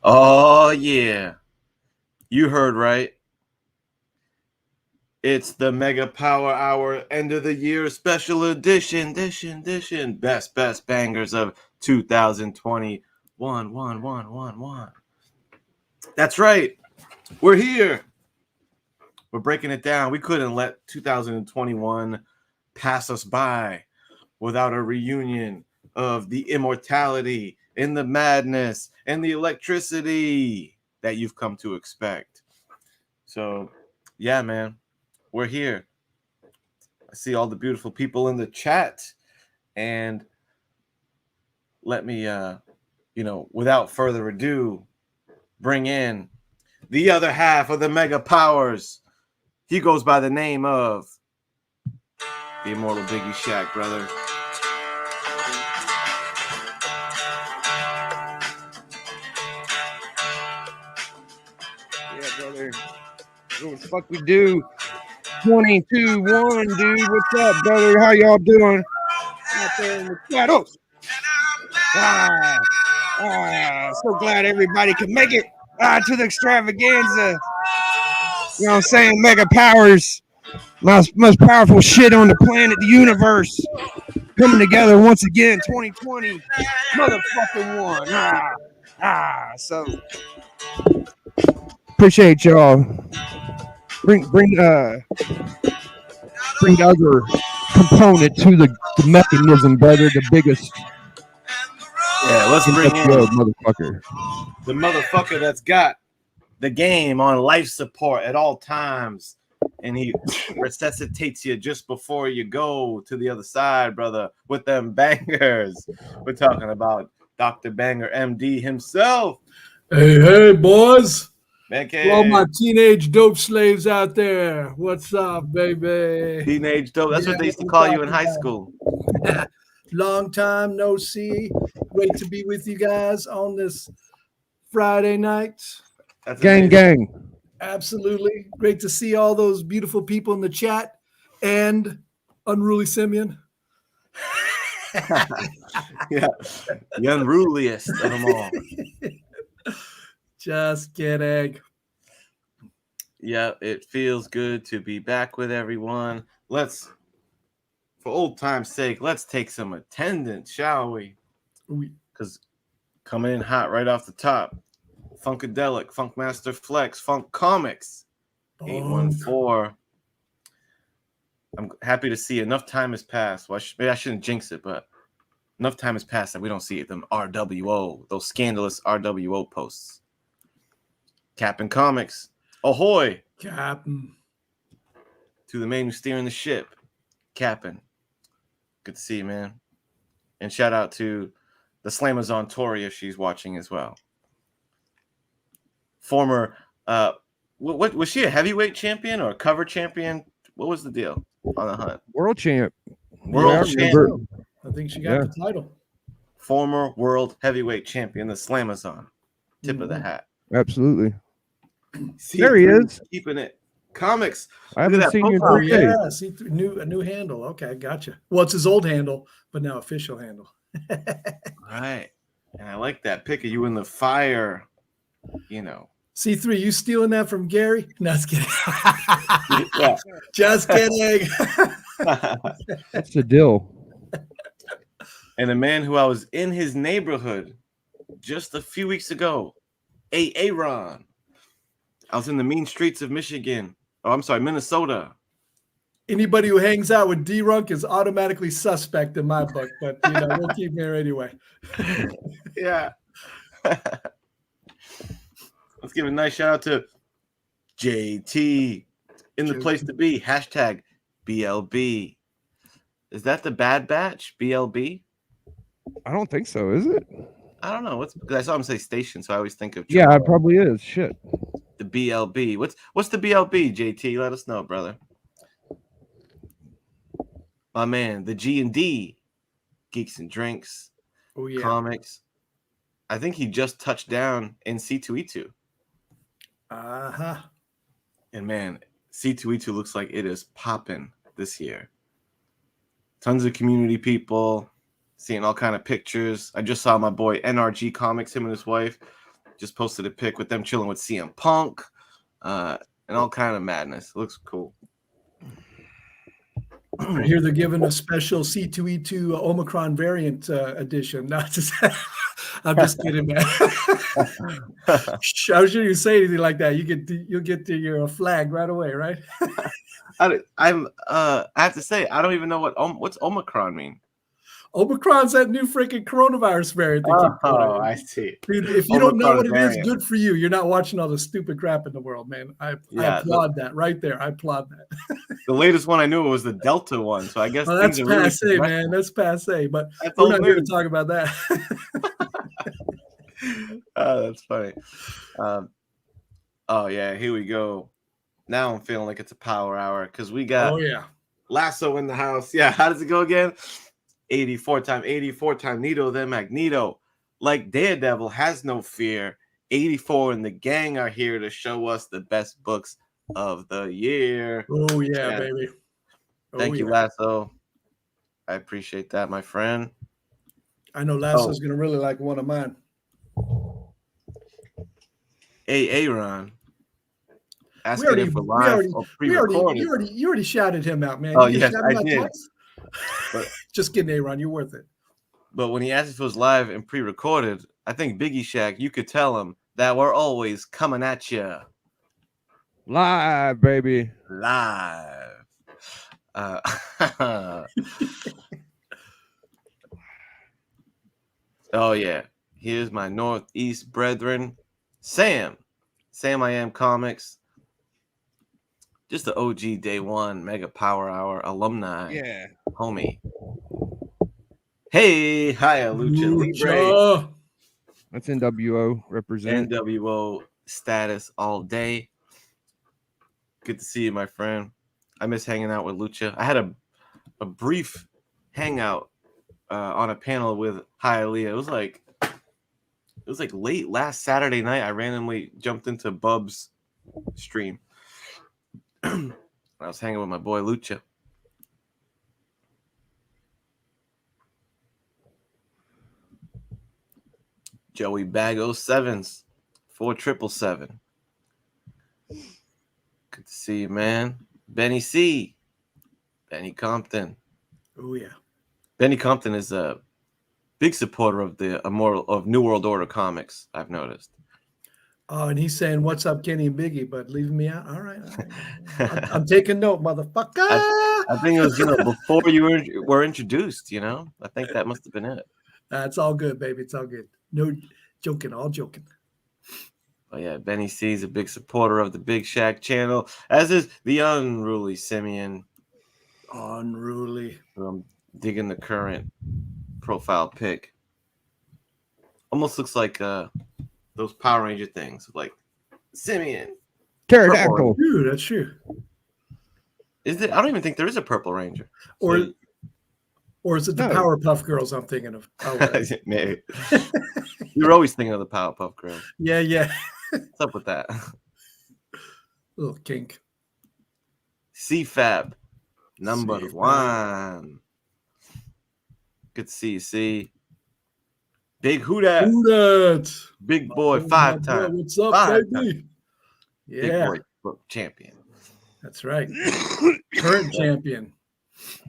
Oh, yeah. You heard right. It's the Megapower Hour end of the year special edition. Best bangers of 2020. One. That's right. We're here. We're breaking it down. We couldn't let 2021 pass us by without a reunion of the immortality and the madness and the electricity that you've come to expect. So, yeah, man, we're here. I see all the beautiful people in the chat, and let me, without further ado, bring in the other half of the Mega Powers. He goes by the name of the immortal Biggie Shaq, brother. Yeah, brother. What the fuck we do? 22-1, dude. What's up, brother? How y'all doing? Out there in the shadows. So glad everybody can make it to the extravaganza. You know what I'm saying? Mega Powers. Most powerful shit on the planet, the universe. Coming together once again, 2020. Motherfucking one. So appreciate y'all. Bring the other component to the mechanism, brother. The biggest. Yeah, let's bring in motherfucker. The motherfucker that's got the game on life support at all times, and he resuscitates you just before you go to the other side, brother, with them bangers. We're talking about Dr. Banger MD himself. Hey, boys. Okay. All my teenage dope slaves out there. What's up, baby? Teenage dope. That's what they used to call you in high school. Long time no see. Great to be with you guys on this Friday night. That's gang. Absolutely. Great to see all those beautiful people in the chat and Unruly Simeon. Yeah, the unruliest of them all. Just kidding. Yeah, it feels good to be back with everyone. Let's, for old time's sake, let's take some attendance, shall we? Because coming in hot right off the top, Funkadelic, Funkmaster Flex, Funk Comics, 814. I'm happy to see enough time has passed. Well, maybe I shouldn't jinx it, but enough time has passed that we don't see them RWO, those scandalous RWO posts. Captain Comics, ahoy! Captain. To the man who's steering the ship, Captain. Good to see you, man. And shout out to the Slamazon Tori if she's watching as well. Former, what was she, a heavyweight champion or a cover champion? What was the deal on the hunt? World champ. World champ. I think she got the title. Former world heavyweight champion, the Slamazon. Tip of the hat. Absolutely. There he is. Keeping it. Comics. I haven't seen you in 3 days. Yeah, see, a new handle. Okay, gotcha. Well, it's his old handle, but now official handle. Right. And I like that pick of you in the fire, C3, you stealing that from Gary? No, just kidding. Yeah. Just kidding. That's the deal. And a man who I was in his neighborhood just a few weeks ago, Aaron. I was in the mean streets of Michigan. Oh, I'm sorry, Minnesota. Anybody who hangs out with D-Runk is automatically suspect in my book, but we'll keep him here anyway. Yeah. Let's give a nice shout out to JT in the place to be. Hashtag BLB. Is that the Bad Batch? BLB? I don't think so. Is it? I don't know. Because I saw him say station, so I always think of. Yeah, it probably is. Shit. The BLB. What's the BLB, JT? Let us know, brother. My man, the G&D, Geeks and Drinks, Comics. I think he just touched down in C2E2. Uh-huh. And man, C2E2 looks like it is popping this year. Tons of community people, seeing all kind of pictures. I just saw my boy NRG Comics, him and his wife, just posted a pic with them chilling with CM Punk, and all kind of madness. It looks cool. I hear they're giving a special C2E2 Omicron variant edition. Not just, I'm just kidding, man. I was sure you say anything like that. You'll get to your flag right away, right? I have to say, I don't even know what's Omicron mean. Omicron's that new freaking coronavirus variant. Oh, I see. Dude, if you don't know what it is, good for you. You're not watching all the stupid crap in the world, man. I applaud that right there. I applaud that. The latest one I knew was the Delta one, so I guess that's passe, really man. That's passe. But we're not here to talk about that. Oh, that's funny. Oh yeah, here we go. Now I'm feeling like it's a power hour because we got Lasso in the house. Yeah, how does it go again? 84 time Nito, then Magneto. Like Daredevil has no fear. 84 and the gang are here to show us the best books of the year. Oh yeah, baby. Thank you, Lasso. I appreciate that, my friend. I know Lasso's gonna really like one of mine. Hey, Aaron. Asking if we're live or pre-recorded. You already shouted him out, man. Oh, yes, I did. But, just kidding, Aaron. You're worth it. But when he asked if it was live and pre-recorded, I think Biggie Shack, you could tell him that we're always coming at you. Live, baby. Live. Oh, yeah. Here's my Northeast brethren. Sam I Am Comics. Just the OG day one Megapower Hour alumni. Yeah. Homie. Hey, hiya, Lucha Libre. That's NWO represent. NWO status all day. Good to see you, my friend. I miss hanging out with Lucha. I had a brief hangout on a panel with Hialeah. It was like late last Saturday night. I randomly jumped into Bub's stream. I was hanging with my boy Lucha. Joey Bag 07s, 4777. Good to see you, man. Benny C. Benny Compton. Oh yeah. Benny Compton is a big supporter of of New World Order comics, I've noticed. Oh, and he's saying, "What's up, Kenny and Biggie?" But leaving me out. All right. I'm taking note, motherfucker. I think it was before you were introduced. I think that must have been it. It's all good, baby. It's all good. No joking, all joking. Oh yeah, Benny C is a big supporter of the Big Shack channel, as is the Unruly Simeon. Unruly. I'm digging the current profile pic. Almost looks like those Power Ranger things, like Simeon. Pterodactyl. Dude, that's true. Is it? I don't even think there is a Purple Ranger. Or is it the Powerpuff Girls I'm thinking of? Oh, maybe. You're always thinking of the Powerpuff Girls. Yeah. What's up with that? Little kink. CFAB, number one. Good to see you, C. Big Who Dat. Big boy, 5 times. What's up, baby? Yeah. Big boy champion. That's right. Current champion.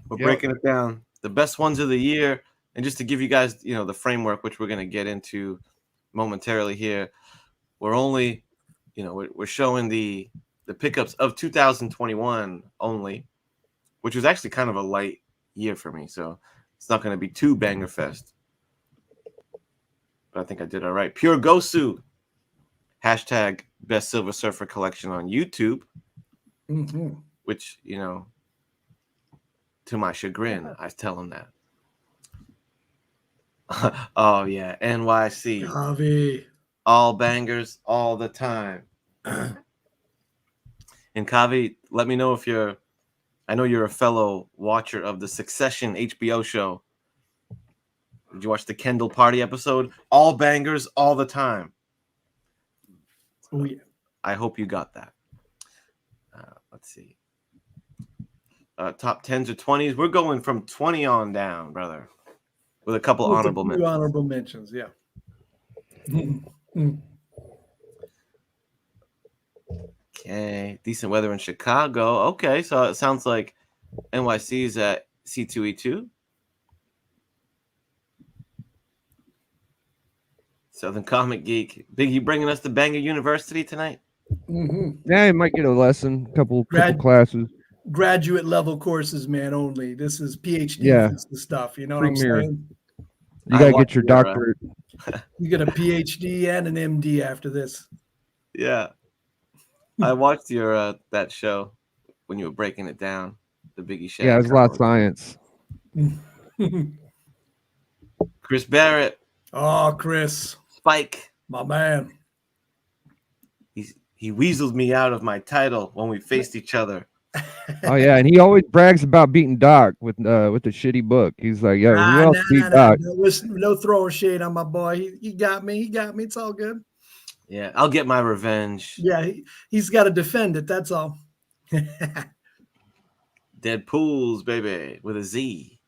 We're breaking it down. The best ones of the year. And just to give you guys, the framework, which we're going to get into momentarily here, we're only, we're showing the pickups of 2021 only, which was actually kind of a light year for me. So it's not going to be too banger fest. But I think I did all right. Pure Gosu. Hashtag Best Silver Surfer Collection on YouTube. Mm-hmm. Which, to my chagrin, I tell him that. Oh, yeah. NYC. Kavi. All bangers all the time. And Kavi, let me know if I know you're a fellow watcher of the Succession HBO show. Did you watch the Kendall Party episode? All bangers all the time. Oh, yeah. I hope you got that. let's see. Top 10s or 20s. We're going from 20 on down, brother. With a couple With honorable a few mentions. honorable mentions, yeah. Okay. Decent weather in Chicago. Okay, so it sounds like NYC is at C2E2. Southern Comic Geek. Big, you bringing us to Banger University tonight? Yeah, you might get a lesson, couple Grad- classes. Graduate level courses, man, only. This is PhD Yeah. stuff. You know what I'm Premier. saying? You gotta watched get your your, doctorate. You get a PhD and an MD after this. Yeah. I watched your that show when you were breaking it down. The Biggie Shaq. Yeah, there's a lot of science. Chris Barrett. Oh, Chris, Spike. my man. He weaseled me out of my title when we faced each other. Oh yeah, and he always brags about beating Doc with the shitty book. He's like, yo, who else beat Doc? No throwing shade on my boy. He got me. He got me. It's all good. Yeah, I'll get my revenge. Yeah, he's got to defend it. That's all. Deadpool's baby with a Z.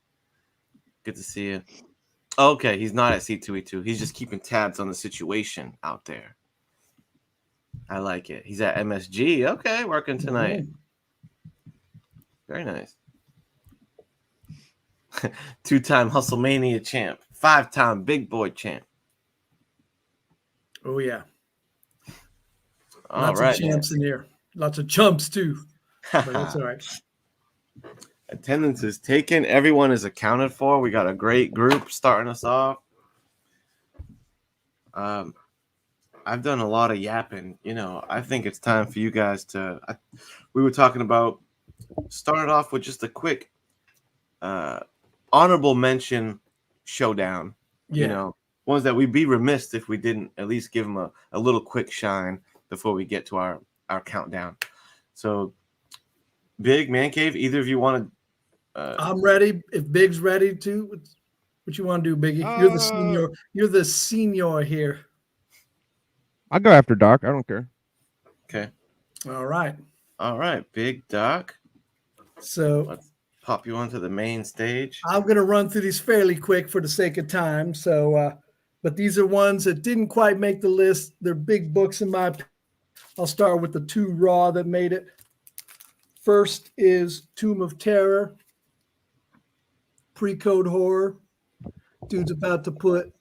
Good to see you. Okay, he's not at C2E2. He's just keeping tabs on the situation out there. I like it. He's at MSG. Okay, working tonight. Very nice. 2-time Hustlemania champ. 5-time Big Boy champ. Oh, yeah. All Lots right, of champs in here. Lots of chumps, too. But that's all right. Attendance is taken. Everyone is accounted for. We got a great group starting us off. I've done a lot of yapping. You know, I think it's time for you guys to. We were talking about started off with just a quick honorable mention showdown. Yeah. You know, ones that we'd be remiss if we didn't at least give them a little quick shine before we get to our countdown. So, Big Man Cave, either of you want to? I'm ready. If Big's ready too, what you want to do, Biggie? You're the senior. You're the senior here. I'll go after Doc. I don't care. Okay. All right. All right, Big Doc. So Let's pop you onto the main stage. I'm going to run through these fairly quick for the sake of time. So, but these are ones that didn't quite make the list. They're big books in my opinion. I'll start with the 2 raw that made it. First is Tomb of Terror, pre-code horror. Dude's about to put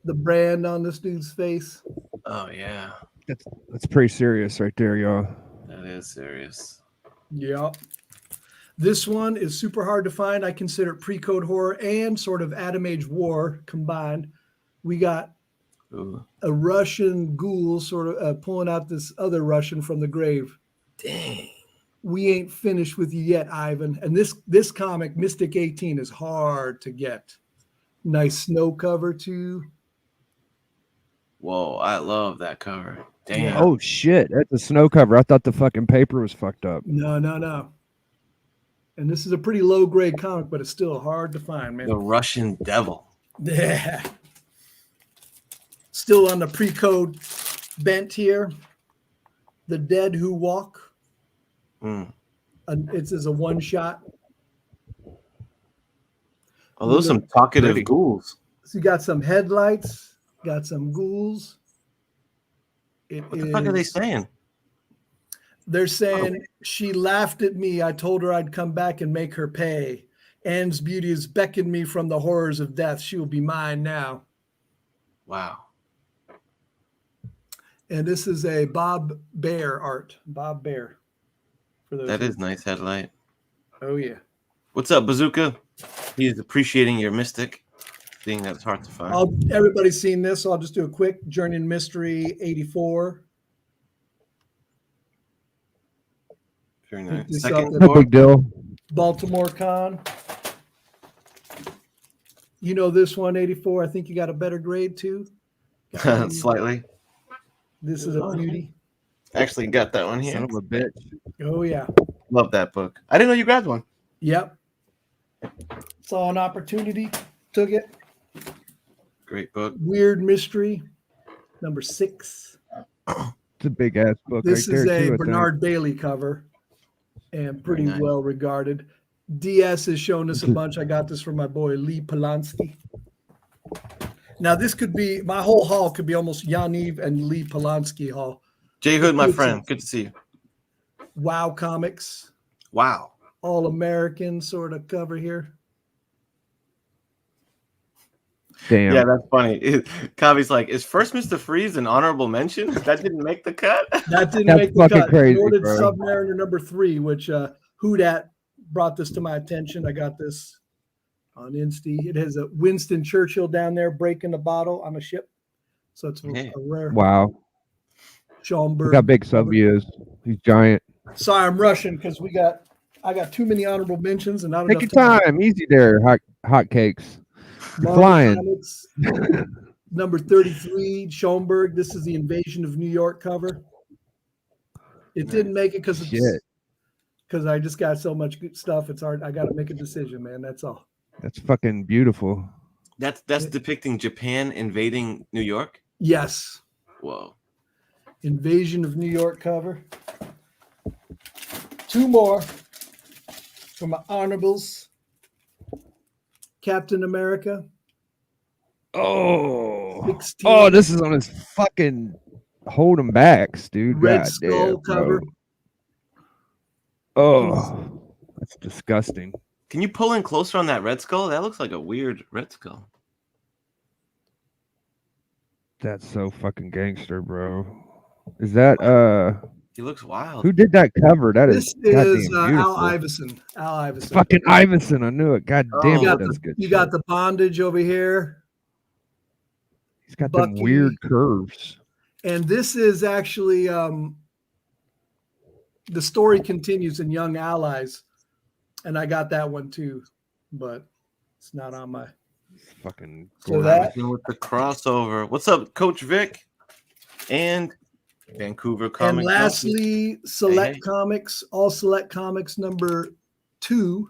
the brand on this dude's face. Oh yeah, That's pretty serious right there, y'all. that is serious. Yeah. This one is super hard to find. I consider it pre-code horror and sort of Atom Age war combined. We got a Russian ghoul sort of pulling out this other Russian from the grave. Dang. We ain't finished with you yet, Ivan. And this comic, Mystic 18, is hard to get. Nice snow cover too. Whoa, I love that cover. Damn. Yeah. Oh shit, that's a snow cover. I thought the fucking paper was fucked up. No. And this is a pretty low grade comic, but it's still hard to find, man. The Russian Devil. Yeah. Still on the pre-code bent here. The Dead Who Walk. It's as a one shot. Oh, those are some talkative ghouls. So you got some headlights, got some ghouls. What the fuck are they saying? They're saying, she laughed at me. I told her I'd come back and make her pay. Anne's beauty has beckoned me from the horrors of death. She will be mine now. Wow. And this is a Bob Bear art. Bob Bear. For those That is nice headlight. Oh, yeah. What's up, Bazooka? He's appreciating your Mystic, seeing that it's hard to find. Everybody's seen this, so I'll just do a quick Journey in Mystery 84. Very nice. This Second, No big deal. Baltimore Con. You know this one, 84. I think you got a better grade too. slightly. This is a beauty. Actually got that one here. Son of a bitch. Oh, yeah. Love that book. I didn't know you grabbed one. Yep. Saw an opportunity, took it. Great book. Weird Mystery, number 6. It's a big ass book This right is there a too. I Bernard Bailey cover and pretty nice. well regarded. DS has shown us a bunch. I got this from my boy Lee Polanski. Now this could be my whole haul could be almost Yaniv and Lee Polanski haul. Jay Hood, my friend. Good to see you. Wow Comics, Wow. All American sort of cover here. Damn. Yeah, that's funny. Kavi's like, is first Mr. Freeze an honorable mention? That didn't make the cut? That didn't That's make the fucking cut. crazy, Nor did bro. Submariner number 3, which Houdat brought this to my attention. I got this on Insta. It has a Winston Churchill down there breaking the bottle on a ship. So it's a rare Wow. Schomburg. Look how big Sub is. He's giant. Sorry, I'm rushing because I got too many honorable mentions and not Take enough your time. Easy there, hot cakes. Marvel Flying. Comics, number 33, Schomburg. This is the Invasion of New York cover. It didn't make it because I just got so much good stuff. It's hard. I got to make a decision, man. That's all. That's fucking beautiful. That's depicting Japan invading New York? Yes. Whoa. Invasion of New York cover. 2 more from my honorables. Captain America. Oh. 16. Oh, this is on his fucking hold him backs, dude. Red God Skull damn, cover. bro. Oh, that's disgusting. Can you pull in closer on that Red Skull? That looks like a weird Red Skull. That's so fucking gangster, bro. Is that He looks wild. who did that cover? That This is goddamn is beautiful. Al Iverson. Al Iverson. Fucking Iverson, I knew it. God damn You it, got that's the, good. you shit. got the bondage over here. He's got them Bucky. weird curves. And this is actually the story continues in Young Allies. And I got that one too, but it's not on my Fucking so that With the crossover. What's up, Coach Vic? And Vancouver Comic. and lastly, Select Hey. Comics, All Select Comics number 2.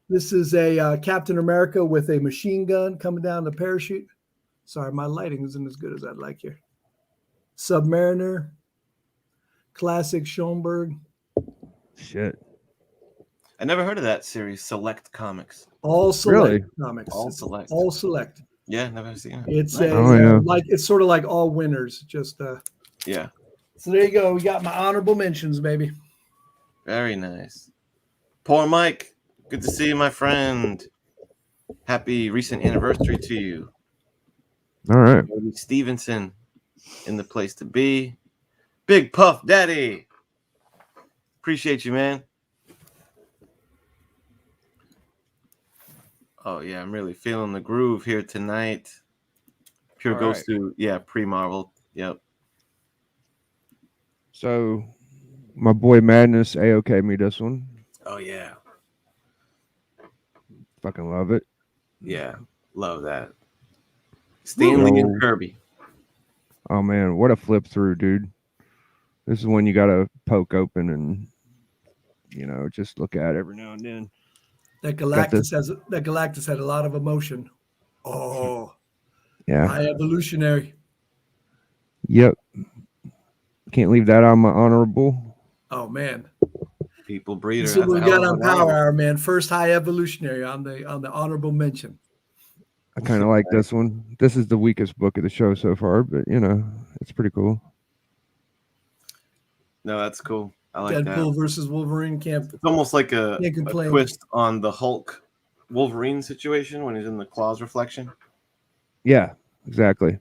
This is a Captain America with a machine gun coming down the parachute. Sorry, my lighting isn't as good as I'd like here. Submariner, classic Schomburg. shit. I never heard of that series, Select Comics. All Select Really? Comics. All It's Select. All Select. Yeah, never seen it. It's Nice. a Oh, yeah. like it's sort of like All Winners. Just Yeah, so there you go. We got my honorable mentions, baby. very nice. Poor Mike. Good to see you, my friend. Happy recent anniversary to you. All right. Cody Stevenson in the place to be. Big Puff Daddy. Appreciate you, man. Oh, yeah, I'm really feeling the groove here tonight. Pure All goes right. to, yeah, pre-Marvel. Yep. So my boy Madness AOK me this one. Oh, yeah. Fucking love it. Yeah. Love that. Stanley Yo. and Kirby. Oh man, what a flip through, dude. This is one you gotta poke open and just look at every now and then. That Got this. Galactus had a lot of emotion. Oh, Yeah. high evolutionary. Yep. Can't leave that on my honorable. Oh man. People breeder. So That's we a hell got of on an Power honor. Hour, man. First high evolutionary on the honorable mention. I kind of like this one. This is the weakest book of the show so far, but it's pretty cool. No, that's cool. I like Deadpool that. versus Wolverine camp. It's almost like a Can't complain. twist on the Hulk Wolverine situation when he's in the claws reflection. Yeah, exactly.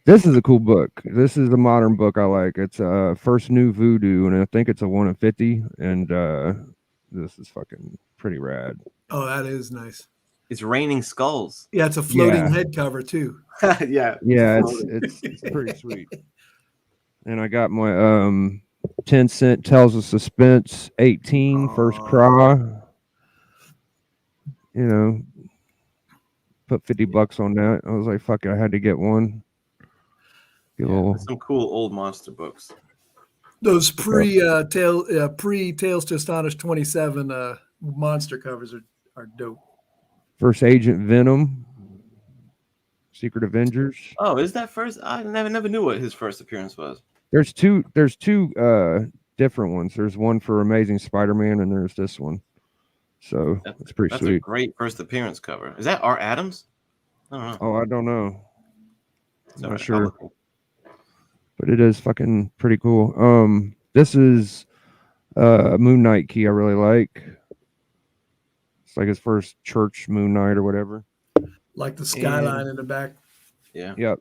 This is a cool book. This is a modern book I like. It's First New Voodoo, and I think it's a 1 in 50. And this is fucking pretty rad. Oh, that is nice. It's raining skulls. Yeah, it's a floating Yeah. head cover too. Yeah. Yeah, it's pretty sweet. And I got my 10-cent Tales of Suspense 18 First Cry. Put $50 on that. I was like, fuck it, I had to get one. Get a little. Some cool old monster books. Those pre Tales to Astonish 27 monster covers are dope. First Agent Venom, Secret Avengers. Oh, is that first? I never knew what his first appearance was. There's two different ones. There's one for Amazing Spider-Man, and there's this one. So it's pretty That's a sweet. great first appearance cover. Is that Art Adams? I don't know. Oh, I don't know. It's I'm all not right. sure. I'll look. But it is fucking pretty cool. This is Moon Knight key I really like. It's like his first church Moon Knight or whatever. Like the skyline in the back. Yeah. Yep.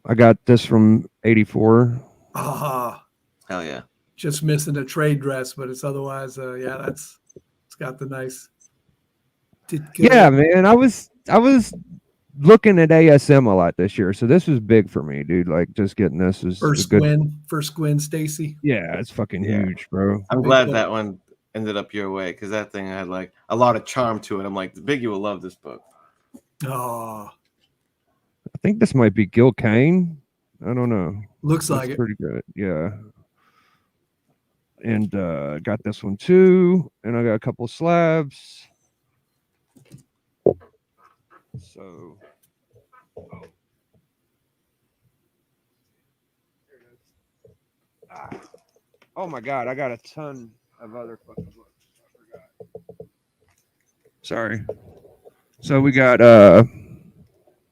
I got this from 84. Ah, Hell yeah. just missing the trade dress, but it's otherwise, yeah, it's got the nice. Yeah, man. I was looking at ASM a lot this year, so this was big for me, dude. Like just getting this was First good. Gwen Stacy. Yeah, it's fucking Yeah. huge, bro. I'm Big glad book. that one ended up your way because that thing had like a lot of charm to it. I'm like, Biggie will love this book. Oh, I think this might be Gil Kane. I don't know. looks like It's it. pretty good. Yeah. And got this one too. And I got a couple slabs. So oh my god, I got a ton of other fucking books. I forgot. Sorry. So we got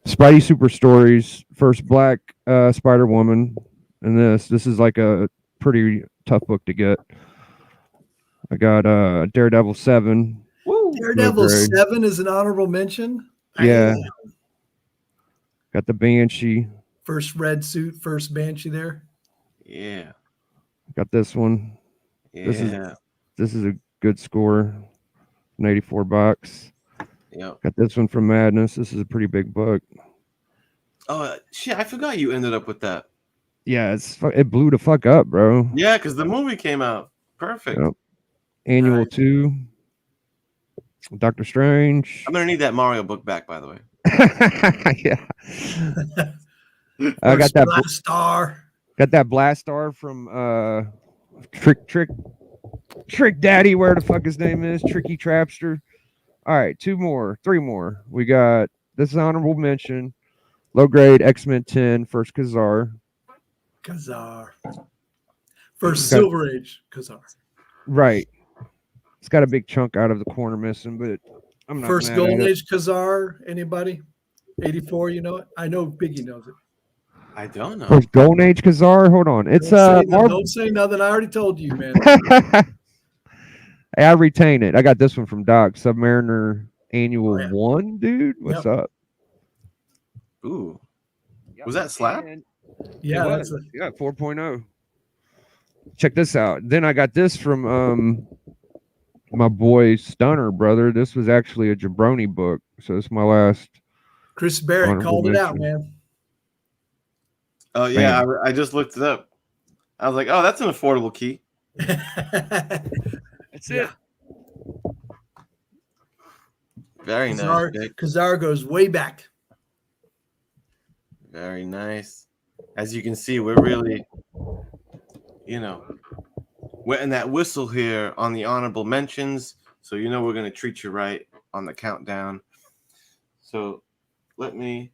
Spidey Super Stories, first Black Spider Woman, and this is like a pretty tough book to get. I got Daredevil 7. Woo! Daredevil grade. 7 is an honorable mention. Yeah. Got the Banshee. First red suit, first Banshee there. Yeah. Got this one. Yeah. This is a good score. An 84 box. Yep. Got this one from Madness. This is a pretty big book. Oh shit! I forgot you ended up with that. Yeah, it blew the fuck up, bro. Yeah, because the movie came out. Perfect. Yep. Annual 2. Doctor Strange. I'm gonna need that Mario book back, by the way. Yeah. I got that Blast Star. Got that Blast Star from Trick Daddy, where the fuck his name is, Tricky Trapster. All right, 3 more. We got this is honorable mention, low grade X-Men 10, first Kazar. First Silver Age Kazar. Right. It's got a big chunk out of the corner missing, but I'm not First mad Golden at it. Age Kazar. Anybody? 84. You know it. I know Biggie knows it. I don't know. First Golden Age Kazar. Hold on, it's don't say nothing. I already told you, man. Hey, I retain it. I got this one from Doc Submariner Annual 1, dude. What's up? Ooh. Was that slap? Yeah, that's 4.0. Check this out. Then I got this from my boy Stunner, brother. This was actually a Jabroni book, so it's my last. Chris Barrett called it out, man. Oh yeah, I just looked it up. I was like, oh, that's an affordable key. That's it. Very nice. Kazar goes way back. Very nice. As you can see, we're really, wetting that whistle here on the honorable mentions. So we're going to treat you right on the countdown. So let me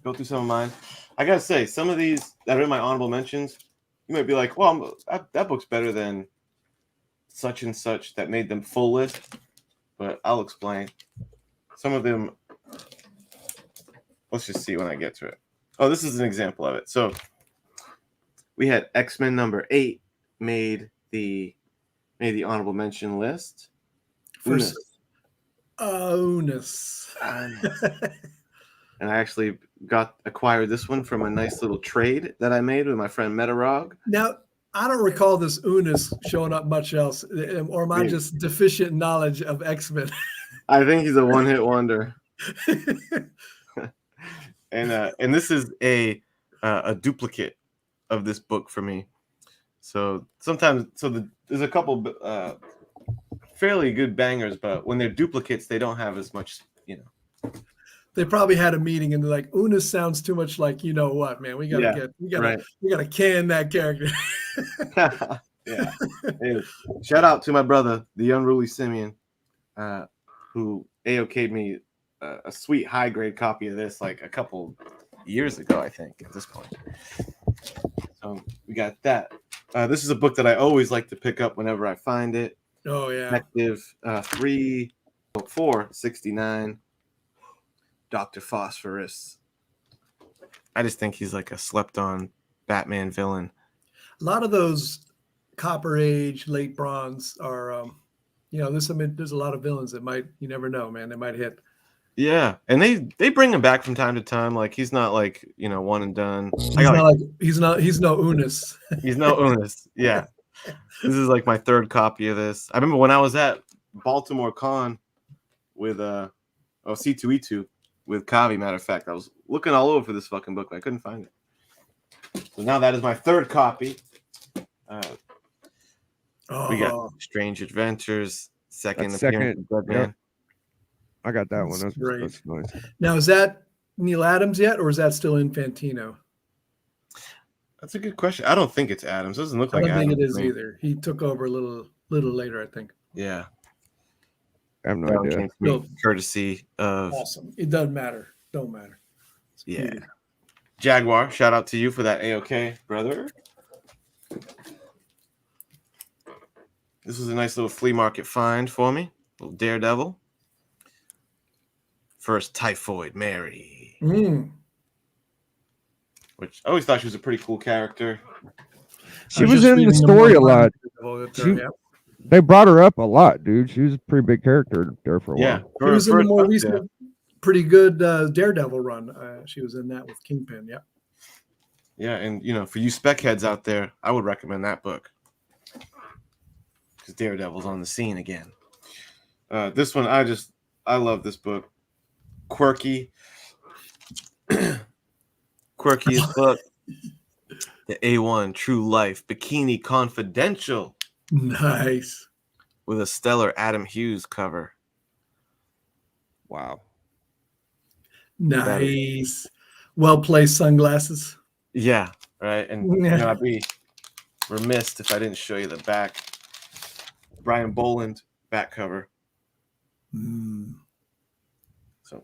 go through some of mine. I got to say, some of these that are in my honorable mentions, you might be like, well, that book's better than such and such that made them full list. But I'll explain. Some of them, let's just see when I get to it. Oh, this is an example of it. So we had X-Men number 8 made the honorable mention list. First, Onus. And I actually acquired this one from a nice little trade that I made with my friend Metarog. Now, I don't recall this Unis showing up much else, or am I just deficient in knowledge of X-Men? I think he's a one-hit wonder. And this is a duplicate of this book for me. So there's a couple fairly good bangers, but when they're duplicates, they don't have as much, They probably had a meeting and they're like, Unis sounds too much like what, man. We gotta can that character. Yeah. Hey, shout out to my brother, the unruly Simeon, who AOK'd me a sweet high grade copy of this like a couple years ago, I think, at this point. We got that. This is a book that I always like to pick up whenever I find it. Oh yeah. Detective 469. Dr. Phosphorus. I just think he's like a slept-on Batman villain. A lot of those Copper Age, late Bronze are, there's a lot of villains that you never know, man. They might hit. Yeah, and they bring him back from time to time. Like he's not like one and done. He's no Unis. He's no Unis. Yeah, this is like my third copy of this. I remember when I was at Baltimore Con with C2E2 with Kavi. Matter of fact, I was looking all over for this fucking book, but I couldn't find it. So now that is my third copy. We got Strange Adventures, second appearance of Deadman. Yep. I got that one. That's great. That's nice. Now, is that Neil Adams yet, or is that still Infantino? That's a good question. I don't think it's Adams. It doesn't look like Adams. I don't think it is either. He took over a little later, I think. Yeah. I have no idea. Courtesy of... Awesome. It doesn't matter. Don't matter. Yeah. Jaguar, shout out to you for that A-OK, brother. This was a nice little flea market find for me. Little Daredevil. First Typhoid Mary. Which I always thought she was a pretty cool character. She was in the story a lot. They brought her up a lot, dude. She was a pretty big character there for a while. She was in the more recent, pretty good Daredevil run. She was in that with Kingpin, yeah. Yeah, and for you spec heads out there, I would recommend that book. Because Daredevil's on the scene again. This one, I love this book. Quirky as fuck. The A1 True Life Bikini Confidential. Nice. With a stellar Adam Hughes cover. Wow. Nice. Well placed sunglasses. Yeah, right. And I'd be remiss if I didn't show you the back. Brian Boland back cover. So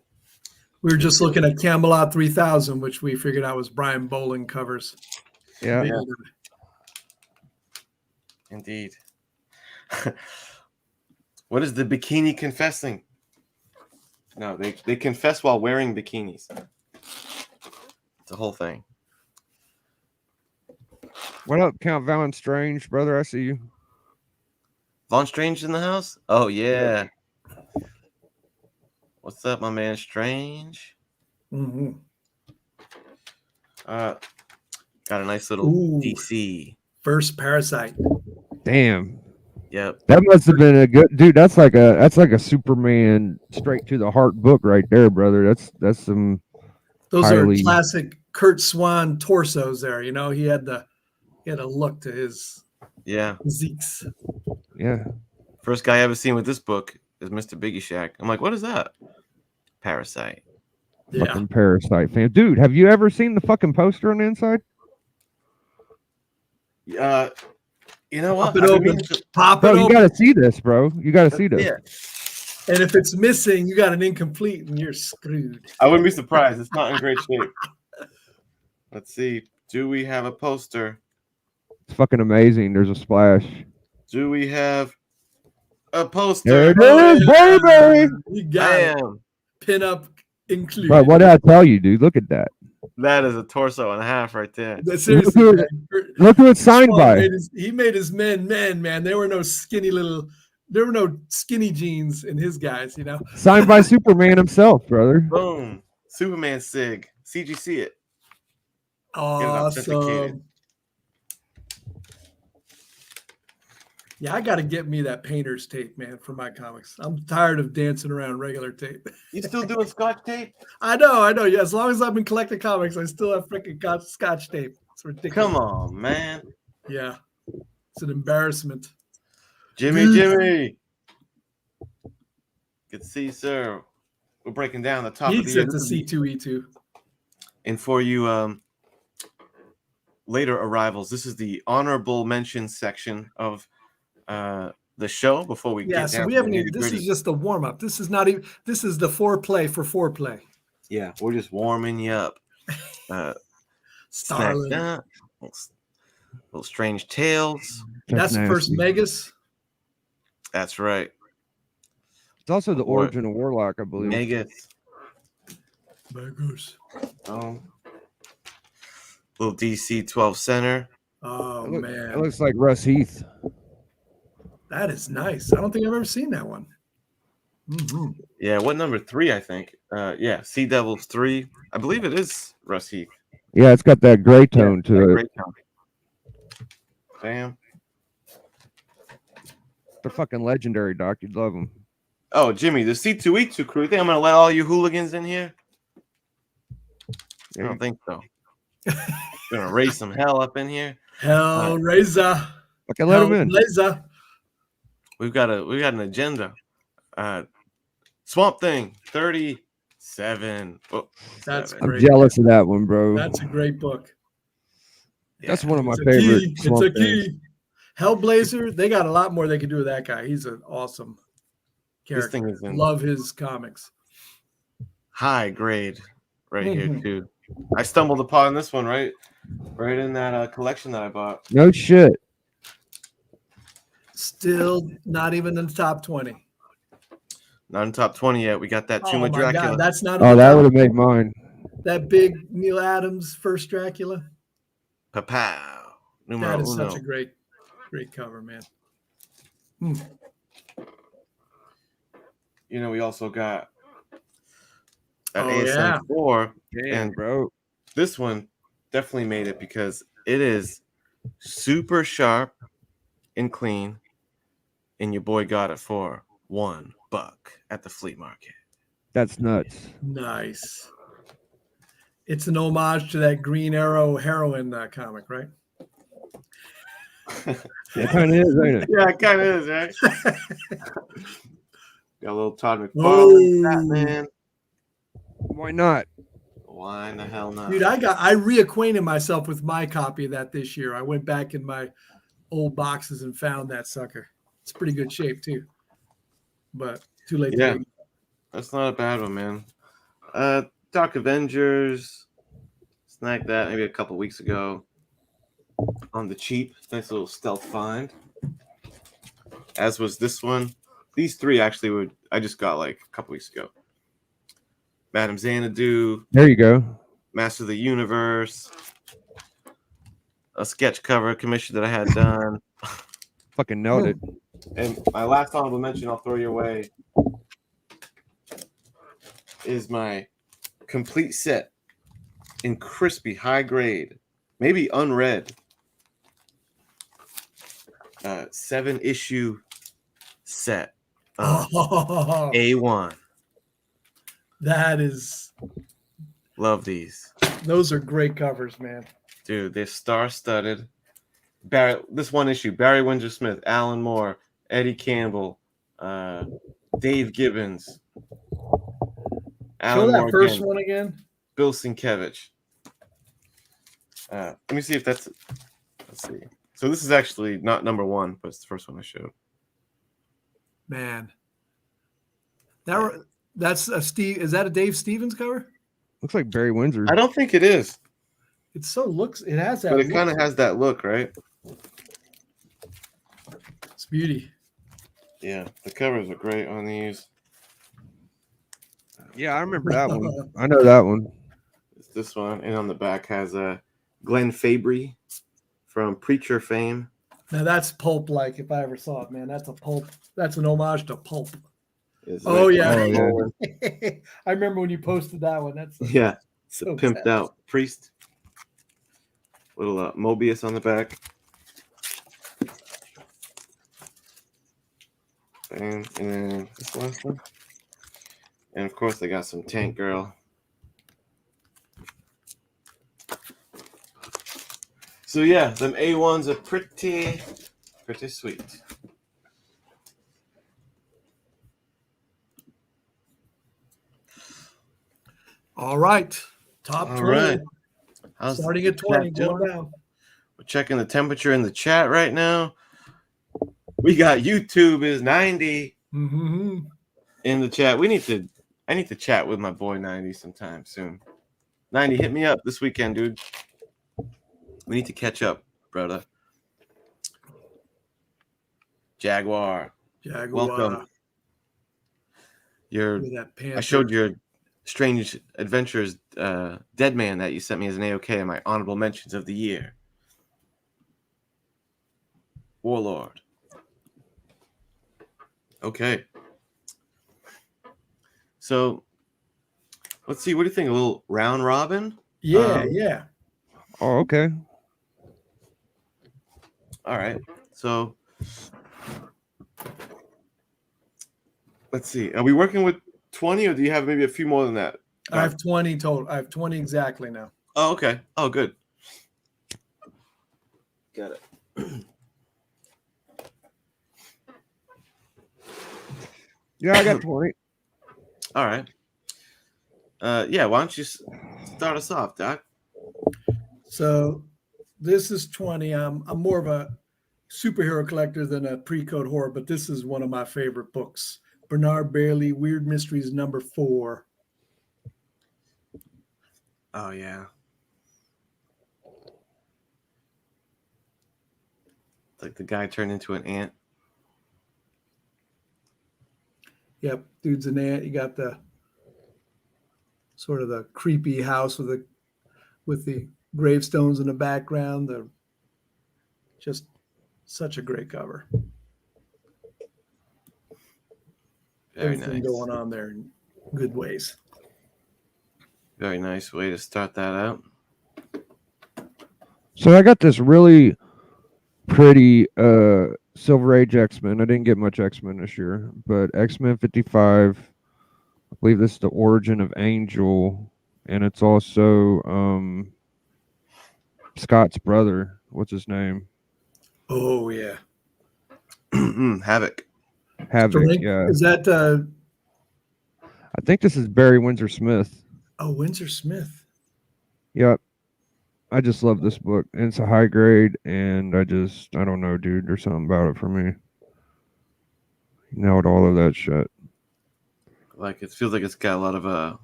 we were just looking at Camelot 3000, which we figured out was Brian Boland covers. Yeah. Indeed. What is the bikini confessing? No, they confess while wearing bikinis. It's a whole thing. What up, Count Valen Strange, brother? I see you. Von Strange in the house? Oh, yeah. What's up, my man Strange? Mm-hmm. Got a nice little DC. First Parasite. Damn. Yep. That must have been a good dude. That's like a Superman straight to the heart book right there, brother. That's some. Those are classic Kurt Swan torsos. There, he had a look to his Zeeks. Yeah. First guy I ever seen with this book is Mr. Biggie Shack. I'm like, what is that? Parasite. Yeah. Fucking Parasite fan, dude. Have you ever seen the fucking poster on the inside? You know what? Pop it open. You gotta see this, bro. You gotta see this. Yeah. And if it's missing, you got an incomplete, and you're screwed. I wouldn't be surprised. It's not in great shape. Let's see. Do we have a poster? It's fucking amazing. There's a splash. Do we have a poster? There it is, baby. You got it. Pin up included. But what did I tell you, dude? Look at that. That is a torso and a half right there. Seriously, look who it's signed by. He made his men, man. There were no skinny jeans in his guys, Signed by Superman himself, brother. Boom. Superman Sig. CGC it. Awesome. Yeah, I got to get me that painter's tape, man, for my comics. I'm tired of dancing around regular tape. You still doing Scotch tape? I know. Yeah, as long as I've been collecting comics, I still have freaking Scotch tape. It's ridiculous. Come on, man. Yeah, it's an embarrassment. Jimmy. Good to see you, sir. We're breaking down the top of the year. To C2E2. And for you later arrivals, this is the honorable mention section of the show before we get down. So we haven't even. This is just the warm up. This is not even. This is the foreplay for foreplay. Yeah, we're just warming you up. Starling. Little Strange Tales. That's the first nasty. Megas. That's right. It's also the War- origin of Warlock, I believe. Megas. Megas. Little DC 12 center. Oh It man, looks like Russ Heath. that is nice. I don't think I've ever seen that one. Mm-hmm. Yeah, what number 3, I think. Yeah, Sea Devils 3. I believe it is Russ Heath. Yeah, it's got that gray tone That to it. great tone. Bam. They're fucking legendary, Doc. You'd love them. Oh, Jimmy, the C2E2 crew. You think I'm going to let all you hooligans in here? I don't think so. Going to raise some hell up in here. Hellraiser. Fucking let them in. Hellraiser. We got an agenda. Swamp Thing 37. Oh, That's 7. I'm great. jealous of that one, bro. That's a great book. That's one of my It's a favorite. key. It's Swamp a Things. key. Hellblazer. They got a lot more they could do with that guy. He's an awesome This character. thing is in Love his comics. high grade right here Mhm. too. I stumbled upon this one right in that collection that I bought. No shit. Still not even in the top 20. Not in top 20 yet. We got that Tomb Oh of my Dracula. God, that's not. Oh, on the that top. would have made mine. That big Neil Adams first Dracula. Papow. Numero That is uno. such a great cover, man. Hmm. You know, we also got that Oh, ASM yeah. 4, Damn, and bro. this one definitely made it because it is super sharp and clean, and your boy got it for $1 at the flea market. That's nuts. Nice. It's an homage to that Green Arrow heroine comic, right? It kind of is, ain't it? Yeah, it kind of is, right? Got a little Todd McFarlane, Whoa. Batman. Why not? Why in the hell not? Dude, I reacquainted myself with my copy of that this year. I went back in my old boxes and found that sucker. It's pretty good shape too, but too late. Yeah. To dig. That's not a bad one, man. Dark Avengers. Snagged that maybe a couple weeks ago on the cheap. Nice little stealth find. As was this one. These 3 actually I just got like a couple weeks ago. Madame Xanadu, There you go. Master of the Universe, a sketch cover commission that I had done. Fucking nailed it. And my last honorable mention I'll throw your way is my complete set in crispy high grade, maybe unread, 7-issue set of Oh, A1. that is. Love these. Those are great covers, man. Dude, they're star-studded. This one issue, Barry Windsor Smith, Alan Moore, Eddie Campbell, Dave Gibbons. Show that Moore first again, one again. Bill Sienkiewicz. Let me see if that's. Let's see. So this is actually not number 1, but it's the first one I showed. Man, that's a Steve. Is that a Dave Stevens cover? Looks like Barry Windsor. I don't think it is, It so looks. It has that. but it look. kind of has that look, right? It's beauty. Yeah, the covers are great on these. Yeah, I remember that one. I know that one. It's this one, and on the back has Glenn Fabry from Preacher fame. Now that's pulp. Like if I ever saw it, man, that's a pulp. That's an homage to pulp. Is Oh, right yeah. there. I remember when you posted that one. That's Yeah, it's a So pimped sad. out priest. Little Mobius on the back. And then this last one. And of course, they got some Tank Girl. So yeah, them A1s are pretty sweet. all right. Top All 20. right. How's Starting at the 20. chat Going doing? down. We're checking the temperature in the chat right now. We got YouTube is 90 Mm-hmm. in the chat. I need to chat with my boy 90 sometime soon. 90, hit me up this weekend, dude. We need to catch up, brother. Jaguar. Welcome. With that panther. I showed your Strange Adventures Dead Man that you sent me as an AOK in my honorable mentions of the year. Warlord. Okay. So, let's see. What do you think? A little round robin? Yeah, yeah. Oh, okay. All right. So, let's see. Are we working with 20 or do you have maybe a few more than that? I have 20 total. I have 20 exactly now. Oh, okay. Oh, good. Got it. Yeah, I got 20. All right. Yeah, why don't you start us off, Doc? So this is 20. I'm more of a superhero collector than a pre-code horror, but this is one of my favorite books. Bernard Bailey, Weird Mysteries #4. Oh, yeah. It's like the guy turned into an ant. Yep, dude's an ant. You got the sort of the creepy house with the gravestones in the background. Just such a great cover. Very Everything nice. going on there in good ways. Very nice way to start that out. So I got this really pretty Silver Age X-Men. I didn't get much X-Men this year, but X-Men 55. I believe this is the origin of Angel, and it's also Scott's brother. What's his name? Oh yeah, Havoc. Havoc. Yeah, is that I think this is Barry Windsor Smith. oh Windsor Smith? Yep. I just love this book. And it's a high grade, and I don't know, dude. There's something about it for me. Nailed all of that shit. Like, it feels like it's got a lot of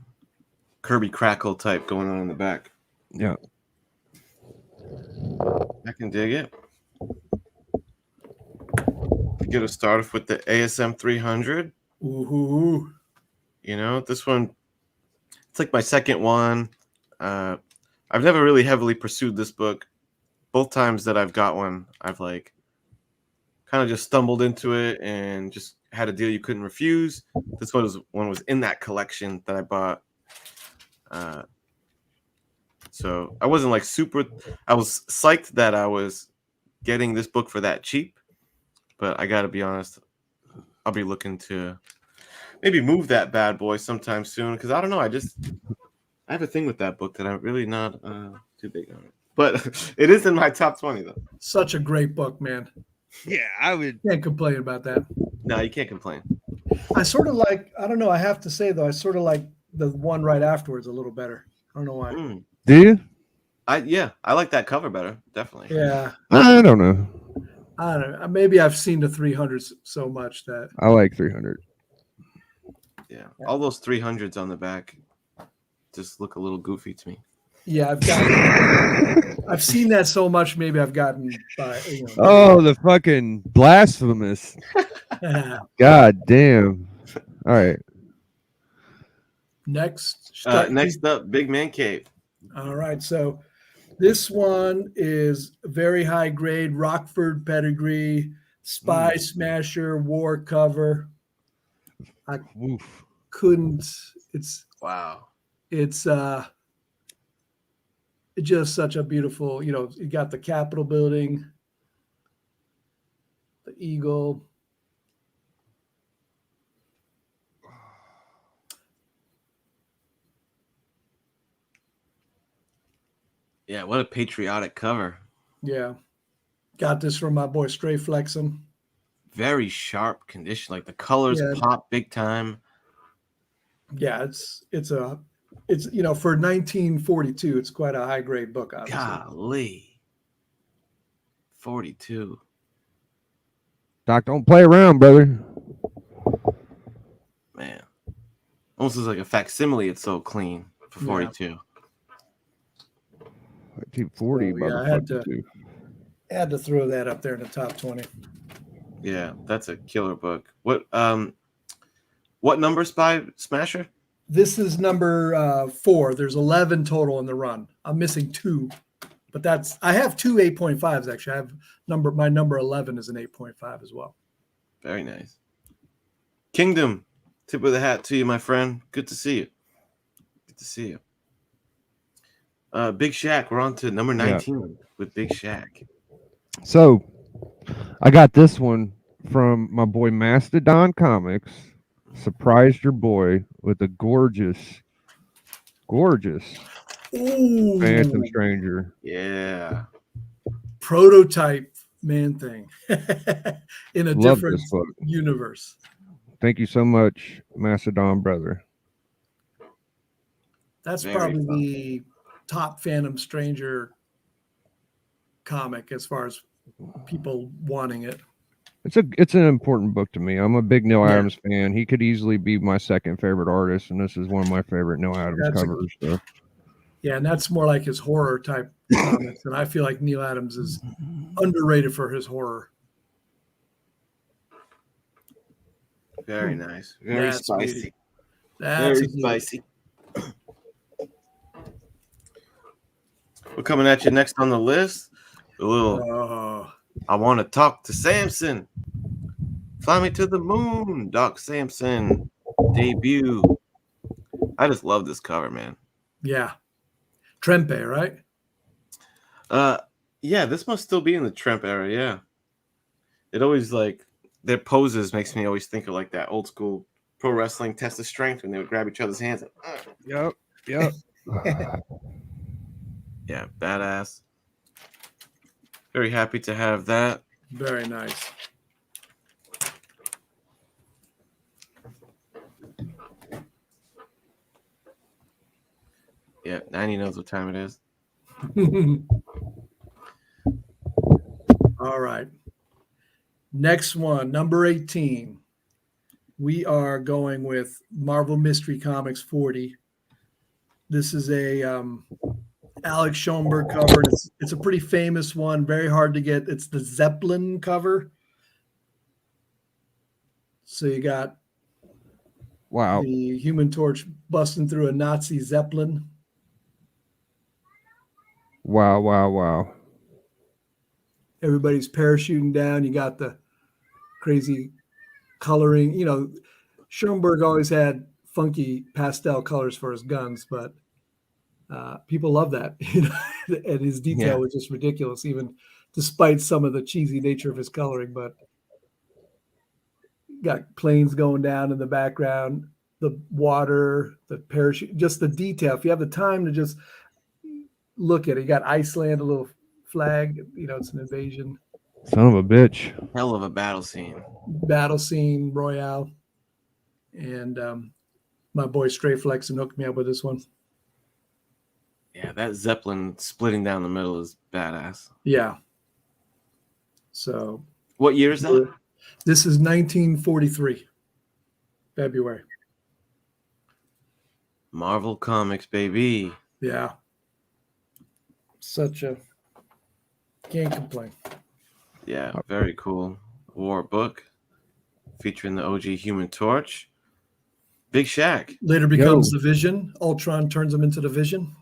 Kirby Crackle type going on in the back. Yeah. I can dig it. Get us started with the ASM 300. Ooh. You know, this one, it's like my second one. I've never really heavily pursued this book. Both times that I've got one, I've like kind of just stumbled into it and just had a deal you couldn't refuse. This one was in that collection that I bought. So I wasn't like I was psyched that I was getting this book for that cheap, but I gotta be honest, I'll be looking to maybe move that bad boy sometime soon, because I don't know, I have a thing with that book that I'm really not too big on it. But it is in my top 20 though. Such a great book, man. Yeah, I would. Can't complain about that. No, you can't complain. I sort of like, I don't know, I have to say though, I sort of like the one right afterwards a little better. I don't know why. Do you? I like that cover better, definitely. Yeah. I don't know. I don't know. Maybe I've seen the 300s so much that I like 300. Yeah. All those 300s on the back just look a little goofy to me. yeah, I've seen that so much. Maybe I've gotten by. Oh, the fucking blasphemous. God damn. All right. Next up, Big Man Cave. All right. So this one is very high grade, Rockford pedigree, Spy Smasher war cover. I couldn't. Wow. It's just such a beautiful. You got the Capitol building, the eagle. Yeah, what a patriotic cover. Yeah. Got this from my boy Stray Flexen. Very sharp condition. Like the colors pop big time. Yeah, it's for 1942, it's quite a high grade book, obviously. Golly. 42. Doc, don't play around, brother. Man. Almost looks like a facsimile, it's so clean for 42. 1940, I had to throw that up there in the top 20. Yeah, that's a killer book. What number spy Smasher? This is number 4. There's 11 total in the run. I'm missing 2, but I have 2 8.5s actually. I have my number 11 is an 8.5 as well. Very nice. Kingdom, tip of the hat to you, my friend. Good to see you. Good to see you. Big Shaq, we're on to number 19 with Big Shaq. So I got this one from my boy Mastodon Comics. Surprised your boy with a gorgeous Ooh, Phantom Stranger. Yeah. prototype Man-Thing in a Love different this book. universe. Thank you so much, Mastodon brother. That's Very probably fun. the top Phantom Stranger comic as far as people wanting it. It's an important book to me. I'm a big Neil Yeah. Adams fan. He could easily be my second favorite artist, and this is one of my favorite Neil Adams covers. So. Yeah, and that's more like his horror type comics, and I feel like Neil Adams is underrated for his horror. Very nice. Very That's spicy. beauty. That's Very spicy. We're coming at you next on the list. A little. I want to talk to Samson. Fly me to the moon. Doc Samson debut. I just love this cover, man. Yeah. Trempe, right? Yeah, this must still be in the Tremp era. Yeah. It always like their poses makes me always think of like that old school pro wrestling test of strength when they would grab each other's hands. And, Yep. Yeah, badass. Very happy to have that. Very nice. Yeah, 90 knows what time it is. All right. Next one, number 18. We are going with Marvel Mystery Comics 40. This is a Alex Schoenberg cover. It's a pretty famous one, very hard to get. It's the Zeppelin cover. So you got the Human Torch busting through a Nazi Zeppelin. Wow. Everybody's parachuting down. You got the crazy coloring. You know, Schoenberg always had funky pastel colors for his guns, but people love that. You know, and his detail was just ridiculous, even despite some of the cheesy nature of his coloring. But got planes going down in the background, the water, the parachute, just the detail. If you have the time to just look at it, you got Iceland, a little flag. You know, it's an invasion. Son of a bitch. Hell of a battle scene. Royale. And my boy Stray Flexen hooked me up with this one. Yeah, that Zeppelin splitting down the middle is badass. Yeah. So. What year is that? This is 1943, February. Marvel Comics, baby. Yeah. Can't complain. Yeah, very cool. War book featuring the OG Human Torch. Big Shaq. Later becomes the Vision. Ultron turns him into the Vision.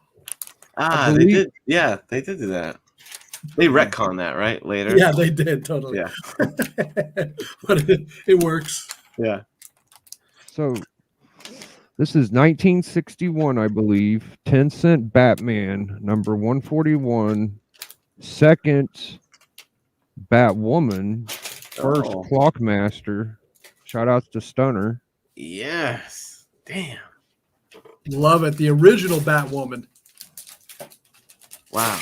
They did. Yeah, they did do that. They retcon that, right? Later. Yeah, they did. Totally. Yeah. But it works. Yeah. So this is 1961, I believe. 10-cent Batman, number 141. Second Batwoman. First Clockmaster. Shout outs to Stunner. Yes. Damn. Love it. The original Batwoman. Wow.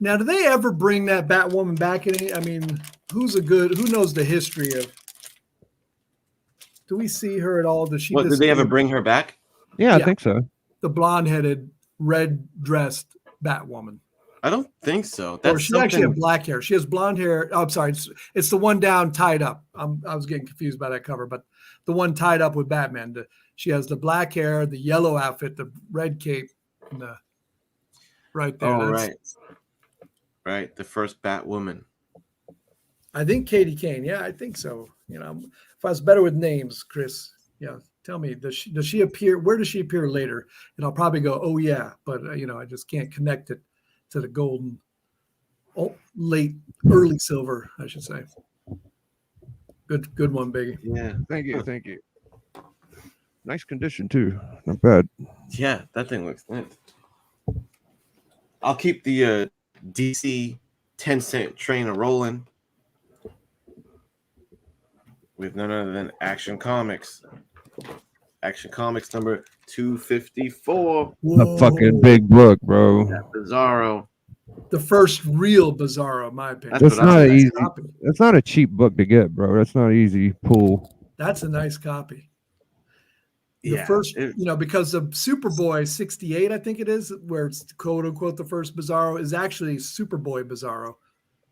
Now, do they ever bring that Batwoman back? I mean, who knows the history of? Do we see her at all? Did they ever bring her back? Yeah, I think so. The blonde-headed, red-dressed Batwoman. I don't think so. She actually has black hair. She has blonde hair. Oh, I'm sorry. It's the one down tied up. I was getting confused by that cover, but the one tied up with Batman. She has the black hair, the yellow outfit, the red cape, and right there. Oh, right. The first Batwoman. I think Katie Kane. Yeah, I think so. You know, if I was better with names, Chris, yeah, tell me, does she appear? Where does she appear later? And I'll probably go, oh yeah, but you know, I just can't connect it to the golden, early silver, I should say. Good one, Biggie. Yeah. Thank you. Thank you. Nice condition too. Not bad. Yeah, that thing looks nice. I'll keep the DC 10-cent train a rolling with none other than Action Comics. Action Comics number 254. A fucking big book, bro. That Bizarro. The first real Bizarro, in my opinion. That's not a nice easy. copy. That's not a cheap book to get, bro. That's not easy pull. That's a nice copy. The Yeah, first, because of Superboy 68, I think it is, where it's quote unquote the first Bizarro, is actually Superboy Bizarro,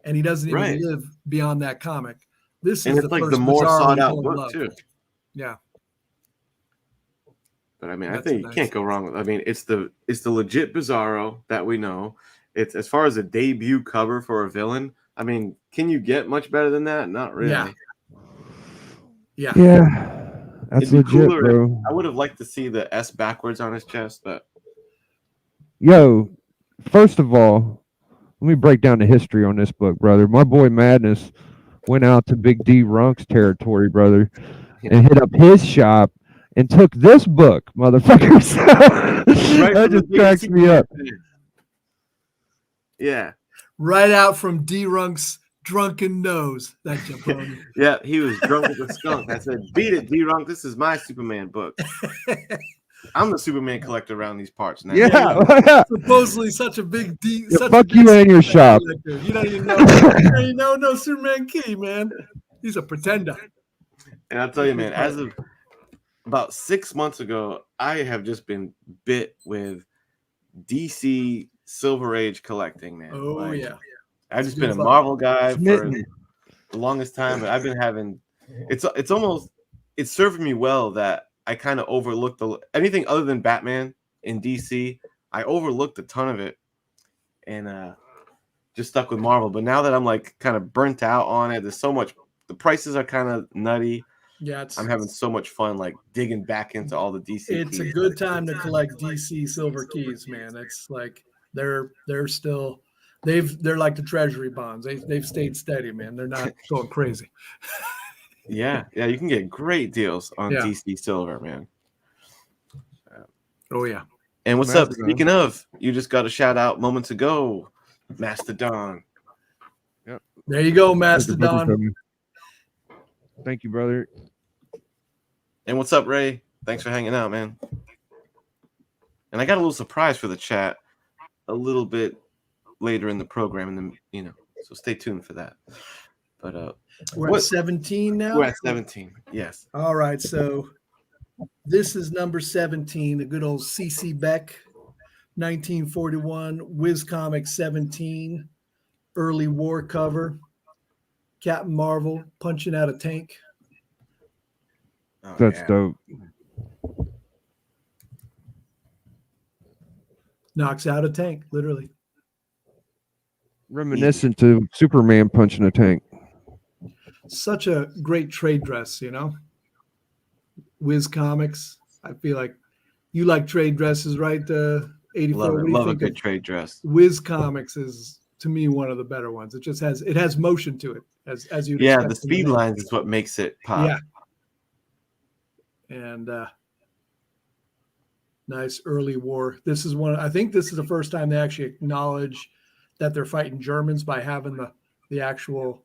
and he doesn't even live beyond that comic. This and is it's the like first the more Bizarro sought we out know and book love. too. Yeah, but I mean, That's I think you nice. can't go wrong with. I mean, it's the legit Bizarro that we know. It's as far as a debut cover for a villain. I mean, can you get much better than that? Not really. Yeah. That's It'd be legit, cooler bro. I would have liked to see the S backwards on his chest, but Yo, first of all, let me break down the history on this book, brother. My boy Madness went out to Big D Runk's territory, brother, and hit up his shop and took this book, motherfuckers. That just cracks me up. Yeah. Right out from D-Runk's drunken nose, that jabroni. Yeah, he was drunk with a skunk. I said, beat it, D-Runk. This is my Superman book. I'm the Superman collector around these parts now. Yeah. Supposedly such a big fuck you and your shop. Collector. You don't even know. You don't even know no Superman Kitty, man. He's a pretender. And I'll tell you, man, as of about 6 months ago, I have just been bit with DC Silver Age collecting, man. Oh, yeah. I've just been a Marvel guy for the longest time, but I've been having it's almost it's served me well that I kind of overlooked anything other than Batman in DC. I overlooked a ton of it and just stuck with Marvel. But now that I'm like kind of burnt out on it, there's so much. The prices are kind of nutty. Yeah, I'm having so much fun like digging back into all the DC. It's a good time to collect DC Silver Keys, man. It's like they're still. They're like the treasury bonds. They've stayed steady, man. They're not going crazy. Yeah, you can get great deals on DC Silver, man. Oh yeah. And what's up? Speaking of, you just got a shout out moments ago, Mastodon. Yep. There you go, Mastodon. Thank you, brother. And what's up, Ray? Thanks for hanging out, man. And I got a little surprise for the chat a little bit later in the program, and then so stay tuned for that. But we're at 17 now. We're at 17. Yes. All right. So this is number 17. The good old CC Beck, 1941. Wiz Comics 17. Early war cover. Captain Marvel punching out a tank. Oh, that's dope. Knocks out a tank, literally. Reminiscent to Superman punching a tank. Such a great trade dress, Wiz Comics. I feel like you like trade dresses, right? 84. Love a good trade dress. Wiz Comics is, to me, one of the better ones. It has motion to it, as you. Yeah, the speed lines is what makes it pop. Yeah. And nice early war. This is I think this is the first time they actually acknowledge that they're fighting Germans by having the actual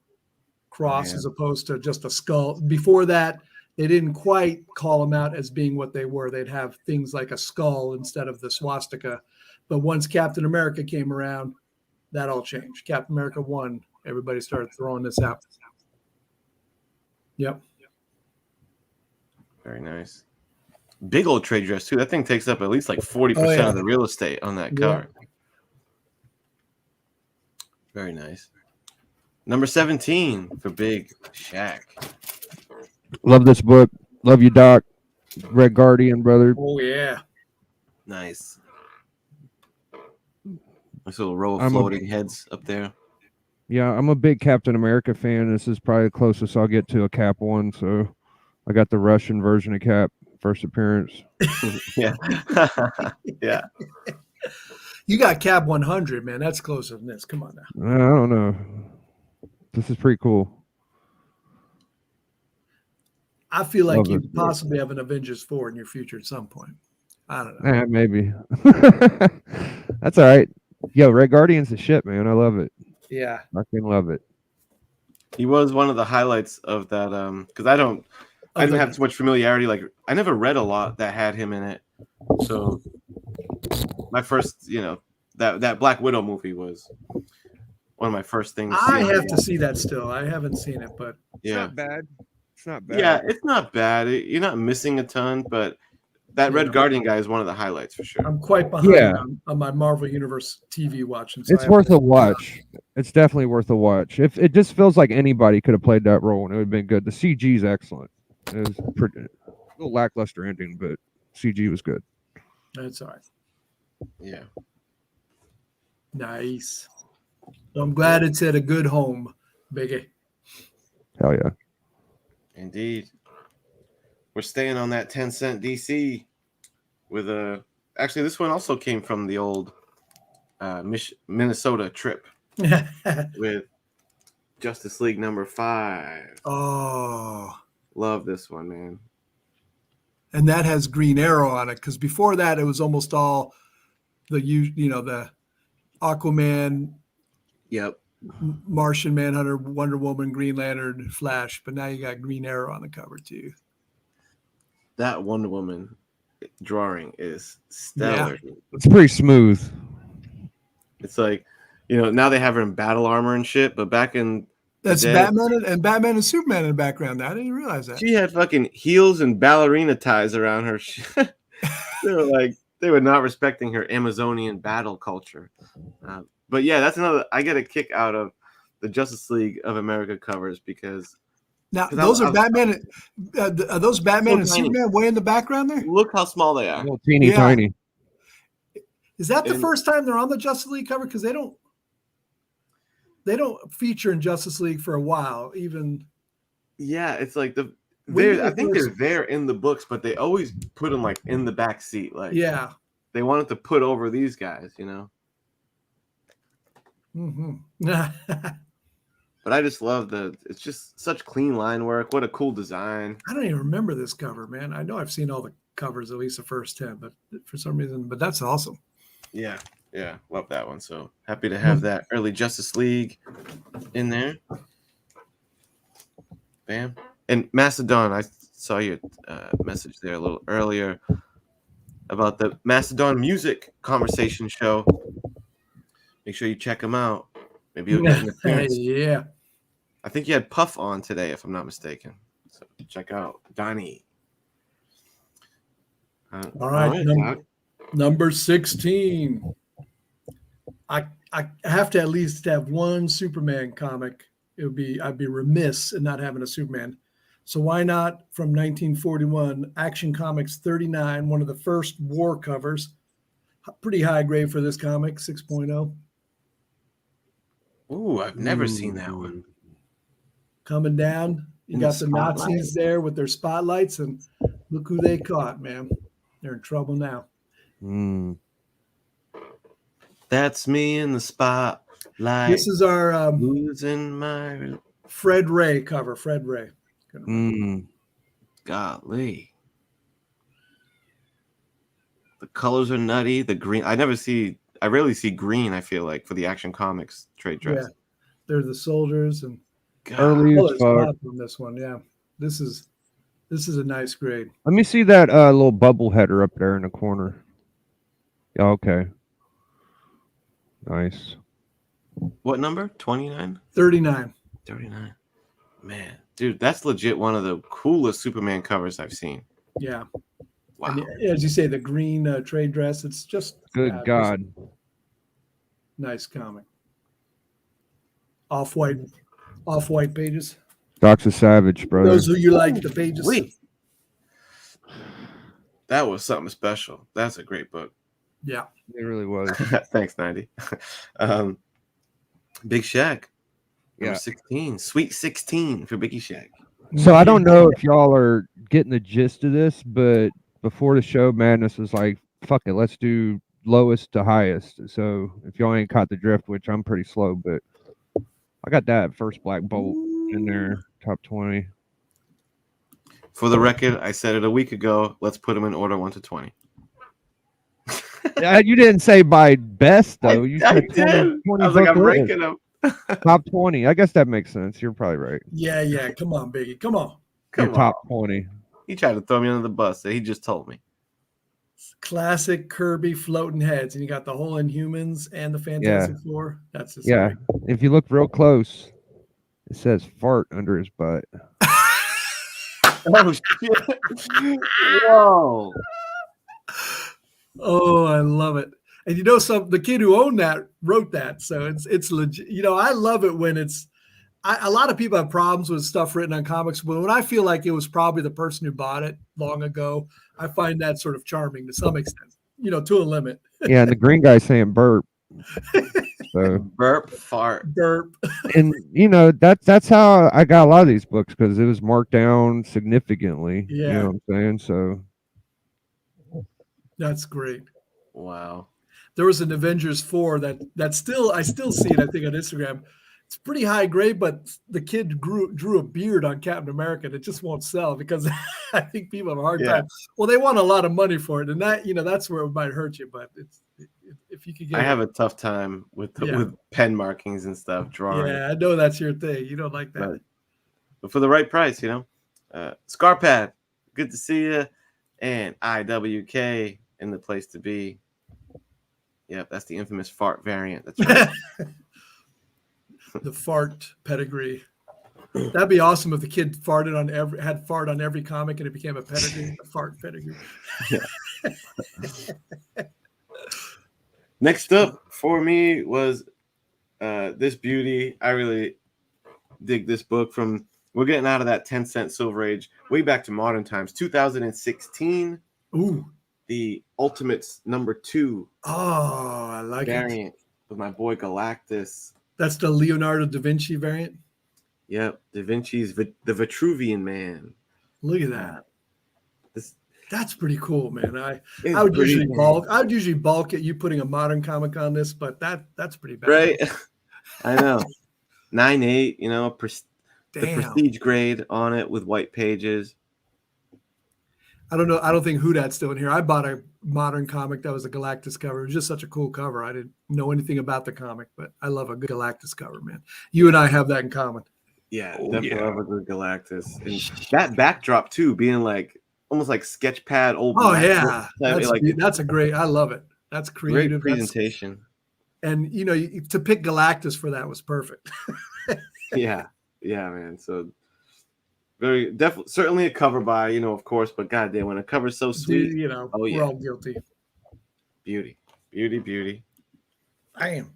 cross as opposed to just a skull. Before that, they didn't quite call them out as being what they were. They'd have things like a skull instead of the swastika. But once Captain America came around, that all changed. Captain America 1, everybody started throwing this out. Yep. Very nice. Big old trade dress, too. That thing takes up at least like 40% of the real estate on that cover. Yeah. Very nice. Number 17 for Big Shaq. Love this book. Love you, Doc. Red Guardian, brother. Oh, yeah. Nice. Nice little row of floating heads up there. Yeah, I'm a big Captain America fan. This is probably the closest I'll get to a Cap one. So I got the Russian version of Cap, first appearance. Yeah. Yeah. You got Cap 100, man. That's closer than this. Come on now. I don't know. This is pretty cool. I feel like Love you this. possibly have an Avengers 4 in your future at some point. I don't know. Maybe. That's all right. Yo, Red Guardian's the shit, man. I love it. Yeah. Fucking love it. He was one of the highlights of that because I didn't have too much familiarity. Like I never read a lot that had him in it. So my first, that Black Widow movie was one of my first things. I have to see that still. I haven't seen it, but It's not bad. It's not bad. Yeah, it's not bad. You're not missing a ton, but that Red Guardian guy is one of the highlights for sure. I'm quite behind on my Marvel Universe TV watching. So It's worth a watch. It's definitely worth a watch. If it just feels like anybody could have played that role and it would have been good. The CG is excellent. It was pretty a little lackluster ending, but CG was good. That's all right. Yeah. Nice. So I'm glad it's at a good home, Biggie. Hell yeah. Indeed. We're staying on that 10-cent DC with actually this one also came from the old Minnesota trip with Justice League number 5. Oh. Love this one, man. And that has Green Arrow on it, because before that it was almost all the the Aquaman, Yep. Martian Manhunter, Wonder Woman, Green Lantern, Flash, but now you got Green Arrow on the cover too. That Wonder Woman drawing is stellar. Yeah. It's pretty smooth. It's like, now they have her in battle armor and shit, but back in that's the day, Batman and Superman in the background. I didn't realize that. She had fucking heels and ballerina ties around her. They were not respecting her Amazonian battle culture. But yeah, that's another. I get a kick out of the Justice League of America covers because now those are Batman. Are those Batman and tiny. Superman way in the background there? Look how small they are. Teeny tiny. Is that the first time they're on the Justice League cover? Because they don't feature in Justice League for a while. Even yeah, it's like I think they're there in the books, but they always put them like in the back seat. Like they wanted to put over these guys, Mm-hmm. But I just love it's just such clean line work. What a cool design. I don't even remember this cover, man. I know I've seen all the covers, at least the first 10, but for some reason, but that's awesome. Yeah. Yeah. Love that one. So happy to have that early Justice League in there. Bam. And Mastodon, I saw your message there a little earlier about the Mastodon music conversation show. Make sure you check them out. Maybe you'll get an appearance. Yeah. I think you had Puff on today, if I'm not mistaken. So check out Donnie. All right. Number 16. I have to at least have one Superman comic. I'd be remiss in not having a Superman. So why not, from 1941, Action Comics 39, one of the first war covers. Pretty high grade for this comic, 6.0. Ooh, I've never seen that one. Coming down, you got the Nazis there with their spotlights, and look who they caught, man. They're in trouble now. That's me in the spotlight. This is our losing my Fred Ray cover. Fred Ray. Golly. The colors are nutty. The green. I rarely see green, I feel like, for the Action Comics trade dress. Yeah. They're the soldiers and early as fuck on this one. Yeah. This is a nice grade. Let me see that little bubble header up there in the corner. Okay. Nice. What number? 29? 39. 39. Man, dude, that's legit one of the coolest Superman covers I've seen. Yeah. Wow. And as you say, the green trade dress, it's just good God. Nice comic. Off-white pages. Doc's a savage, brother. Those who you like the pages. Wait. That was something special. That's a great book. Yeah. It really was. Thanks, 90. Big Shaq. Number 16, Sweet 16 for Biggie Shack. So I don't know if y'all are getting the gist of this, but before the show, Madness was like, "Fuck it, let's do lowest to highest." So if y'all ain't caught the drift, which I'm pretty slow, but I got that first Black Bolt in there, top 20. For the record, I said it a week ago. Let's put them in order 1 to 20. You didn't say by best though. You said 20, did. 20 I was like, I'm book ranking list. them. Top 20. I guess that makes sense. You're probably right. Yeah. Come on, Biggie. Come on. Your top 20. He tried to throw me under the bus. So he just told me. Classic Kirby floating heads, and you got the whole Inhumans and the Fantastic Four. That's just Yeah. If you look real close, it says fart under his butt. Oh shit! Whoa! Oh, I love it. And you know, the kid who owned that wrote that, so it's legit. You know, I love it when it's. A lot of people have problems with stuff written on comics, but when I feel like it was probably the person who bought it long ago, I find that sort of charming to some extent. You know, to a limit. Yeah, and the green guy's saying burp. So Burp, fart, burp. And you know that's how I got a lot of these books because it was marked down significantly. Yeah. You know what I'm saying? So That's great. Wow. There was an Avengers 4 that still I still see it, I think, on Instagram. It's pretty high grade, but the kid drew a beard on Captain America that just won't sell because I think people have a hard time. Well, they want a lot of money for it, and that's where it might hurt you. But if you could get, I have a tough time with pen markings and stuff drawing. Yeah, I know that's your thing. You don't like that, but for the right price, Scarpad, good to see you, and IWK in the place to be. Yep, that's the infamous fart variant. That's right. The fart pedigree. That'd be awesome if the kid had fart on every comic and it became a pedigree, a fart pedigree. Yeah. Next up for me was this beauty. I really dig this book. We're getting out of that 10-cent Silver Age way back to modern times. 2016. Ooh. The Ultimates #2. Oh, I like variant with my boy Galactus. That's the Leonardo da Vinci variant? Yep. Da Vinci's The Vitruvian Man. Look at that. That's pretty cool, man. I would usually balk at you putting a modern comic on this, but that's pretty bad. Right? I know. 9.8, the prestige grade on it with white pages. I don't know. I don't think Whodad's still in here. I bought a modern comic that was a Galactus cover. It was just such a cool cover. I didn't know anything about the comic, but I love a good Galactus cover, man. You and I have that in common. Yeah, definitely love a good Galactus. And that backdrop too, being like almost like sketch pad old. Oh yeah, that's a great. I love it. That's creative. Great presentation. And to pick Galactus for that was perfect. yeah, man. So. Very definitely, certainly a cover by, of course, but goddamn, when a cover's so sweet, we're all guilty. Beauty. I am.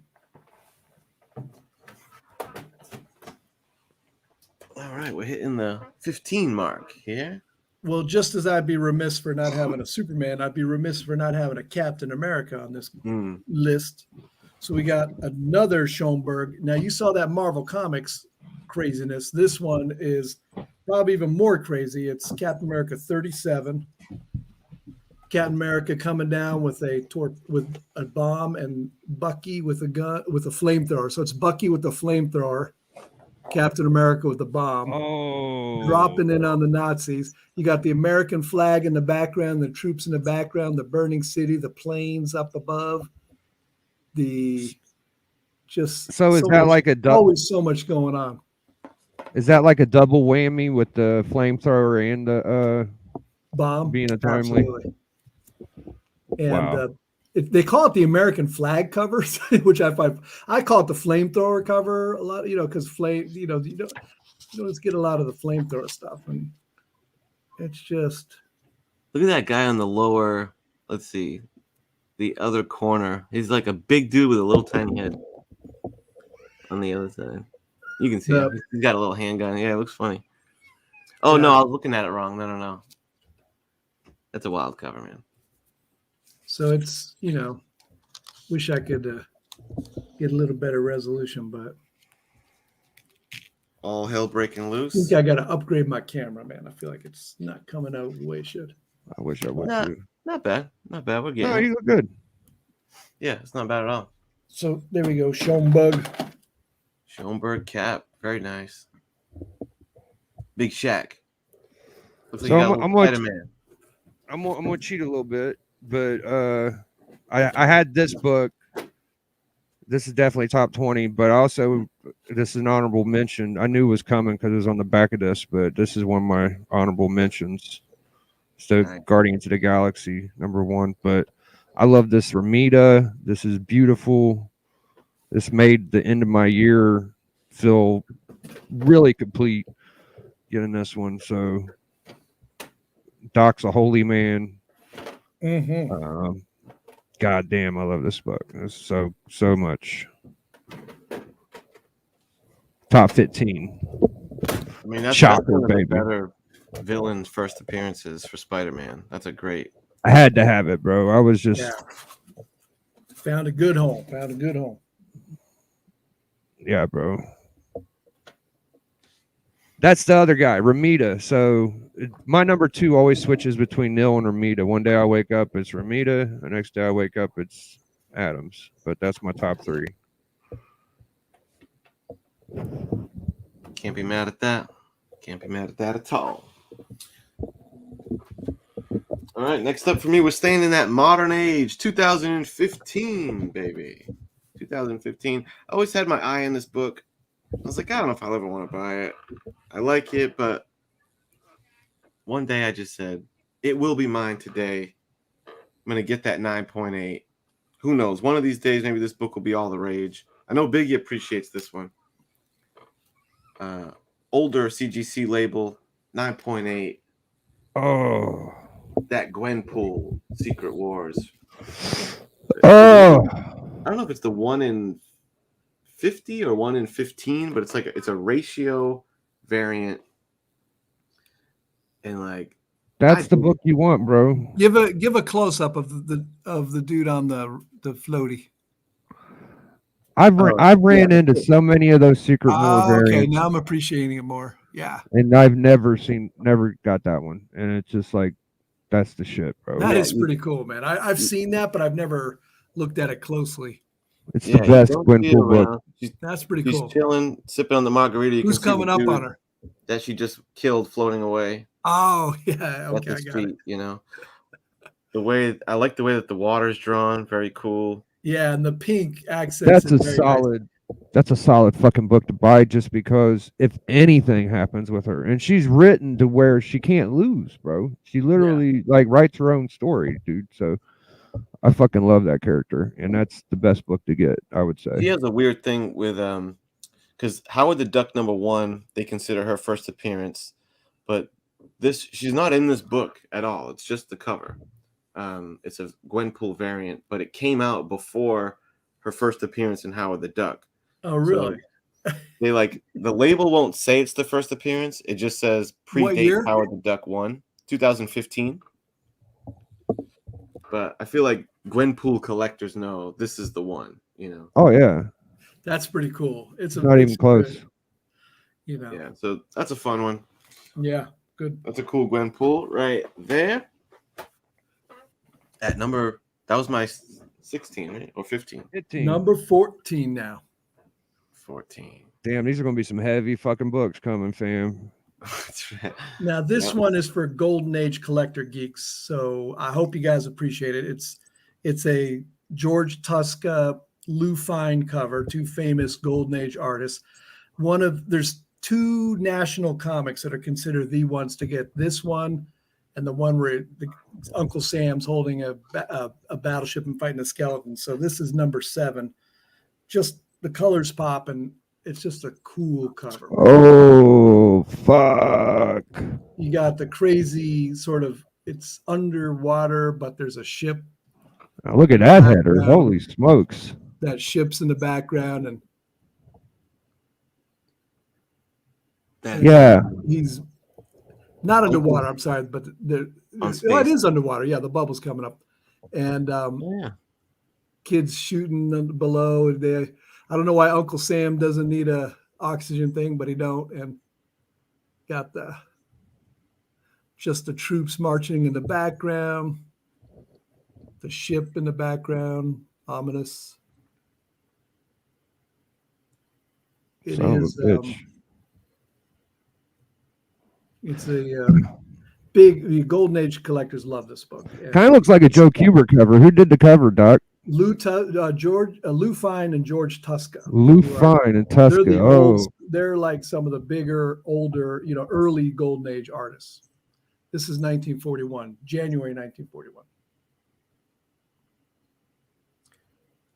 All right, we're hitting the 15 mark here. Well, just as I'd be remiss for not having a Superman, I'd be remiss for not having a Captain America on this list. So we got another Schoenberg. Now you saw that Marvel Comics craziness. This one is probably even more crazy. It's Captain America 37. Captain America coming down with a bomb and Bucky with a gun with a flamethrower. So it's Bucky with the flamethrower, Captain America with the bomb, dropping in on the Nazis. You got the American flag in the background, the troops in the background, the burning city, the planes up above. Always so much going on. Is that like a double whammy with the flamethrower and the bomb being a timely? Absolutely. And they call it the American flag cover, which I call it the flamethrower cover a lot, because you don't get a lot of the flamethrower stuff, and it's just look at that guy on the lower. Let's see, the other corner. He's like a big dude with a little tiny head on the other side. You can see him. He's got a little handgun. Yeah, it looks funny. Oh, no, I was looking at it wrong. No. That's a wild cover, man. So it's, wish I could get a little better resolution, but All hell breaking I loose. think I got to upgrade my camera, man. I feel like it's not coming out the way it should. I wish I would Not, too. not bad. Not bad. We're No, getting you it. look good. Yeah, it's not bad at all. So there we go. Schoenberg. Schoenberg cap. Very nice. Big Shaq. Looks like So you got a I'm little gonna- Spider-Man. I'm gonna cheat a little bit, but I had this book. This is definitely top 20, but also this is an honorable mention. I knew it was coming because it was on the back of this, but this is one of my honorable mentions. So Nice. Guardians of the Galaxy #1, but I love this Ramita. This is beautiful. This made the end of my year feel really complete getting this one. So Doc's a holy man. Mm-hmm. God damn, I love this book. It's so much. Top 15. I mean, that's Shocker, one of the baby. better villain first appearances for Spider-Man. That's a great. I had to have it, bro. I was just Yeah. Found a good home. Found a good home. yeah, bro. That's the other guy, Ramita. So my number 2 always switches between Neil and Ramita. One day I wake up, it's Ramita. The next day I wake up, it's Adams. But that's my top 3. Can't be mad at that. Can't be mad at that at all. All right, next up for me, we're staying in that modern age, 2015, baby. 2015. I always had my eye on this book. I was like, I don't know if I'll ever want to buy it. I like it, but one day I just said, it will be mine today. I'm going to get that 9.8. Who knows? One of these days, maybe this book will be all the rage. I know Biggie appreciates this one. Older CGC label, 9.8. Oh. That Gwenpool Secret Wars. Oh. I don't know if it's the 1 in 50 or 1 in 15, but it's a ratio variant. And like That's the book you want, bro. Give a close up of the dude on the floaty. I've ran into so many of those Secret War variants. Okay, now I'm appreciating it more. Yeah. And I've never got that one. And it's just like, that's the shit, bro. That is pretty cool, man. I've seen that, but I've never looked at it closely. It's the best Gwenpool book. That's pretty She's cool. chilling, sipping on the margarita. You Who's can see coming the up dude on her? that she just killed floating away. Oh, yeah. At Okay, I his got feet, it. you know. I like the way that the water's drawn. Very cool. Yeah, and the pink accents. That's a solid fucking book to buy just because if anything happens with her, and she's written to where she can't lose, bro. She literally like writes her own story, dude. So I fucking love that character, and that's the best book to get, I would say. She has a weird thing with because Howard the Duck #1, they consider her first appearance, but she's not in this book at all. It's just the cover. It's a Gwenpool variant, but it came out before her first appearance in Howard the Duck. Oh, really? So they the label won't say it's the first appearance. It just says predate Howard the Duck 1, 2015. But I feel like Gwenpool collectors know this is the one, you know. Oh yeah. That's pretty cool. It's not even close. Good, you know. Yeah, so that's a fun one. Yeah, good. That's a cool Gwenpool right there. That was my 16, right? Or 15? 15. Number 14 now. 14. Damn, these are gonna be some heavy fucking books coming, fam. Now this one is for Golden Age collector geeks, so I hope you guys appreciate it. It's a George Tuska, Lou Fine cover, 2 famous Golden Age artists. There's 2 national comics that are considered the ones to get. This one and the one where Uncle Sam's holding a battleship and fighting a skeleton. So this is number 7. Just the colors pop, and it's just a cool cover. Oh fuck! You got the crazy sort of, it's underwater, but there's a ship. Now look at that header! Holy smokes! That ship's in the background, and yeah, he's not underwater. I'm sorry, but it is underwater. Yeah, the bubble's coming up, and kids shooting below. I don't know why Uncle Sam doesn't need a oxygen thing, but he don't. And got just the troops marching in the background, the ship in the background, ominous. It Son of a is. bitch. It's a big. The Golden Age collectors love this book. And Kind of looks like a Joe Kubert cover. Who did the cover, Doc? Lou Fine and George Tuska. Lou who are- Fine and They're Tuska. the Oh, old. They're like some of the bigger, older, early Golden Age artists. This is 1941, January 1941.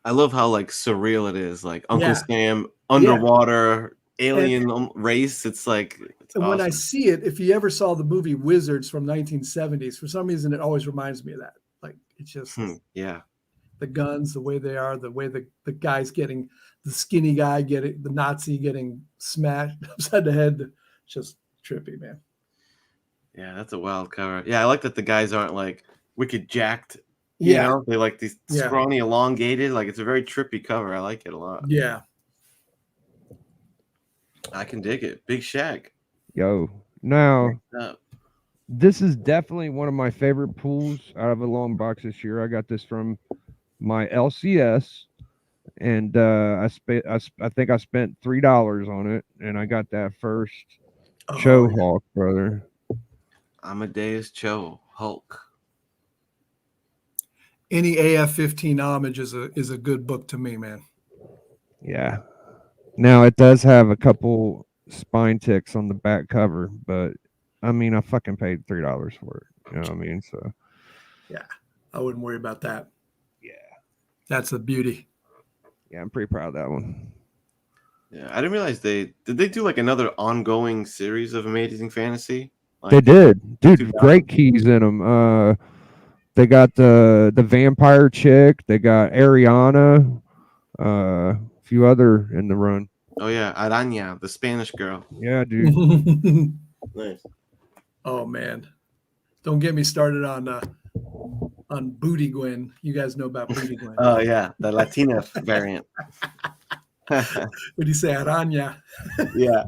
I love how like surreal it is. Like Uncle Yeah. Sam, underwater, alien race. It's like it's And when I awesome. see it, if you ever saw the movie Wizards from 1970s, for some reason it always reminds me of that. Like it's just Yeah. the guns, the way they are, the way the guy's getting the skinny guy getting the Nazi getting smashed upside the head. Just trippy, man. Yeah, that's a wild cover. Yeah, I like that the guys aren't like wicked jacked. Yeah. They like these Yeah. scrawny, elongated. Like it's a very trippy cover. I like it a lot. Yeah. I can dig it. Big Shag. yo. Now, Uh, this is definitely one of my favorite pulls out of a long box this year. I got this from my LCS, and I think I spent $3 on it, and I got that first Cho Hawk, brother. Amadeus Cho, Hulk. Any AF-15 homage is a good book to me, man. Yeah. Now it does have a couple spine ticks on the back cover, but I mean, I fucking paid $3 for it. You know what I mean? So yeah, I wouldn't worry about that. Yeah, that's the beauty. Yeah, I'm pretty proud of that one. Yeah, I didn't realize did they do like another ongoing series of Amazing Fantasy? Like, they did, dude. 2000. Great keys in them. They got the vampire chick. They got Ariana. A few other in the run. Oh yeah, Araña, the Spanish girl. Yeah, dude. Nice. Oh man, don't get me started on Booty Gwen. You guys know about Booty Gwen. Oh yeah, the Latina variant. What do you say, Araña? Yeah.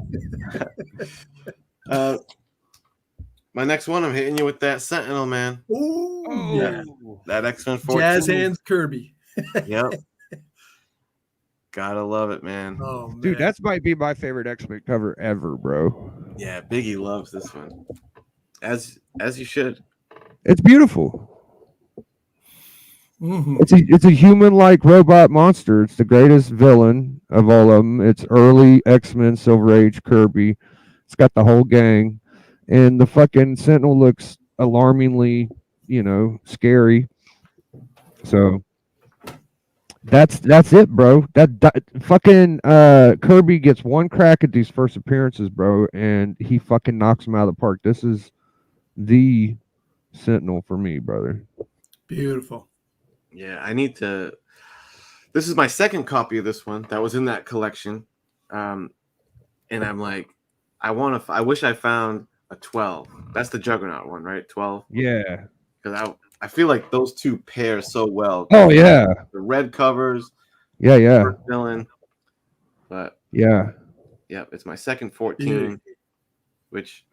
My next one, I'm hitting you with that Sentinel, man. Ooh, yeah. That X-Men 14. Jazz Hands Kirby. Yep. Gotta love it, man. Oh man. Dude, that might be my favorite X-Men cover ever, bro. Yeah, Biggie loves this one. As you should. It's beautiful. Mm-hmm. It's a human-like robot monster. It's the greatest villain of all of them. It's early X-Men, Silver Age, Kirby. It's got the whole gang, and the fucking Sentinel looks alarmingly, scary. So that's it, bro. That fucking Kirby gets one crack at these first appearances, bro, and he fucking knocks them out of the park. This is the Sentinel for me, brother. Beautiful. Yeah, I need to. This is my second copy of this one that was in that collection, and I'm like, I wish I found a 12. That's the Juggernaut one, right? 12. Yeah. Because I feel like those two pair so well. Oh yeah. The red covers. Yeah. Villain. But yeah, it's my second 14, which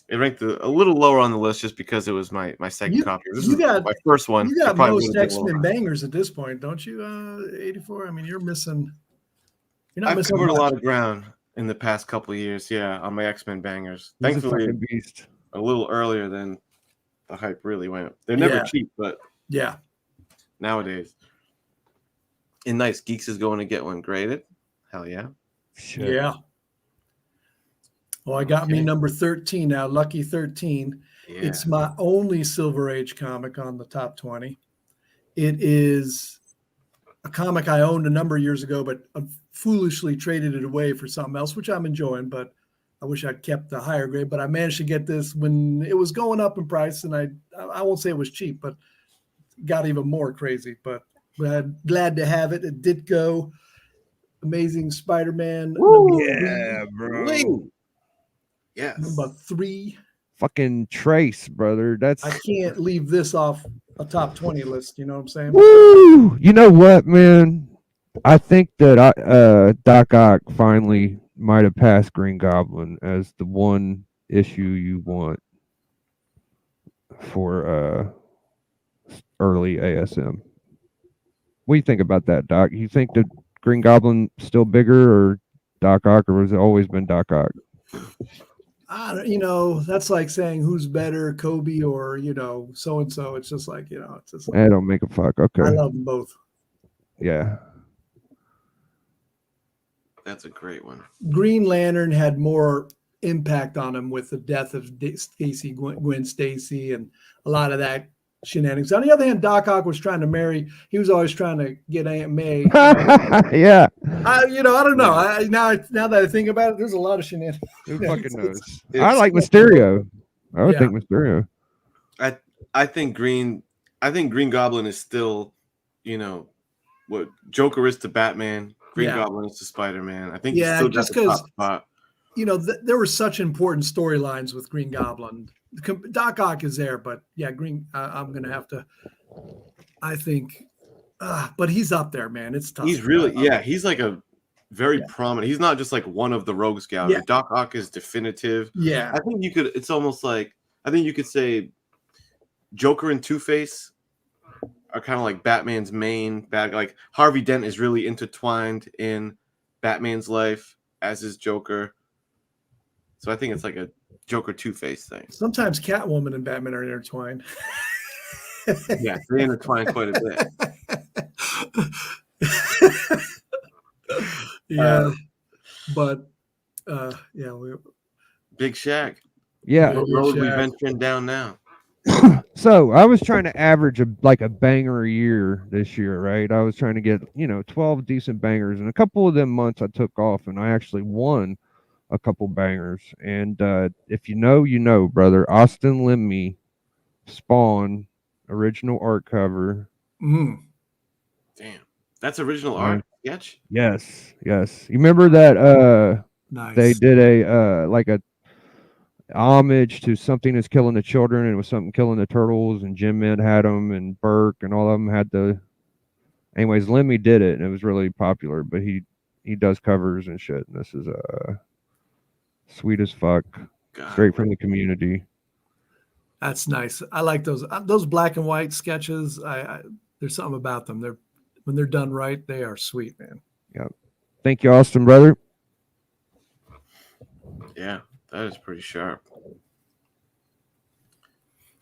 it ranked a little lower on the list just because it was my second copy. This is my first one. You got most X-Men bangers at this point, don't you? 84. I mean, you're missing. I've covered a lot of ground in the past couple of years. Yeah, on my X-Men bangers. Thankfully, beast. A little earlier than the hype really went. They're never cheap, but nowadays. And nice, Geeks is going to get one graded. Hell yeah. Sure. Yeah. Well, I got me number 13 now, Lucky 13. Yeah. It's my only Silver Age comic on the top 20. It is a comic I owned a number of years ago, but foolishly traded it away for something else, which I'm enjoying, but I wish I'd kept the higher grade. But I managed to get this when it was going up in price, and I won't say it was cheap, but got even more crazy. But I'm glad to have it. It did go. Amazing Spider-Man. Yeah, bro. Yes. Number 3. Fucking Trace, brother. I can't leave this off a top 20 list. You know what I'm saying? Woo! You know what, man? I think that Doc Ock finally might have passed Green Goblin as the one issue you want for early ASM. What do you think about that, Doc? You think that Green Goblin still bigger, or Doc Ock, or has it always been Doc Ock? That's like saying who's better, Kobe or so and so. It's just like it's just like I don't make a fuck. Okay. I love them both. Yeah. That's a great one. Green Lantern had more impact on him with the death of Stacy, Gwen Stacy, and a lot of that shenanigans. On the other hand, Doc Ock was trying to marry. He was always trying to get Aunt May. Yeah. I don't know. Now that I think about it, there's a lot of shenanigans. Who fucking knows? I like Mysterio. I would think Mysterio. I think Green Goblin is still, what Joker is to Batman. Green Goblin is to Spider-Man. I think he's still got the top spot. There were such important storylines with Green Goblin. Doc Ock is there, but I'm gonna have to. I think, but he's up there, man. It's tough. He's really, he's like a very prominent. He's not just like one of the rogues gallery. Doc Ock is definitive. Yeah, I think you could. It's almost like you could say Joker and Two-Face are kind of like Batman's main bad. Like Harvey Dent is really intertwined in Batman's life, as is Joker. So I think it's like a Joker Two-Face thing. Sometimes Catwoman and Batman are intertwined. Yeah, they intertwine quite a bit. But Big Shaq. Yeah. What road we venturing down now? So I was trying to average a banger a year this year, right? I was trying to get 12 decent bangers, and a couple of them months I took off, and I actually won a couple bangers. And if you know, brother, Austin Lemmy, Spawn, original art cover. Damn, that's original art sketch. Yes. You remember that? Nice. They did a like a homage to Something Is Killing the Children, and it was Something Killing the Turtles, and Jim Mint had them, and Burke, and all of them had the. Anyways, Lemmy did it, and it was really popular. But he does covers and shit, and this is sweet as fuck, straight from the community. That's nice. I like those black and white sketches. There's something about them. When they're done right, they are sweet, man. Yep. Thank you, Austin, brother. Yeah. That is pretty sharp.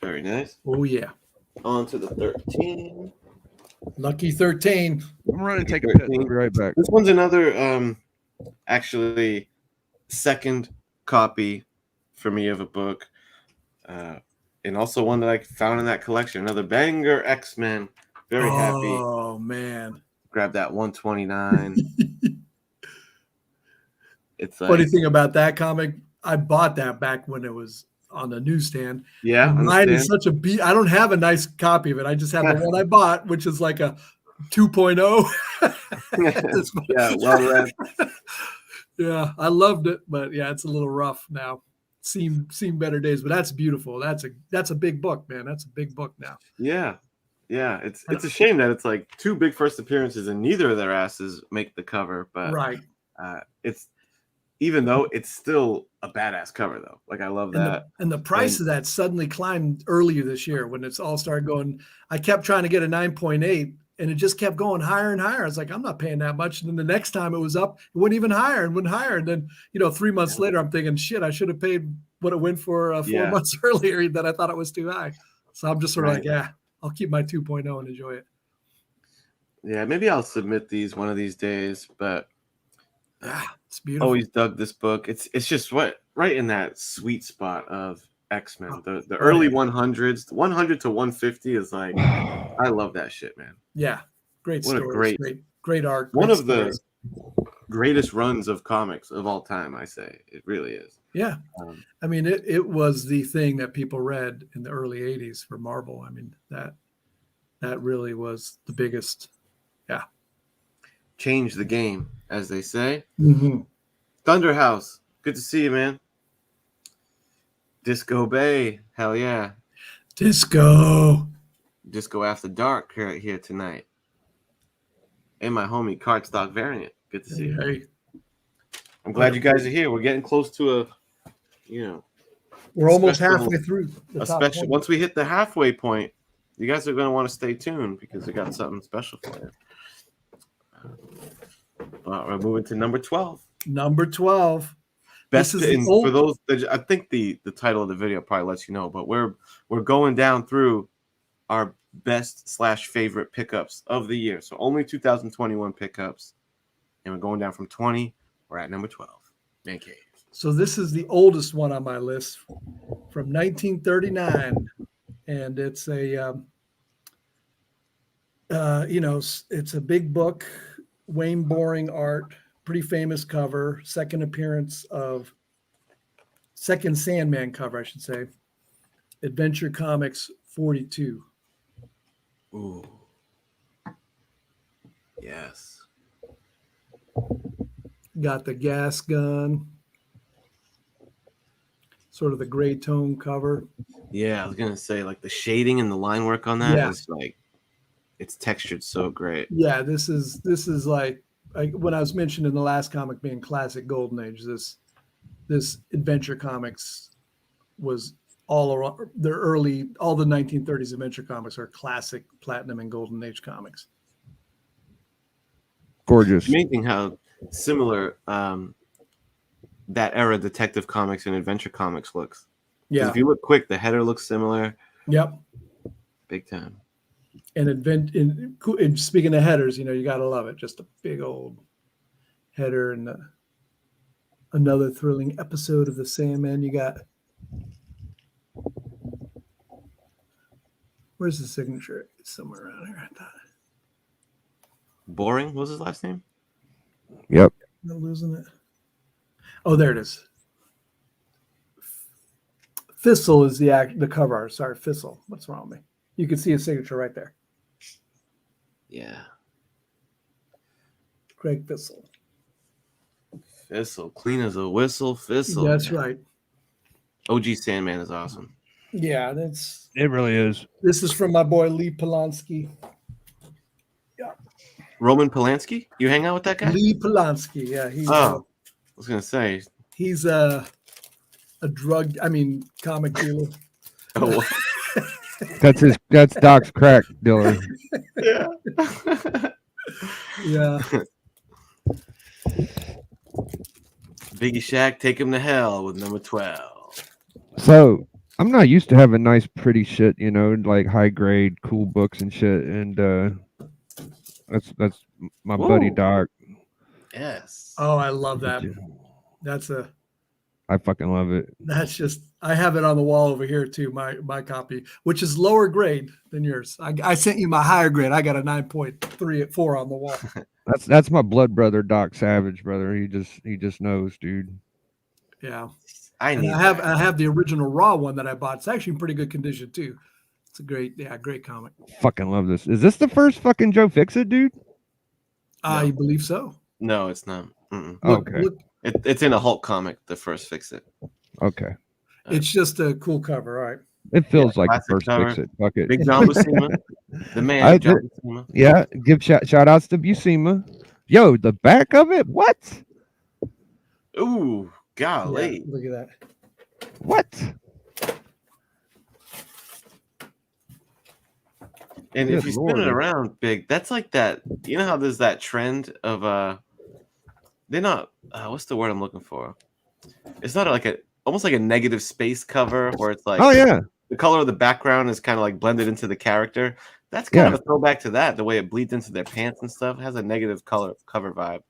Very nice. Oh, yeah. On to the 13. Lucky 13. I'm running to take a piss. I'll be right back. This one's another, actually, second copy for me of a book. And also one that I found in that collection. Another banger, X-Men. Very happy. Oh, man. Grab that 129. It's like, funny thing about that comic, I bought that back when it was on the newsstand. Yeah. Mine is such a beat. I don't have a nice copy of it. I just have the one I bought, which is like a 2.0. Yeah, well read. Yeah, I loved it, but yeah, it's a little rough now. Seen better days, but that's beautiful. That's a big book, man. That's a big book now. Yeah. It's a shame that it's like two big first appearances and neither of their asses make the cover, but right. It's even though it's still a badass cover though. Like I love that. And the price of that suddenly climbed earlier this year when it's all started going. I kept trying to get a 9.8 and it just kept going higher and higher. I was like, I'm not paying that much. And then the next time it was up, it went even higher and went higher. And then, 3 months later, I'm thinking, shit, I should have paid what it went for 4 months earlier that I thought it was too high. So I'm just sort of like, yeah, I'll keep my 2.0 and enjoy it. Yeah, maybe I'll submit these one of these days, but it's beautiful. Always dug this book. It's just right in that sweet spot of X-Men. The early 100s, 100 to 150 is like, I love that shit, man. Yeah, great What a stories, great art. One great of the greatest runs of comics of all time, I say. It really is. Yeah. I mean, it was the thing that people read in the early 80s for Marvel. I mean, that really was the biggest. Yeah. Change the game, as they say. Mm-hmm. Thunderhouse, good to see you, man. Disco Bay, hell yeah. Disco After dark here tonight. and my homie Cardstock Variant. Good to see you. Hey, I'm glad you guys are here. We're getting close to a, we're almost special- halfway through the a top special. 20. Once we hit the halfway point, you guys are going to want to stay tuned because we got something special for you. We're moving to number 12. Number 12. Best This is the and old- for those that I think the title of the video probably lets you know, but we're going down through our best / favorite pickups of the year. So only 2021 pickups, and we're going down from 20. We're at number 12. Man Cave. So this is the oldest one on my list from 1939, and it's a it's a big book, Wayne Boring art, pretty famous cover, second Sandman cover, I should say. Adventure Comics 42. Ooh. Yes. Got the gas gun, sort of the gray tone cover. Yeah, I was gonna say like the shading and the line work on that is Yeah. like it's textured so great. Yeah, this is like when I was mentioning the last comic being classic Golden Age. This Adventure Comics was all around all the 1930s Adventure Comics are classic Platinum and Golden Age comics. Gorgeous. Amazing how similar that era Detective Comics and Adventure Comics looks. 'Cause Yeah. if you look quick, the header looks similar. Yep. Big time. And speaking of headers, you got to love it. Just a big old header and another thrilling episode of the Sandman. You got. Where's the signature? It's somewhere around here. I thought. Boring. What was his last name? Yep. I'm losing it. Oh, there it is. Thistle is the cover art. Sorry, Thistle. What's wrong with me? You can see his signature right there. Yeah. Craig Thistle. Thistle. Clean as a whistle. Thistle. That's right. OG Sandman is awesome. Yeah, It really is. this is from my boy Lee Polanski. Roman Polanski? You hang out with that guy? Lee Polanski. Yeah, Oh, I was gonna say. he's a comic dealer. Oh, That's Doc's crack dealer. yeah. Yeah. Biggie Shack, take him to hell with number 12. So I'm not used to having nice, pretty shit, like high grade, cool books and shit. And that's my buddy Whoa. Doc. Yes. Oh, I love that. I fucking love it. That's just. I have it on the wall over here too. My copy, which is lower grade than yours. I sent you my higher grade. I got a 9.3 on the wall. That's my blood brother, Doc Savage, brother. He just knows, dude. Yeah. I have the original raw one that I bought. It's actually in pretty good condition too. It's a great comic. Fucking love this. Is this the first fucking Joe Fix-It, dude? I believe so. No, it's not. Mm-mm. Okay. Look, It's in a Hulk comic, the first Fix It. Okay. it's just a cool cover. All right. It feels like the classic first cover. Fix-It. Fuck it. Big John Buscema. The man, I John did- Buscema. Yeah, give shout outs to Buscema. Yo, the back of it? What? Ooh, golly. Yeah, look at that. What? And Good if you spin Lord. it around big, that's like that. You know how there's that trend of they're not what's the word I'm looking for? It's not almost like a negative space cover where it's like Oh yeah. the color of the background is kind of like blended into the character. That's kind of a throwback to that, the way it bleeds into their pants and stuff. It has a negative color cover vibe.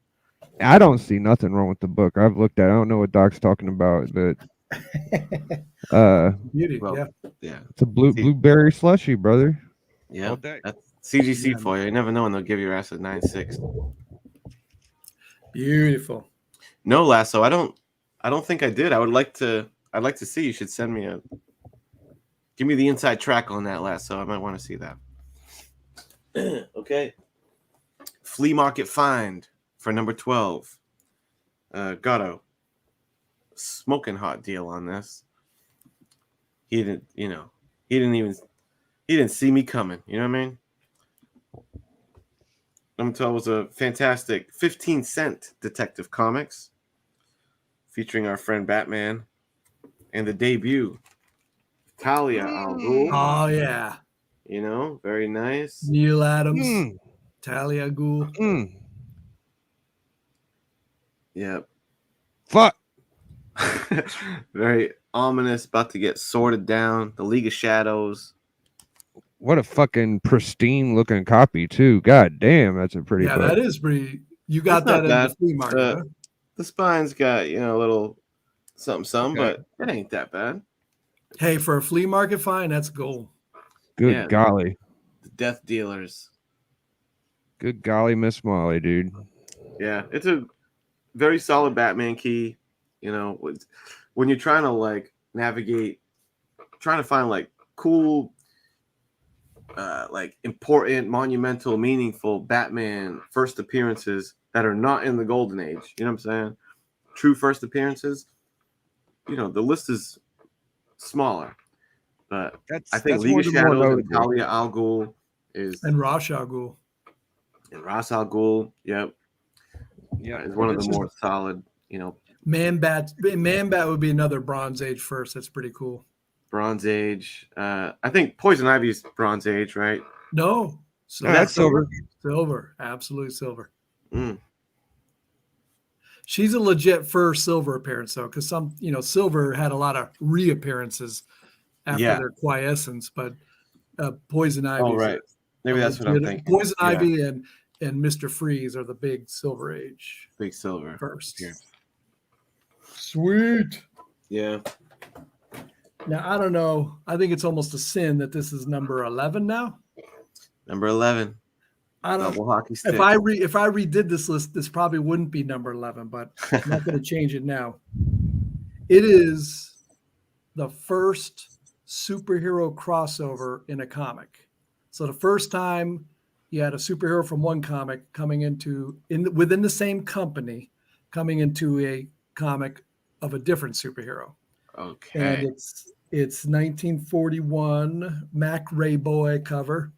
I don't see nothing wrong with the book. I've looked at it. I don't know what Doc's talking about, but Beauty. Well, Yeah. Yeah. it's a blueberry slushy, brother. Yeah. All day. That's CGC Yeah. for you. You never know when they'll give your ass a 9.6. Beautiful. No, Lasso, I don't think I did. I'd like to see. You should send me give me the inside track on that, Lasso. I might want to see that. Okay. Flea Market Find for number 12. Gatto. Smoking hot deal on this. He didn't see me coming. You know what I mean? Untitled was a fantastic 15-cent Detective Comics featuring our friend Batman and the debut Talia al Ghul. Oh yeah, You know, very nice. Neil Adams, Mm, Talia Ghul. mm. Yep. Fuck. Very ominous, about to get sorted down. The League of Shadows. What a fucking pristine looking copy too. God damn, that's a pretty Yeah, book. that is pretty. You got It's not that in the bad. flea market, huh? The spine's got, you know, a little something, Okay. but it ain't that bad. Hey, for a flea market find, that's gold. Good Yeah. golly. The Death Dealers. Good golly, Miss Molly, dude. Yeah, it's a very solid Batman key. You know, when you're trying to like navigate, trying to find like cool, like important, monumental, meaningful Batman first appearances that are not in the Golden Age. You know what I'm saying? True first appearances. You know, the list is smaller, but I think League of Shadows and Talia al Ghul is And Ra's al Ghul. and Ra's al Ghul. Yep, Yeah, is one of the more solid. You know, Man Bat would be another Bronze Age first. That's pretty cool. Bronze Age. I think Poison Ivy's Bronze Age, right? No, that's silver. Silver, absolute silver. Mm. She's a legit first silver appearance though, because some, silver had a lot of reappearances after their quiescence, but Poison Ivy. Oh, right. Maybe that's what I'm thinking. Poison Ivy and Mr. Freeze are the big Silver Age. Big silver first. Here. Sweet. Yeah. Now I don't know. I think it's almost a sin that this is number 11 now. Number 11. I don't. Double hockey stick. If I redid this list, this probably wouldn't be number 11, but I'm not going to change it now. It is the first superhero crossover in a comic. So the first time you had a superhero from one comic coming within the same company, coming into a comic of a different superhero. Okay. And it's 1941 Mac Rayboy cover.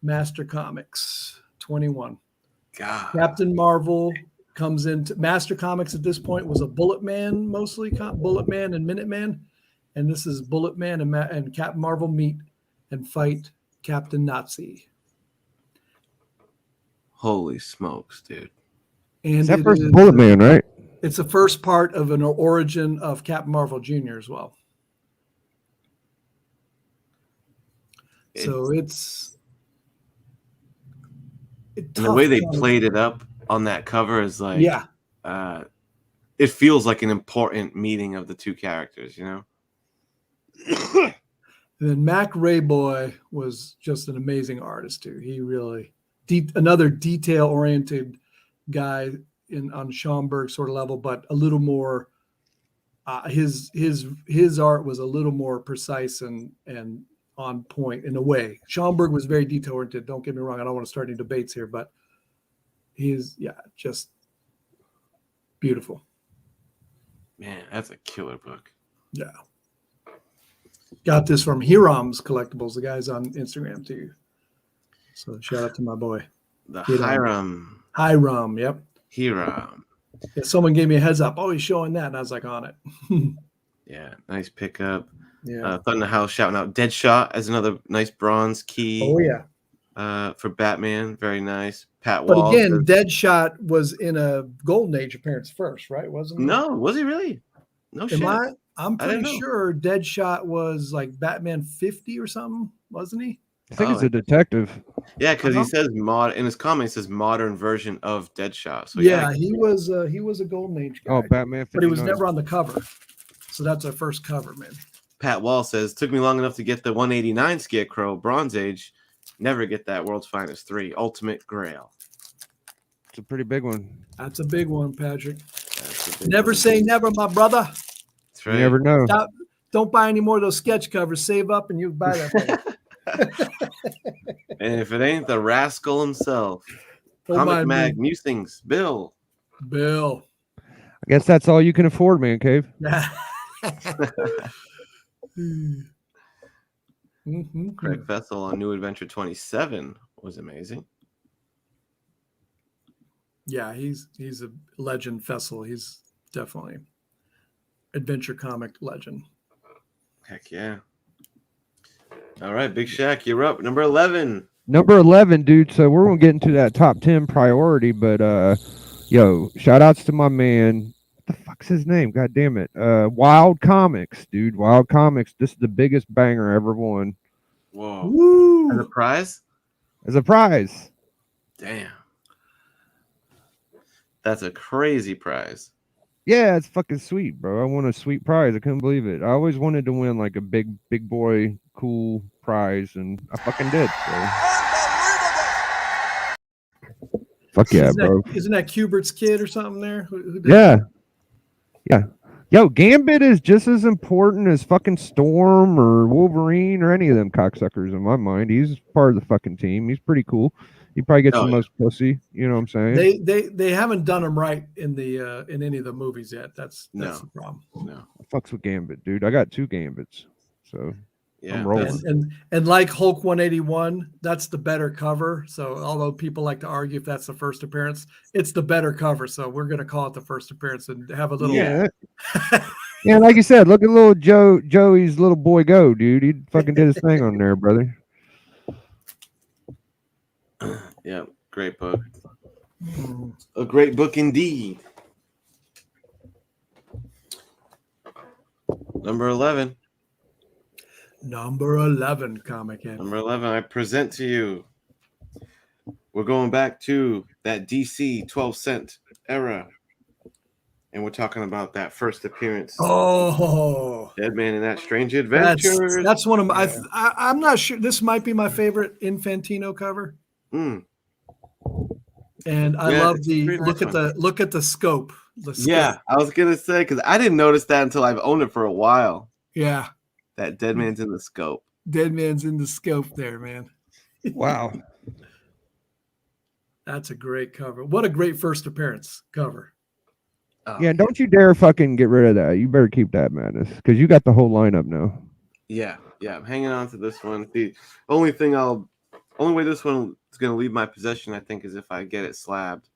Master Comics 21. God. Captain Marvel comes into Master Comics at this point was a Bullet Man mostly, Bullet Man and Minuteman, and this is Bullet Man and Captain Marvel meet and fight Captain Nazi. Holy smokes, dude! And Is that first Bullet Man, right? It's the first part of an origin of Captain Marvel Jr. as well. So it's the way they played it up on that cover is like, it feels like an important meeting of the two characters, you know? Then Mac Rayboy was just an amazing artist too. He really another detail-oriented guy on Schomburg sort of level, but a little more. His art was a little more precise and on point in a way. Schomburg was very detail-oriented. Don't get me wrong. I don't want to start any debates here, but he's just beautiful. Man, that's a killer book. Yeah. Got this from Hiram's Collectibles. The guy's on Instagram too. So shout out to my boy. The Hiram. Hiram, yep. Hiram. Yeah, someone gave me a heads up. Oh, he's showing that. And I was like, on it. Yeah, nice pickup. Yeah. Thunder House shouting out Deadshot as another nice bronze key. Oh, yeah. For Batman. Very nice. Pat But Wall. again, Deadshot was in a Golden Age appearance first, right? Wasn't he? No, was he really? No shit. I'm pretty sure Deadshot was like Batman 50 or something, wasn't he? I think he's a detective. Yeah, because he says in his comments says modern version of Deadshot. So yeah, he was a Golden Age guy. Oh, Batman 59. But he was never on the cover. So that's our first cover, man. Pat Wall says, took me long enough to get the 189 Scarecrow, Bronze Age. Never get that World's Finest 3, Ultimate Grail. It's a pretty big one. That's a big one, Patrick. Never say never, my brother. That's right. You never know. Don't buy any more of those sketch covers. Save up and you buy that. And if it ain't the rascal himself, Comic Mag Musings, Bill. Bill. I guess that's all you can afford, man cave. Craig Fessel on New Adventure 27 was amazing. Yeah, he's a legend, Fessel. He's definitely adventure comic legend. Heck yeah. All right, Big Shaq, you're up. Number 11. Number 11, dude. So we're gonna get into that top 10 priority, but yo, shout outs to my man. What the fuck's his name? God damn it. Wild Comics, dude. Wild Comics. This is the biggest banger ever won Whoa. Woo! As a prize? as a prize. Damn. That's a crazy prize. Yeah, it's fucking sweet, bro. I won a sweet prize. I couldn't believe it. I always wanted to win like a big boy cool prize, and I fucking did. So. Fuck yeah, bro. Isn't that Kubert's kid or something there? Who did Yeah. that? Yeah. Yo, Gambit is just as important as fucking Storm or Wolverine or any of them cocksuckers in my mind. He's part of the fucking team. He's pretty cool. He probably gets the most pussy. You know what I'm saying? They haven't done him right in the in any of the movies yet. That's the problem. No. I fucks with Gambit, dude. I got 2 Gambits. So Yeah, I'm rolling. And like Hulk 181, that's the better cover. So although people like to argue if that's the first appearance, it's the better cover. So we're gonna call it the first appearance and have a little Yeah, like you said, look at little Joey's little boy go, dude. He fucking did his thing on there, brother. Yeah, great book. A great book indeed. Number 11. Number 11 comic head. Number 11, I present to you. We're going back to that DC 12-cent era. And we're talking about that first appearance. Oh, Deadman and That Strange Adventures. That's one of my. I'm not sure. This might be my favorite Infantino cover. Mm. And I love the look at the scope. Yeah, I was gonna say because I didn't notice that until I've owned it for a while. Yeah, that Deadman's in the scope. Deadman's in the scope there, man. Wow. That's a great cover. What a great first appearance cover. Oh, Yeah, don't you dare fucking get rid of that. You better keep that, Madness, because you got the whole lineup now. Yeah, I'm hanging on to this one. The only way this one is gonna leave my possession, I think, is if I get it slabbed.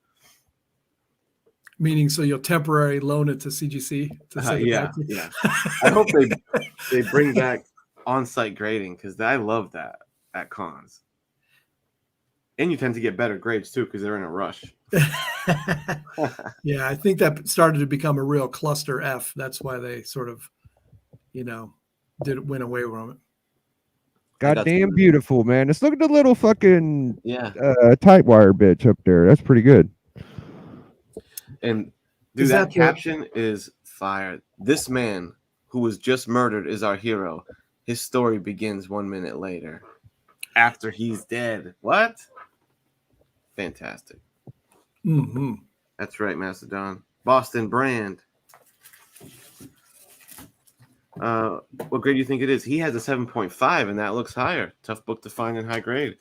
Meaning, so you'll temporarily loan it to CGC to send it back to you? Yeah. I hope they bring back on-site grading because I love that at cons. And you tend to get better grades too because they're in a rush. Yeah, I think that started to become a real cluster F. That's why they sort of, went away from it. Goddamn beautiful, man. Let's look at the little fucking tight wire bitch up there. That's pretty good. And dude, that caption is fire. This man who was just murdered is our hero. His story begins 1 minute later. After he's dead. What? Fantastic. Mm-hmm. That's right, Macedon. Boston Brand. What grade do you think it is? He has a 7.5, and that looks higher. Tough book to find in high grade.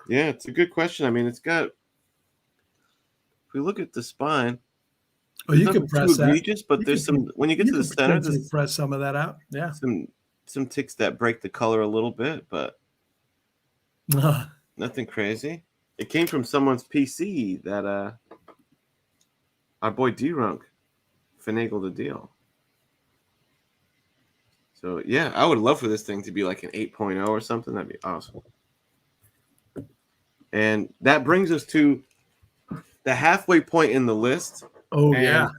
Yeah, it's a good question. I mean, it's got... If we look at the spine... Oh, you can press that. Egregious, but there's some... When you get to the center... There's press some of that out. Yeah. Some ticks that break the color a little bit, but... Nothing crazy. It came from someone's PC that our boy D-Runk finagled a deal. So, yeah, I would love for this thing to be like an 8.0 or something. That'd be awesome. And that brings us to the halfway point in the list. Oh, and yeah.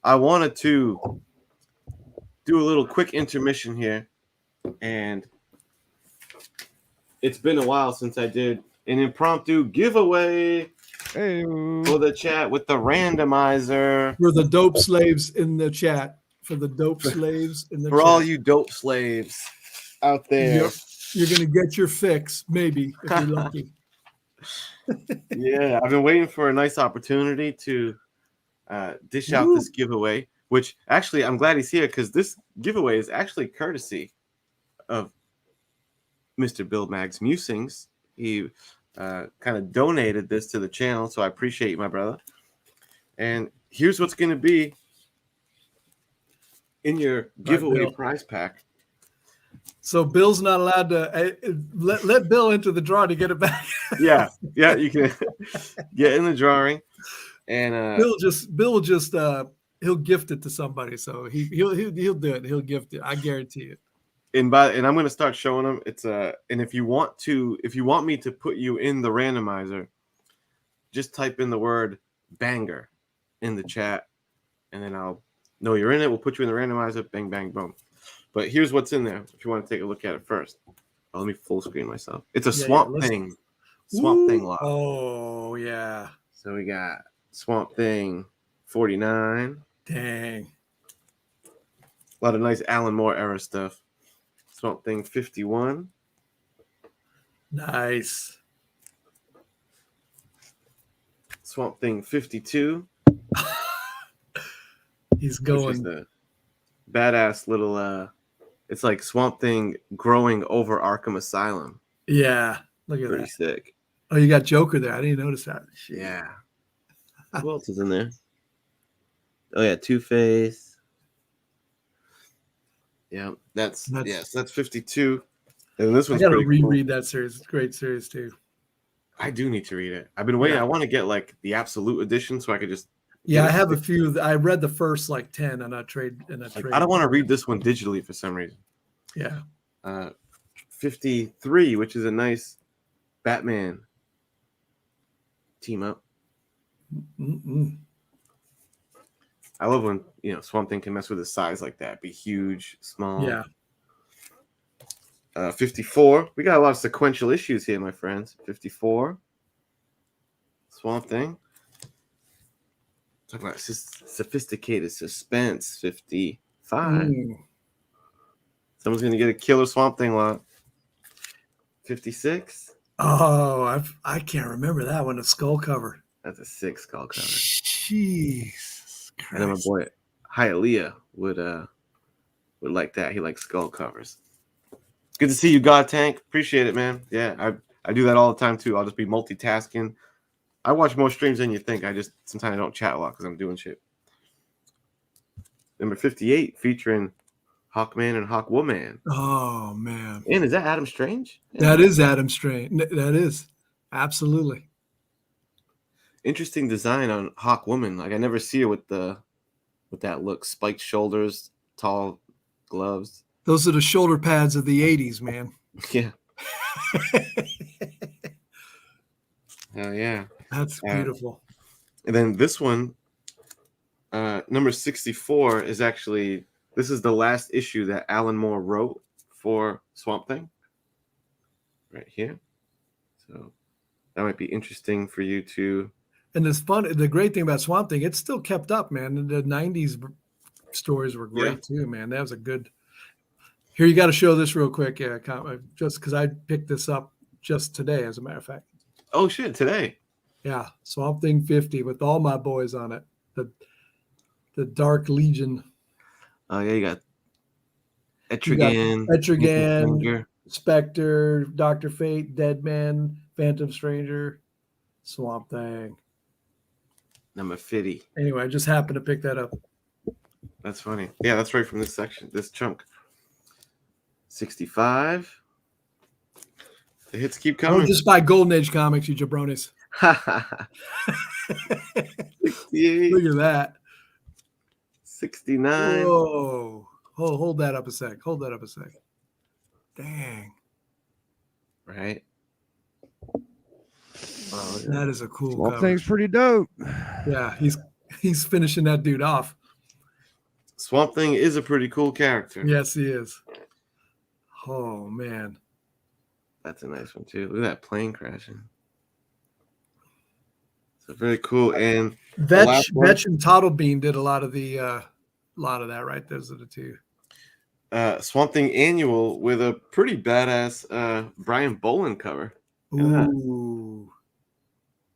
I wanted to do a little quick intermission here. And it's been a while since I did an impromptu giveaway for the chat with the randomizer. For the dope slaves in the chat. For the dope slaves in the For chat. all you dope slaves out there. You're going to get your fix, maybe, if you're lucky. Yeah, I've been waiting for a nice opportunity to dish out this giveaway, which actually I'm glad he's here because this giveaway is actually courtesy of Mr. Bill Mag's Musings. He kind of donated this to the channel, so I appreciate you, my brother. And here's what's going to be in your giveaway prize pack. So Bill's not allowed to let Bill into the draw to get it back. yeah, you can get in the drawing. And Bill just he'll gift it to somebody. So he'll do it. He'll gift it. I guarantee it. and I'm gonna start showing them. It's and if you want me to put you in the randomizer, just type in the word banger in the chat, and then I'll know you're in it. We'll put you in the randomizer. Bang, bang, boom. But here's what's in there. If you want to take a look at it first, let me full screen myself. It's a Swamp Thing. Swamp Thing lot. Oh yeah. So we got Swamp Thing 49. Dang. A lot of nice Alan Moore era stuff. Swamp Thing 51. Nice. Swamp Thing 52. He's Which going. is the badass little it's like Swamp Thing growing over Arkham Asylum. Yeah. Look at Pretty that. sick. Oh, you got Joker there. I didn't notice that. Yeah. Who else is in there? Oh yeah, Two-Face. Yeah, that's 52. And this one's I gotta pretty reread cool. that series. It's a great series too. I do need to read it. I've been waiting. Yeah. I want to get like the absolute edition so I could just. Yeah, I have a few. I read the first like 10, and I trade. I don't want to read this one digitally for some reason. Yeah. 53, which is a nice Batman team up. Mm-mm. I love when Swamp Thing can mess with his size like that, be huge, small. Yeah. 54. We got a lot of sequential issues here, my friends. 54. Swamp Thing. Talking about sophisticated suspense. 55. Someone's gonna get a killer Swamp Thing lot. 56. Oh, I can't remember that one. The skull cover. That's a sick skull cover. Jesus Christ. And then my boy Hialeah would like that. He likes skull covers. Good to see you, God Tank. Appreciate it, man. Yeah, I do that all the time too. I'll just be multitasking. I watch more streams than you think. Sometimes I don't chat a lot because I'm doing shit. Number 58, featuring Hawkman and Hawkwoman. Oh man. And is that Adam Strange? That is Adam Strange. That is. Absolutely. Interesting design on Hawkwoman. Like I never see her with that look. Spiked shoulders, tall gloves. Those are the shoulder pads of the 80s, man. Yeah. Oh yeah. That's beautiful. And then this one, number 64 is actually, this is the last issue that Alan Moore wrote for Swamp Thing. Right here. So that might be interesting for you to. And it's fun. The great thing about Swamp Thing, it's still kept up, man. The 90s stories were great too, man. That was a good. Here, you got to show this real quick. Yeah, just because I picked this up just today, as a matter of fact. Oh, shit, today. Yeah, Swamp Thing 50 with all my boys on it. The Dark Legion. Oh, yeah, you got Etrigan, Spectre, Dr. Fate, Deadman, Phantom Stranger, Swamp Thing. Number 50. Anyway, I just happened to pick that up. That's funny. Yeah, that's right from this section, this chunk. 65. The hits keep coming. Don't just buy Golden Age comics, you jabronis. 68. Look at that. 69. Whoa. Oh, hold that up a sec. Dang. Right. Wow, that is a cool Swamp cover. Thing's pretty dope. Yeah, he's finishing that dude off. Swamp Thing is a pretty cool character. Yes, he is. Oh man. That's a nice one too. Look at that plane crashing. So very cool. And Vetch and Toddlebean did a lot of that, right? Those are the two. Swamp Thing Annual with a pretty badass Brian Boland cover. Ooh.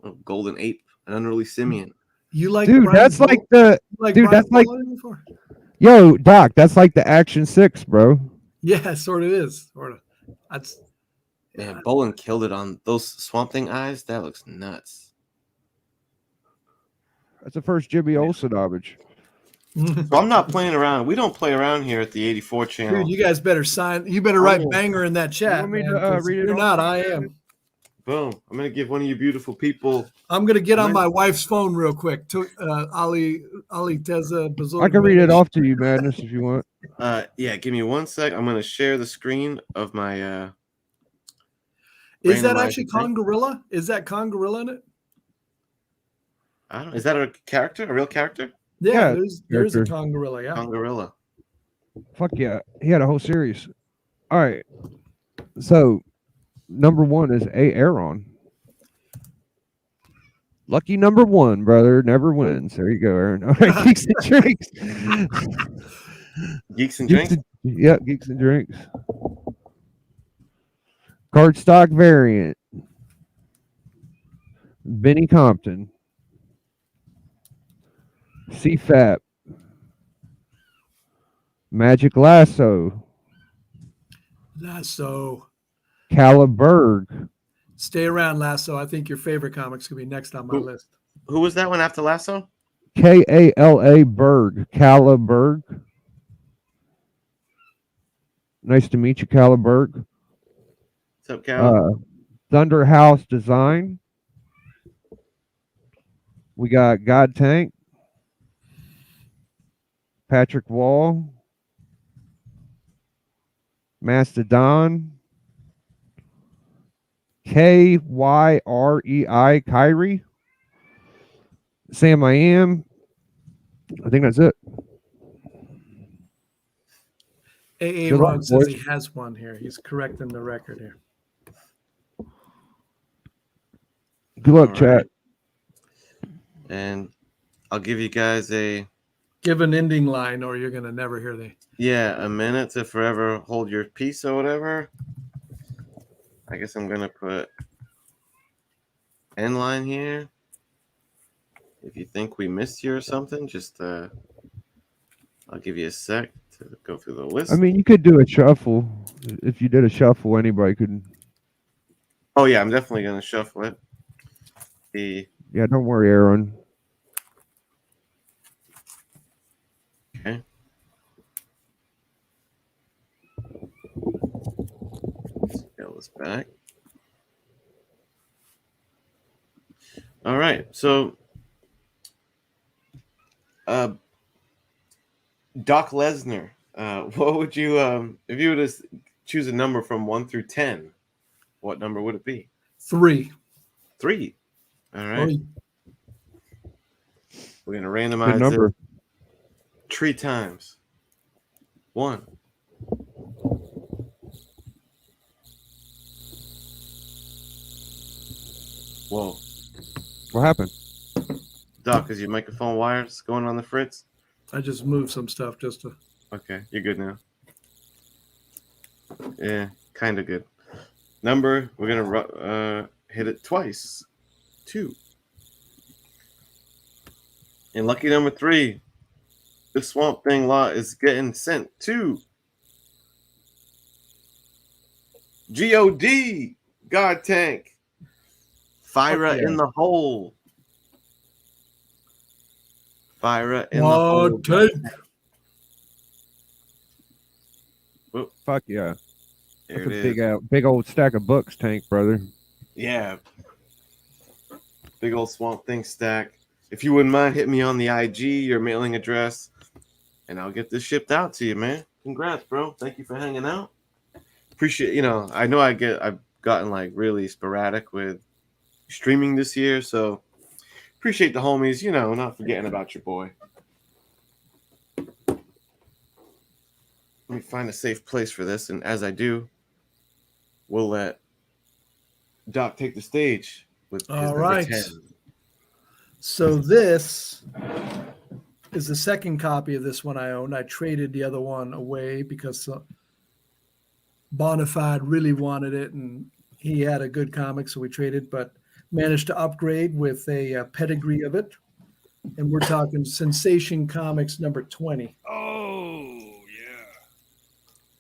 Oh, Golden Ape, an unruly simian. You like dude? Brian That's Boland? like the like dude. Brian That's like Boland before? Yo, Doc. That's like the Action 6, bro. Yeah, sort of is. Sort of. That's Man, Boland killed it on those Swamp Thing eyes. That looks nuts. That's the first Jimmy Olsen homage. So I'm not playing around. We don't play around here at the 84 channel. Dude, you guys better sign. You better write banger in that chat. You want me man, to read it? You're not. I am. Boom. I'm gonna give one of you beautiful people. I'm gonna get on my wife's phone real quick. Ali Teza Bazul. I can read it off to you, Madness, if you want. Yeah, give me 1 sec. I'm gonna share the screen of my Is that actually randomizer thing. Kongorilla? Is that Kongorilla in it? I don't. Is that a character? A real character? Yeah, Yeah, there's a character. Kongorilla, yeah. Kongorilla. Fuck yeah. He had a whole series. All right. So, number 1 is A. Aaron. Lucky number 1, brother. Never wins. There you go, Aaron. All right, Geeks and Drinks. Geeks and Drinks. Yeah, Geeks and Drinks. Cardstock variant. Benny Compton. CFAP. Magic Lasso. Lasso. Caliburg. Stay around, Lasso. I think your favorite comic's gonna be next on my list. Who was that one after Lasso? Kala Berg. Caliburg. Nice to meet you, Caliburg. What's up, Cal? Thunder House Design. We got God Tank. Patrick Wall. Mastodon. Kyrei Kyrie. Sam I Am. I think that's it. AA Good luck, Log says boys. he has one here. He's correcting the record here. Good luck, All chat. right. And I'll give you guys Give an ending line or you're gonna never hear the a minute to forever hold your peace or whatever. I guess I'm gonna put end line here. If you think we missed you or something, just I'll give you a sec to go through the list. I mean, you could do a shuffle. If you did a shuffle, anybody could. Oh yeah, I'm definitely gonna shuffle it. Yeah, don't worry, Aaron. Okay. Scale this back. All right, so Doc Lesnar, what would you if you were to choose a number from 1 through 10, what number would it be? 3. 3. All right. We're gonna randomize Good number. it 3 times. 1. Whoa. What happened? Doc, is your microphone wires going on the fritz? I just moved some stuff just to. Okay, you're good now. Yeah, kind of good. Number, we're gonna hit it twice. 2. And lucky number 3, the Swamp Thing law is getting sent to God, God Tank, Fyra in the hole. Fyra in the hole. Whoop. Fuck yeah. There That's it a is. big old stack of books, Tank, brother. Yeah. Big old Swamp Thing stack. If you wouldn't mind, hit me on the IG, your mailing address, and I'll get this shipped out to you, man. Congrats, bro. Thank you for hanging out. Appreciate, I know I've gotten like really sporadic with streaming this year, so appreciate the homies, not forgetting about your boy. Let me find a safe place for this, and as I do, we'll let Doc take the stage with his All number right. 10. So this is the second copy of this one I own. I traded the other one away because Bonafide really wanted it, and he had a good comic, so we traded, but managed to upgrade with a pedigree of it. And we're talking Sensation Comics number 20. Oh, yeah.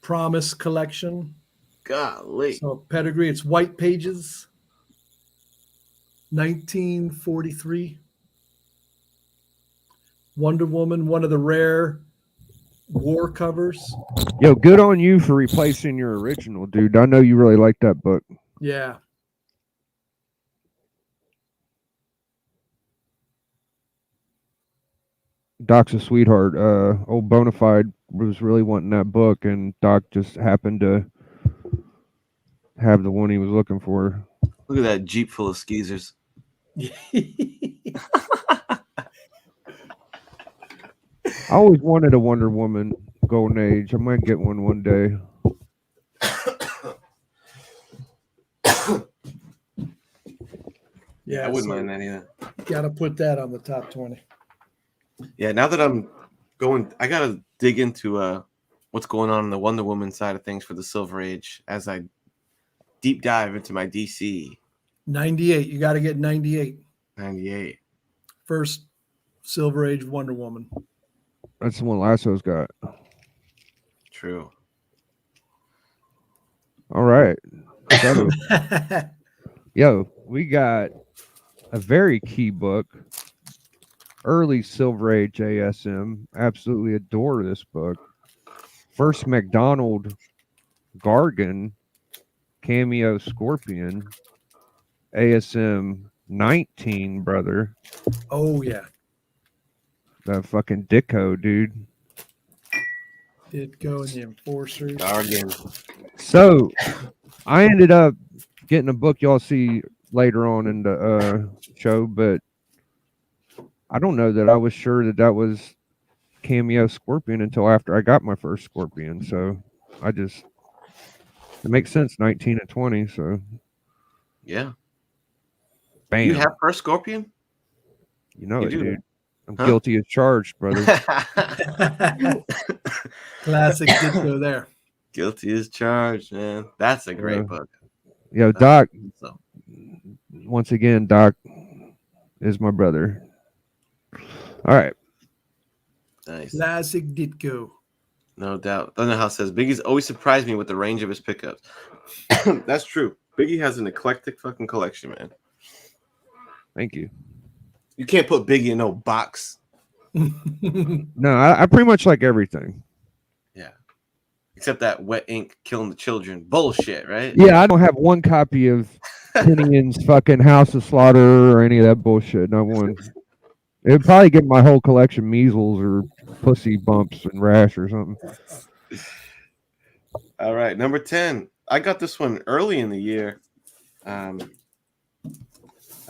Promise collection. Golly. So pedigree, it's white pages. 1943. Wonder Woman, one of the rare war covers. Yo, good on you for replacing your original, dude. I know you really like that book. Yeah. Doc's a sweetheart. Old Bonafide was really wanting that book, and Doc just happened to have the one he was looking for. Look at that Jeep full of skeezers. I always wanted a Wonder Woman Golden Age. I might get one day. Yeah, I wouldn't mind that either. Got to put that on the top 20. Yeah, now that I'm going, I gotta dig into what's going on the Wonder Woman side of things for the Silver Age as I deep dive into my DC 98. You got to get 98. 98. First Silver Age Wonder Woman. That's the one Lasso's got. True. All right. So, yo, we got a very key book. Early Silver Age ASM. Absolutely adore this book. First McDonald Gargan cameo Scorpion. ASM 19, brother. Oh, yeah. That fucking Dicko, dude. Did go in the Enforcers. Gargan. So, I ended up getting a book y'all see later on in the show, but I don't know that I was sure that was cameo Scorpion until after I got my first Scorpion. So, it makes sense, 19 and 20. So, Yeah. bam. You have first Scorpion? You know You it, do. dude. I'm guilty as charged, brother. Classic Ditko there. Guilty as charged, man. That's a great Yeah. book. Yo, Doc, So, once again, Doc is my brother. All right. nice. Classic Ditko. No doubt. Thunderhouse says Biggie's always surprised me with the range of his pickups. That's true. Biggie has an eclectic fucking collection, man. Thank you. You can't put Biggie in no box. No, I pretty much like everything. Yeah. Except that wet ink killing the children bullshit, right? Yeah, I don't have one copy of Tinian's fucking House of Slaughter or any of that bullshit. Not one. It would probably give my whole collection measles or pussy bumps and rash or something. All right, number 10. I got this one early in the year. I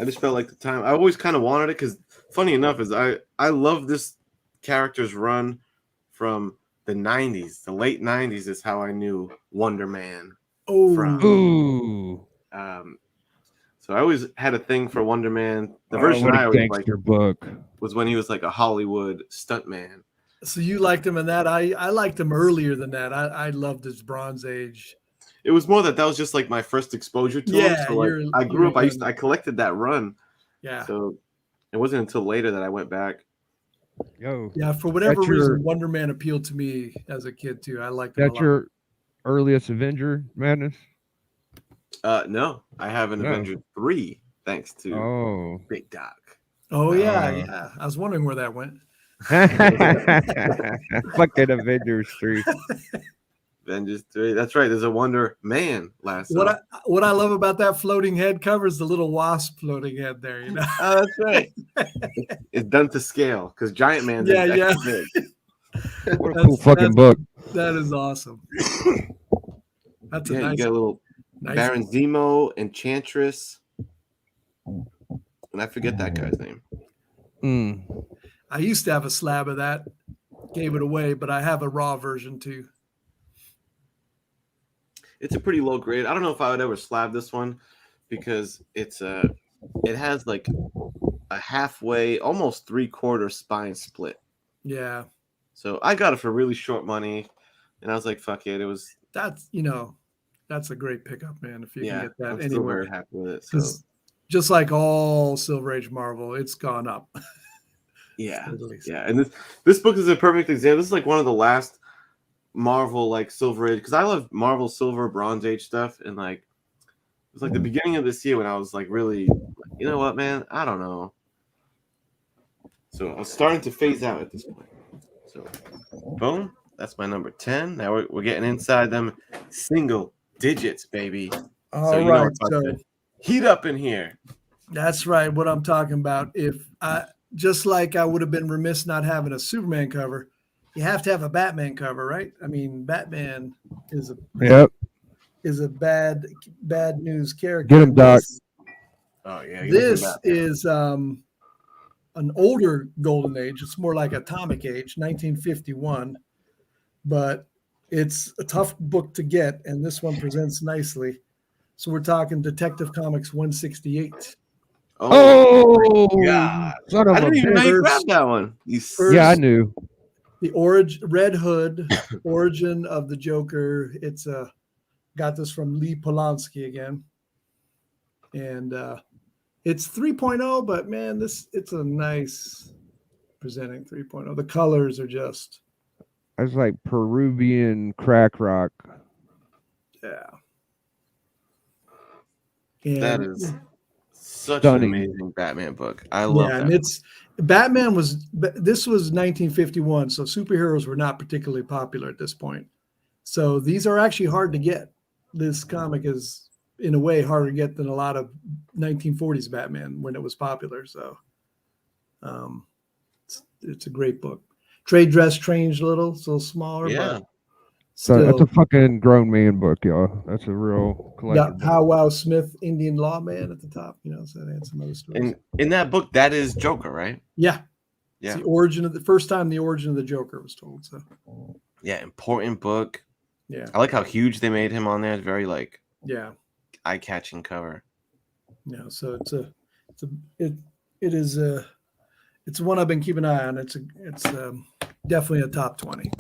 just felt like the time. I always kind of wanted it because, funny enough, is I love this character's run from the 90s. The late 90s is how I knew Wonder Man. Oh, From. Ooh. So I always had a thing for Wonder Man. The Oh, version what I a always gangster liked book. was when he was like a Hollywood stuntman. so you liked him in that? I liked him earlier than that. I loved his Bronze Age. It was more that was just like my first exposure to him. Yeah, So like, I grew up. you're I collected that run. Yeah. So it wasn't until later that I went back. Yo, Yeah, for whatever That's your- reason, Wonder Man appealed to me as a kid too. I liked him a that's lot. your earliest Avenger, Madness? No, I have an No. Avenger 3 thanks to Oh. Big Doc. Oh yeah, Uh, yeah. I was wondering where that went. Fucking Avengers 3. Avengers 3. That's right. There's a Wonder Man last. What I love about that floating head cover is the little wasp floating head there. You know. Oh, that's right. it's done to scale because Giant Man. Yeah, yeah. What a cool fucking book. That is awesome. That's a Yeah, nice. you got a little nice Baron Zemo, Enchantress, and I forget that guy's name. Mm. I used to have a slab of that, gave it away, but I have a raw version too. It's a pretty low grade. I don't know if I would ever slab this one because it has like a halfway, almost 3/4 spine split. Yeah, So I got it for really short money, and I was like, "Fuck it!" It was that's a great pickup, man. If you can get that I'm still anywhere, very happy with it. So 'Cause just like all Silver Age Marvel, it's gone up. yeah, At least. yeah. And this book is a perfect example. This is like one of the last Marvel like Silver Age because I love Marvel Silver Bronze Age stuff, and like it was like the beginning of this year when I was like really, you know what, man, I don't know. So I was starting to phase out at this point. So boom, that's my number 10. Now we're getting inside them single digits, baby. All you know right, it's about so to heat up in here. that's right. What I'm talking about. If just like I would have been remiss not having a Superman cover, you have to have a Batman cover, right? I mean, Batman is Yep. a bad news character. Get him, And Doc. Oh yeah, give me some This Batman. is an older golden age. It's more like atomic age, 1951, but it's a tough book to get, and this one presents nicely. So we're talking Detective Comics 168. Oh, God. son of I a didn't even know you bitch. grabbed that one. Yeah, I knew. The Red Hood, Origin of the Joker. It's got this from Lee Polanski again. And it's 3.0, but man, it's a nice presenting 3.0. The colors are just It's like Peruvian crack rock. yeah. And That is such Stunning. an amazing Batman book. I love that. And this was 1951, so superheroes were not particularly popular at this point. So these are actually hard to get. This comic is in a way harder to get than a lot of 1940s Batman when it was popular. So it's a great book. Trade dress changed a little, it's a little smaller, Yeah. but So still. that's a fucking grown man book, y'all. That's a real collector. Got How Wow Smith, Indian lawman at the top, so they had some other stories. And in that book, that is Joker, right? Yeah. Yeah. It's the origin of the first time the origin of the Joker was told. So Yeah, important book. yeah. I like how huge they made him on there. It's very like Yeah. eye-catching cover. Yeah. So it's one I've been keeping an eye on. It's definitely a top 20.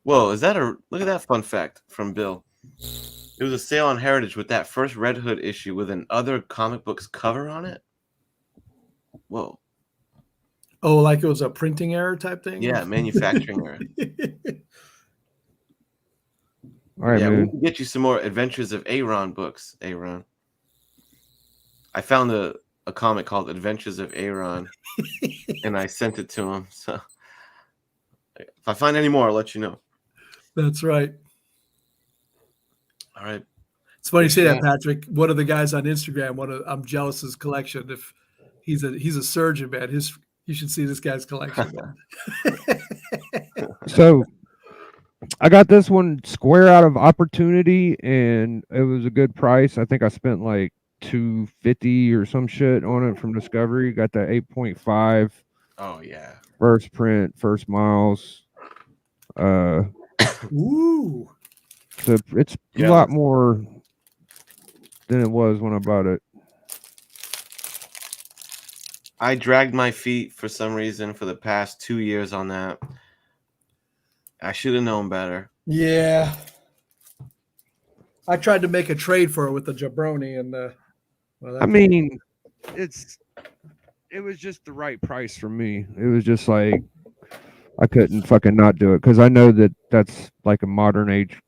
Whoa, look at that fun fact from Bill. It was a sale on Heritage with that first Red Hood issue with an other comic books cover on it. Whoa. Oh, like it was a printing error type thing? Yeah, manufacturing error. All right, Yeah, we man. can get you some more Adventures of Aaron books, Aaron. I found a comic called Adventures of Aaron, and I sent it to him. So if I find any more, I'll let you know. That's right. All right. It's funny you say that, Patrick. One of the guys on Instagram, I'm jealous of his collection. If he's a surgeon, man, you should see this guy's collection. So I got this one square out of Opportunity, and it was a good price. I think I spent like $250 or some shit on it from Discovery. Got that 8.5. Oh yeah. First print, first miles. Ooh. So it's a lot more than it was when I bought it. I dragged my feet for some reason for the past 2 years on that. I should have known better. Yeah. I tried to make a trade for it with the jabroni, and I mean, it was just the right price for me. It was just like I couldn't fucking not do it because I know that that's like a modern age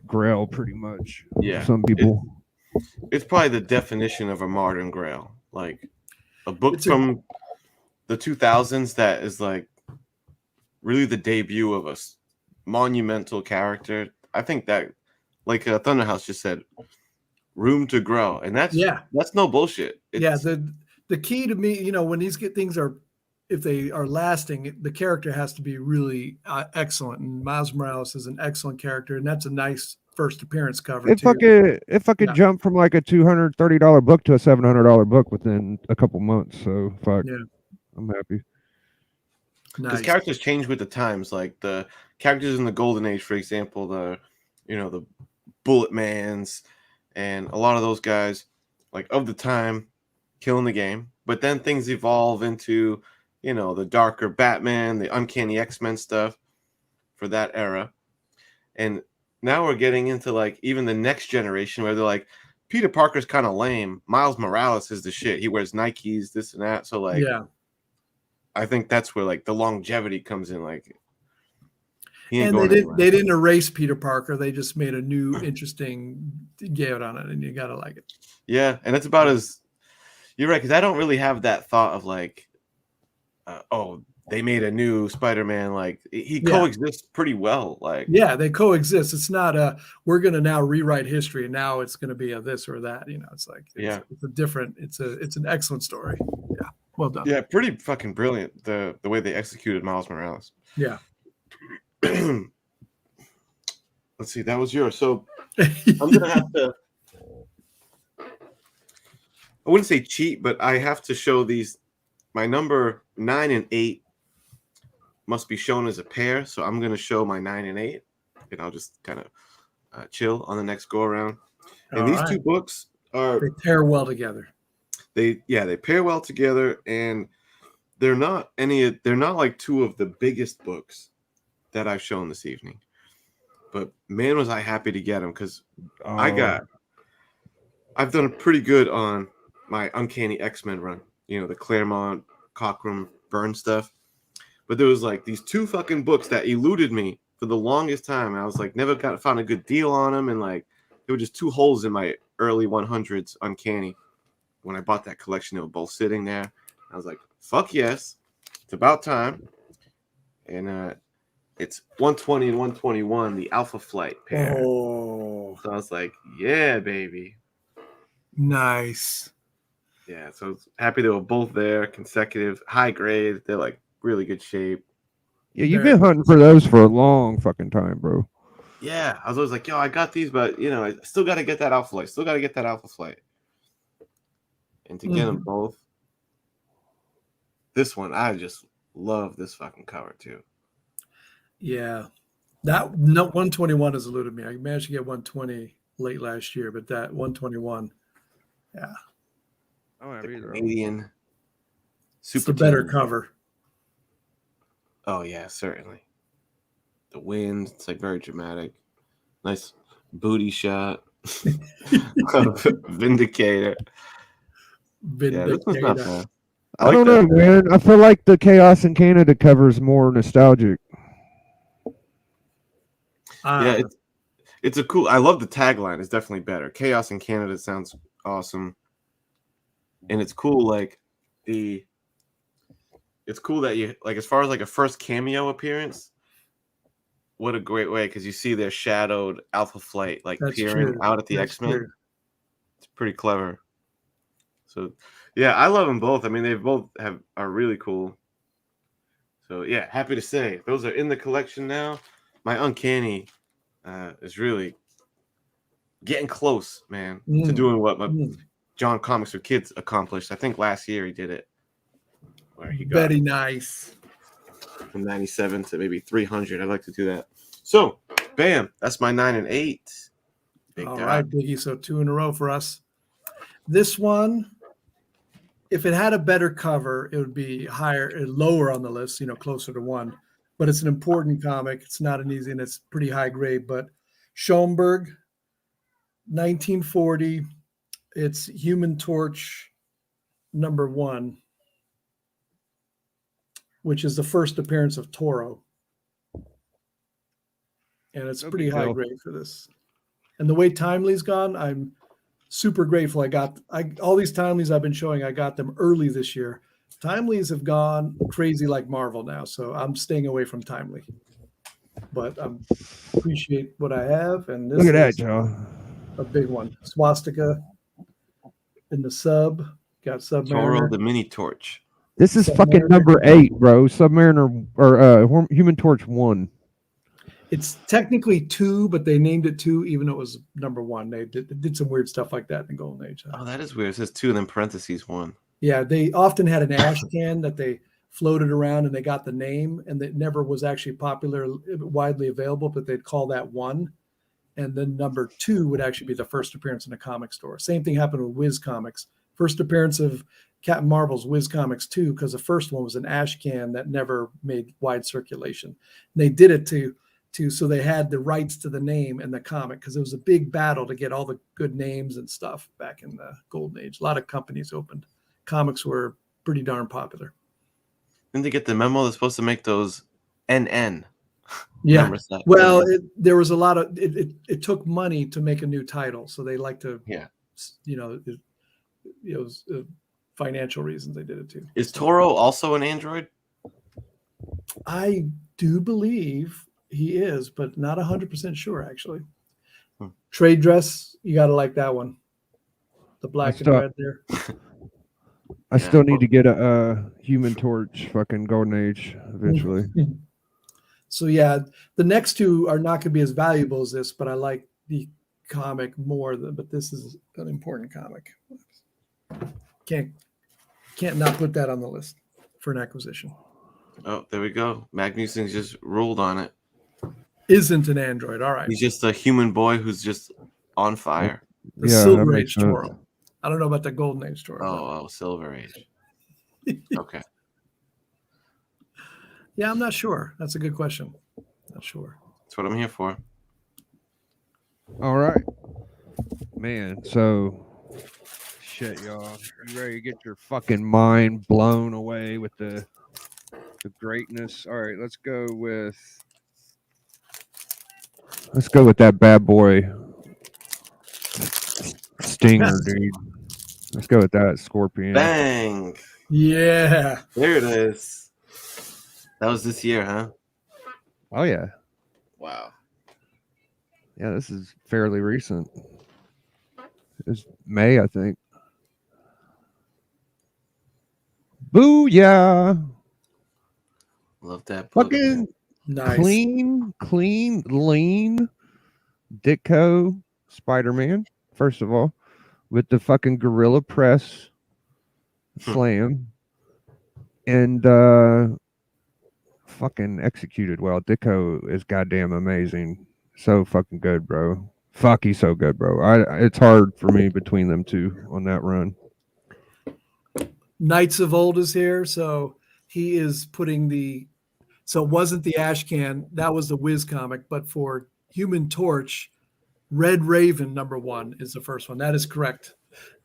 grail, pretty much. Yeah. For some people. It's probably the definition of a modern grail. Like a book from the 2000s that is like really the debut of a monumental character. I think that, like Thunderhouse just said, room to grow, and that's no bullshit. The key to me, when these things are, if they are lasting, the character has to be really excellent. And Miles Morales is an excellent character, and that's a nice first appearance cover. If I could jump from like a $230 book to a $700 book within a couple months, so fuck, I'm happy. Because characters change with the times. Like the characters in the Golden Age, for example, the Bullet Mans and a lot of those guys, like of the time, killing the game. But then things evolve into, the darker Batman, the Uncanny X-Men stuff for that era. And now we're getting into like even the next generation where they're like, Peter Parker's kind of lame. Miles Morales is the shit. He wears Nikes, this and that. So like, I think that's where like the longevity comes in. Like, and they didn't erase Peter Parker. They just made a new interesting get on it, and you gotta like it. Yeah, and it's about as you're right, because I don't really have that thought of like, they made a new Spider-Man. Like he coexists pretty well. Like they coexist. It's not we're gonna now rewrite history, and now it's gonna be a this or that. It's like it's a different. It's an excellent story. Yeah. Well done. Yeah, pretty fucking brilliant the way they executed Miles Morales. Yeah. Let's see, that was yours. So I'm gonna have to. I wouldn't say cheat, but I have to show these. My number 9 and 8 must be shown as a pair, so I'm gonna show my 9 and 8, and I'll just kind of chill on the next go around. And All these right. two books are They pair well together. they pair well together, and they're not like two of the biggest books that I've shown this evening. But man, was I happy to get them, because I've done pretty good on my Uncanny X-Men run. You know, the Claremont, Cockrum, Byrne stuff. But there was like these two fucking books that eluded me for the longest time. And I was like, found a good deal on them. And like, there were just two holes in my early 100s Uncanny. When I bought that collection, they were both sitting there. I was like, fuck yes, it's about time. And it's 120 and 121, the Alpha Flight pair. Oh, So I was like, yeah, baby. nice. Yeah, so I was happy they were both there, consecutive, high grade. They're like really good shape. Yeah, you've been hunting for those for a long fucking time, bro. Yeah, I was always like, yo, I got these, but you know, I still got to get that Alpha Flight. Still got to get that Alpha Flight. And to get them both, this one, I just love this fucking cover too. Yeah. That 121 has eluded me. I managed to get 120 late last year, but that 121, yeah. I don't have The either. Canadian It's the better cover. Oh yeah, certainly. The wind, it's like very dramatic. Nice booty shot. Vindicator. Yeah, this was not bad. I don't know, man. I feel like the Chaos in Canada cover is more nostalgic. Yeah, it's a cool. I love the tagline. It's definitely better. Chaos in Canada sounds awesome, and it's cool. Like it's cool that you like as far as like a first cameo appearance. What a great way, because you see their shadowed Alpha Flight like peering out at the X-Men. It's pretty clever. So yeah, I love them both. I mean, they both are really cool. So yeah, happy to say those are in the collection now. My Uncanny is really getting close, man, to doing what my John Comics for Kids accomplished. I think last year he did it, where he got very nice from 97 to maybe 300. I'd like to do that. So, bam, that's my 9 and 8. All right, Biggie. So 2 in a row for us. This one, if it had a better cover, it would be lower on the list, closer to 1. But it's an important comic. It's not an easy, and it's pretty high grade. But Schoenberg, 1940. It's Human Torch #1, which is the first appearance of Toro. And it's pretty high grade for this. And the way Timely's gone, I'm super grateful. I got all these Timely's I've been showing. I got them early this year. Timely's have gone crazy like Marvel now, so I'm staying away from Timely. But I appreciate what I have, and this look at that, is Joe. a big one. Swastika in the sub. Got Submariner. Toro the Mini Torch. This is fucking number 8, bro. Submariner or Human Torch 1. It's technically 2, but they named it 2 even though it was #1. They did some weird stuff like that in the Golden Age. Oh, that is weird. It says 2 and then parentheses 1. Yeah, they often had an ash can that they floated around and they got the name, and it never was actually popular, widely available, but they'd call that 1. And then #2 would actually be the first appearance in a comic store. Same thing happened with Wiz Comics. First appearance of Captain Marvel's Wiz Comics 2, because the first one was an ash can that never made wide circulation. And they did it so they had the rights to the name and the comic, because it was a big battle to get all the good names and stuff back in the Golden Age. A lot of companies opened. Comics were pretty darn popular. Didn't they get the memo? They're supposed to make those NN. Yeah. Well, there was a lot of it took money to make a new title, so they like to. Yeah. It was financial reasons they did it too. Is Toro also an android? I do believe he is, but not 100% sure actually. Trade dress, you got to like that one. The black and red there. I still need to get a Human Torch fucking Golden Age eventually. So yeah, the next two are not going to be as valuable as this, but I like the comic more. But this is an important comic. Can't not put that on the list for an acquisition. Oh, there we go. Magnuson just ruled on it. Isn't an android. All right. He's just a human boy who's just on fire. The Yeah, Silver that Age makes sense. Toro. I don't know about the Golden Age Toro. Oh, Silver Age. Okay. Yeah, I'm not sure. That's a good question. Not sure. That's what I'm here for. All right, man. So, shit, y'all. You ready to get your fucking mind blown away with the greatness? All right, let's go with that bad boy Stinger, dude. Let's go with that Scorpion. Bang! Yeah. There it is. That was this year, huh? Oh yeah, Wow. yeah. This is fairly recent. It's May, I think. Booyah! Love that book. Fucking Nice. clean, lean Ditko Spider-Man, first of all, with the fucking Gorilla Press slam. And fucking executed well. Ditko is goddamn amazing. So fucking good, bro. Fuck, he's so good, bro. It's hard for me between them two on that run. Knights of Old is here, so he is putting so it wasn't the Ashcan, that was the Wiz comic, but for Human Torch, Red Raven #1 is the first one. That is correct.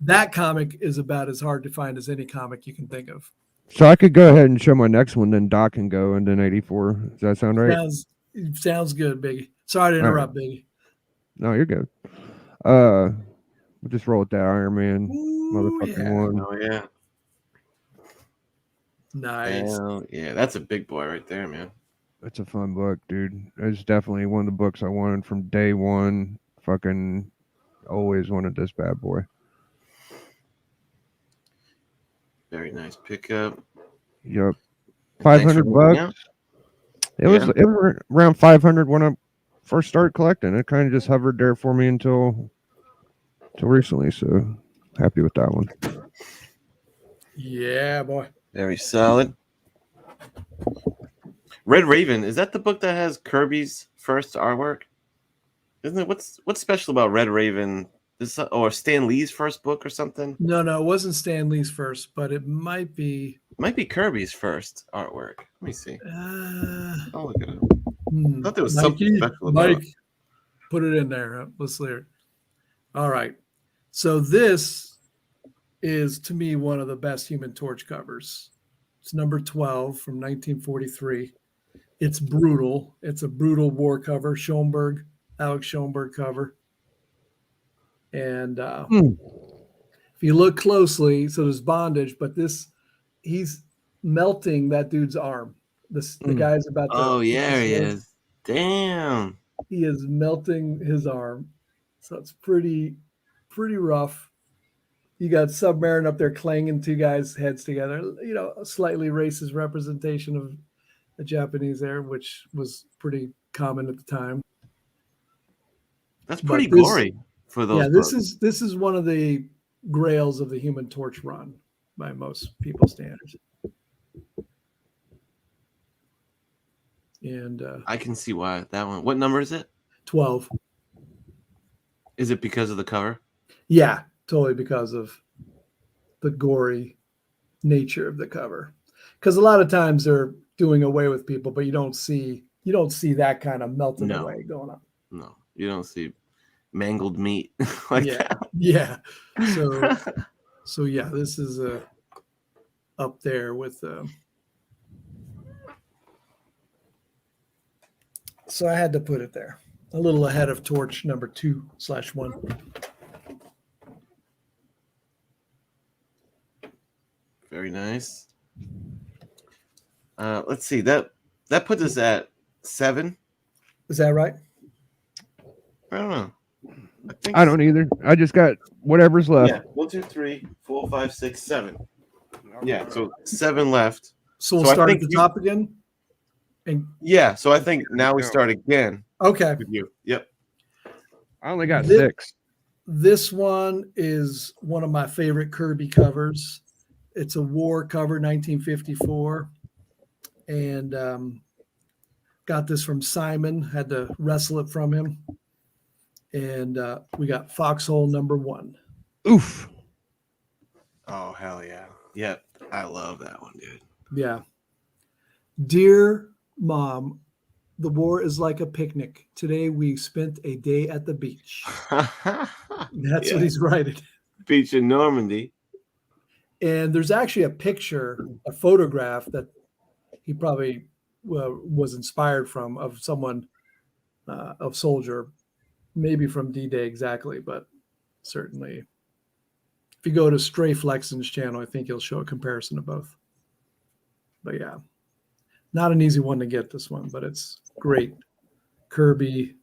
That comic is about as hard to find as any comic you can think of. So I could go ahead and show my next one, then Doc can go, and then 84. Does that sound right? Sounds good, Biggie. Sorry to interrupt, Biggie. No, you're good. We'll just roll with that Iron Man motherfucking yeah. one. Oh, yeah. Nice. Hell yeah. That's a big boy right there, man. It's a fun book, dude. It's definitely one of the books I wanted from day one. Fucking always wanted this bad boy. Very nice pickup. Yep. $500. It was around 500 when I first started collecting. It kind of just hovered there for me until recently. So happy with that one. Yeah, boy. Very solid. Red Raven, is that the book that has Kirby's first artwork? Isn't it? What's special about Red Raven? Or Stan Lee's first book or something? No, it wasn't Stan Lee's first, but it might be. It might be Kirby's first artwork. Let me see. I'll look it up. I thought there was something special about it. Put it in there. Let's hear it. All right. So this is, to me, one of the best Human Torch covers. It's #12 from 1943. It's brutal. It's a brutal war cover. Alex Schoenberg cover. And if you look closely, so there's bondage, but he's melting that dude's arm. The guy's about to. Oh, yeah, he is. Damn. He is melting his arm. So it's pretty rough. You got Submarine up there clanging two guys' heads together. You know, a slightly racist representation of the Japanese there, which was pretty common at the time. That's pretty gory for those. Yeah, this is one of the grails of the Human Torch run by most people's standards. And I can see why that one. What number is it? 12. Is it because of the cover? Yeah, totally because of the gory nature of the cover. Because a lot of times they're doing away with people, but you don't see that kind of melting away going on. No, you don't see mangled meat like that. Yeah. So yeah, this is up there with. So I had to put it there, a little ahead of Torch #2/1. Very nice. Let's see, that puts us at 7. Is that right? I don't know. I don't either. I just got whatever's left. Yeah, 1, 2, 3, 4, 5, 6, 7. Yeah, so 7 left. So we'll So I start at think the you- top again. And Yeah, so I think now we start again okay, with you. Yep. I only got This- 6. this one is one of my favorite Kirby covers. It's a war cover, 1954, and got this from Simon. Had to wrestle it from him, and we got Foxhole #1. Oof. Oh hell yeah. Yep. I love that one, dude. Yeah. Dear Mom, the war is like a picnic. Today we spent a day at the beach. That's Yeah. what he's writing. Beach in Normandy. And there's actually a picture, a photograph that he probably was inspired from of someone, of soldier, maybe from D-Day exactly, but certainly. If you go to Stray Flexen's channel, I think he'll show a comparison of both. But yeah, not an easy one to get, this one, but it's great. Kirby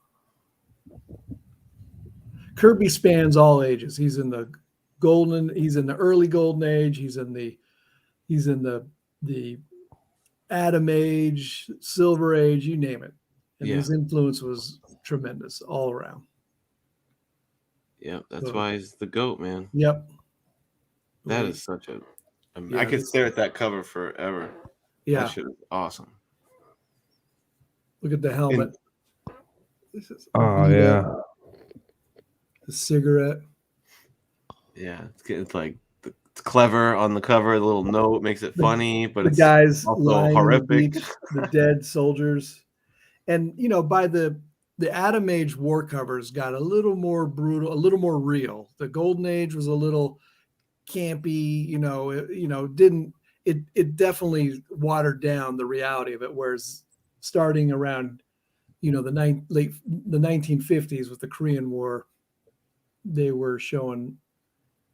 spans all ages. He's in the early golden age. He's in the Atom Age, Silver Age, you name it. And Yeah. his influence was tremendous all around. Yep. That's So- why he's the GOAT, man. Yep. That is such a Yeah, I could this- stare at that cover forever. Yeah. That shit is awesome. Look at the helmet. This is Oh, yeah. the cigarette. Yeah. It's like it's clever on the cover, the little note makes it funny, but The it's guys also lying on the horrific. beach, the dead soldiers. And by the Atom Age war covers got a little more brutal, a little more real. The Golden Age was a little campy, it definitely watered down the reality of it. Whereas starting around, the 1950s with the Korean War, they were showing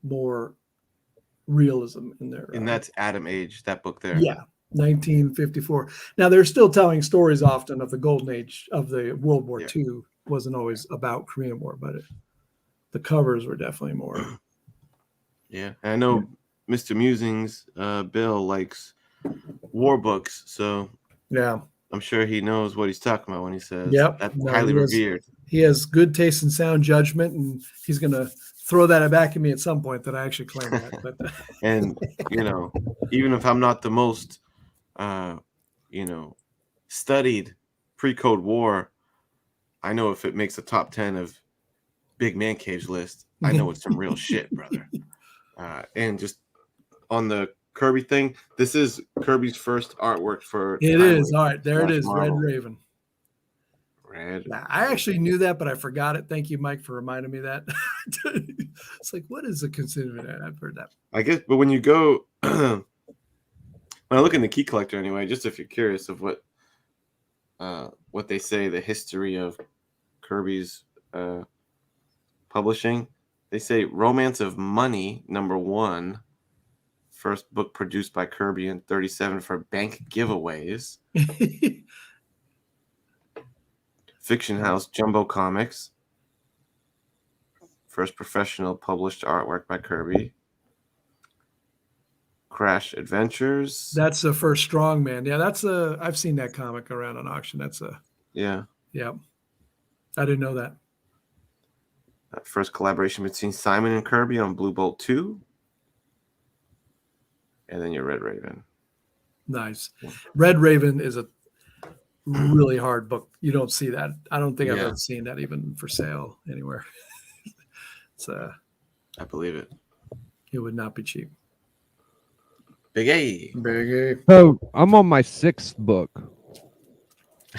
more realism in there. And that's Atom Age, that book there. Yeah, 1954. Now they're still telling stories often of the golden age of the World War Yeah. II. Wasn't always about Korean War, but the covers were definitely more. Yeah. And I know Mr. Musings, Bill likes war books, so Yeah, I'm sure he knows what he's talking about when he says Yep. that's No, highly he is. revered. he has good taste and sound judgment, and he's gonna throw that back at me at some point that I actually claim that. But And even if I'm not the most studied pre-code war, I know if it makes a top 10 of Big Man Cage list, I know it's some real shit, brother. And just on the Kirby thing, this is Kirby's first artwork for it is all right. There it is, Marvel. Red Raven. Red. Now, I actually knew that, but I forgot it. Thank you, Mike, for reminding me that. It's like, what is a considerate? I've heard that. I guess, but when you go, when I look in the Key Collector anyway, just if you're curious of what they say, the history of Kirby's publishing, they say Romance of Money #1, first book produced by Kirby in 1937 for bank giveaways. Fiction House Jumbo Comics, first professional published artwork by Kirby. Crash Adventures. That's the first Strongman. Yeah, I've seen that comic around on auction. Yeah. I didn't know that. First collaboration between Simon and Kirby on Blue Bolt 2. And then your Red Raven. Nice. Red Raven is a really hard book. You don't see that. I don't think I've Yeah. ever seen that even for sale anywhere. I believe it. It would not be cheap. Big A. Big A. So I'm on my 6th book.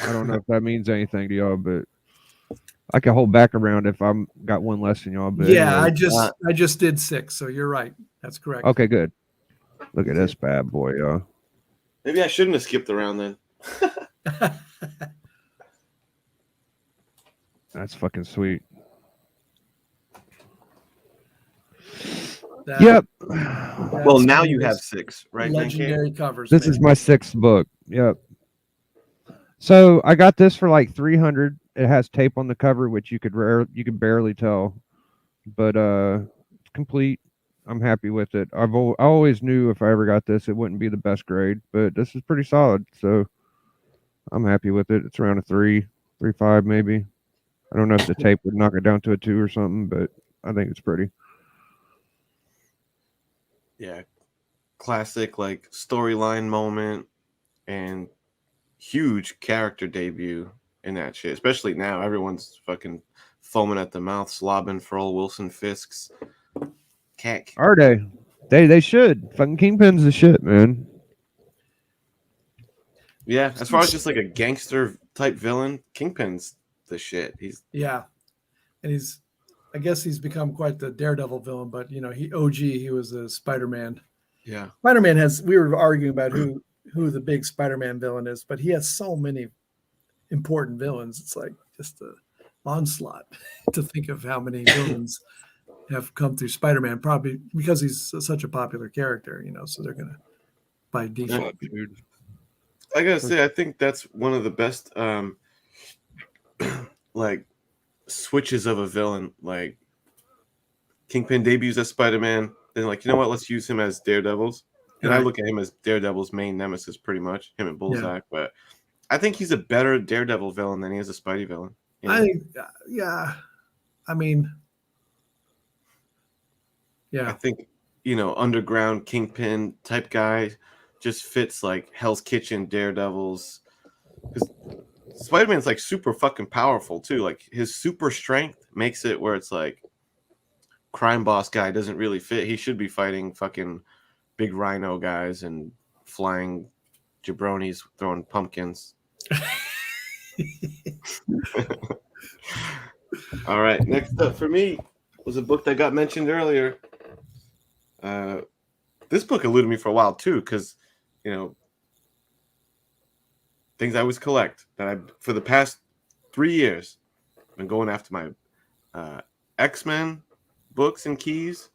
I don't know if that means anything to y'all, but I can hold back around if I'm got one less than y'all. But Yeah, anyway. I just did 6, so you're right. That's correct. Okay, good. Look at this bad boy, y'all. Maybe I shouldn't have skipped around then. That's fucking sweet. That- Yep. Well, that's now one of you have those 6, right? legendary covers. This man. is my 6th book. Yep. So I got this for like 300. It has tape on the cover, which you could barely tell, but complete. I'm happy with it. I always knew if I ever got this, it wouldn't be the best grade, but this is pretty solid. So I'm happy with it. It's around a 3.5 maybe. I don't know if the tape would knock it down to a 2 or something, but I think it's pretty. Yeah, classic like storyline moment and huge character debut in that shit. Especially now, everyone's fucking foaming at the mouth, slobbing for old Wilson Fisk's cack. Are they? They should. Fucking Kingpin's the shit, man. Yeah, as far as just like a gangster type villain, Kingpin's the shit. He's Yeah, and I guess he's become quite the Daredevil villain. But he was a Spider-Man. yeah. Spider-Man we were arguing about who the big Spider-Man villain is, but he has so many important villains. It's like just a onslaught to think of how many villains have come through Spider-Man, probably because he's such a popular character, so they're gonna by default. Fuck, dude. I gotta say, I think that's one of the best like switches of a villain. Like Kingpin debuts as Spider-Man, then like, you know what, let's use him as Daredevil's. And I Right. look at him as Daredevil's main nemesis pretty much, him and Bullseye. But I think he's a better Daredevil villain than he is a Spidey villain. You know? I think, yeah. I mean, I yeah, think, underground Kingpin type guy just fits like Hell's Kitchen Daredevils. Because Spider-Man's like super fucking powerful too. Like his super strength makes it where it's like crime boss guy doesn't really fit. He should be fighting fucking big rhino guys and flying jabronis throwing pumpkins. All right, next up for me was a book that got mentioned earlier. This book eluded me for a while too, because things I always collect that I for the past 3 years been going after my X-Men books and keys,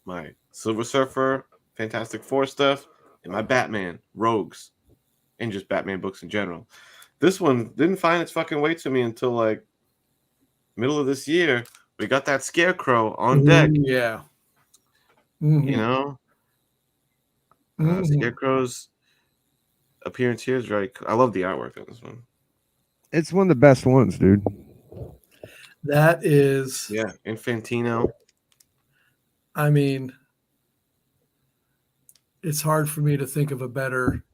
my Silver Surfer, Fantastic Four stuff, and my Batman Rogues, and just Batman books in general. This one didn't find its fucking way to me until like middle of this year. We got that Scarecrow on deck. Yeah. Mhm. Mhm. Scarecrow's appearance here is very cool. I love the artwork on this one. It's one of the best ones, dude. That is, Yeah, Infantino. I mean, it's hard for me to think of a better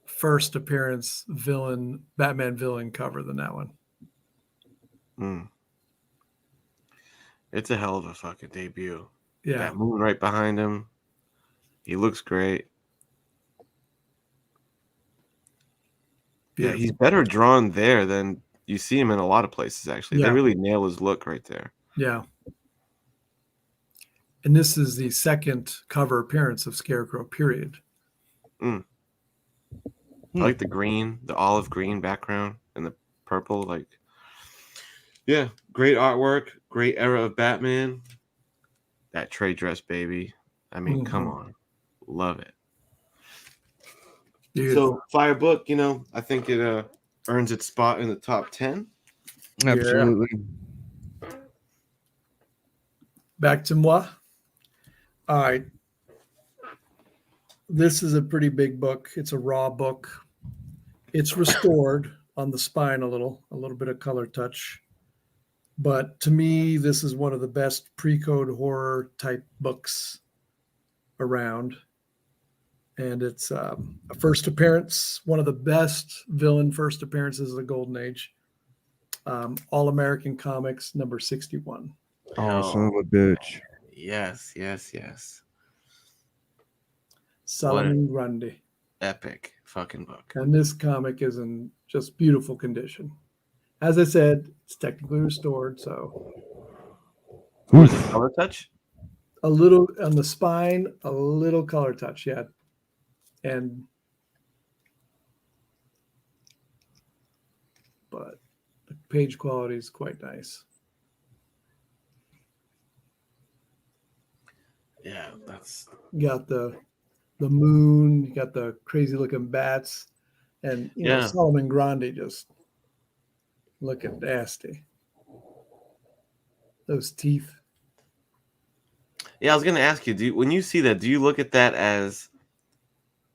first appearance Batman villain cover than that one. Mm. It's a hell of a fucking debut. Yeah. That moon right behind him. He looks great. Yeah, he's better drawn there than you see him in a lot of places, actually. Yeah. They really nail his look right there. Yeah. And this is the second cover appearance of Scarecrow, period. I like the green, the olive green background and the purple. Like, yeah, great artwork, great era of Batman. That trade dress, baby. I mean, come on. Love it. Dude. So, fire book, I think it earns its spot in the top 10. Absolutely. Back to moi. All right. This is a pretty big book. It's a raw book. It's restored on the spine a little bit of color touch. But to me, this is one of the best pre-code horror type books around. And it's a first appearance, one of the best villain first appearances of the Golden Age. All American Comics, number 61. Oh, son of a bitch. Yes. Solomon Grundy. Epic fucking book. And this comic is in just beautiful condition. As I said, it's technically restored, so Color touch? a little on the spine, a little color touch, yeah. But the page quality is quite nice. Yeah, that's You got the moon, you got the crazy looking bats, and Solomon Grundy just looking nasty. Those teeth. Yeah, I was gonna ask you, when you see that, do you look at that as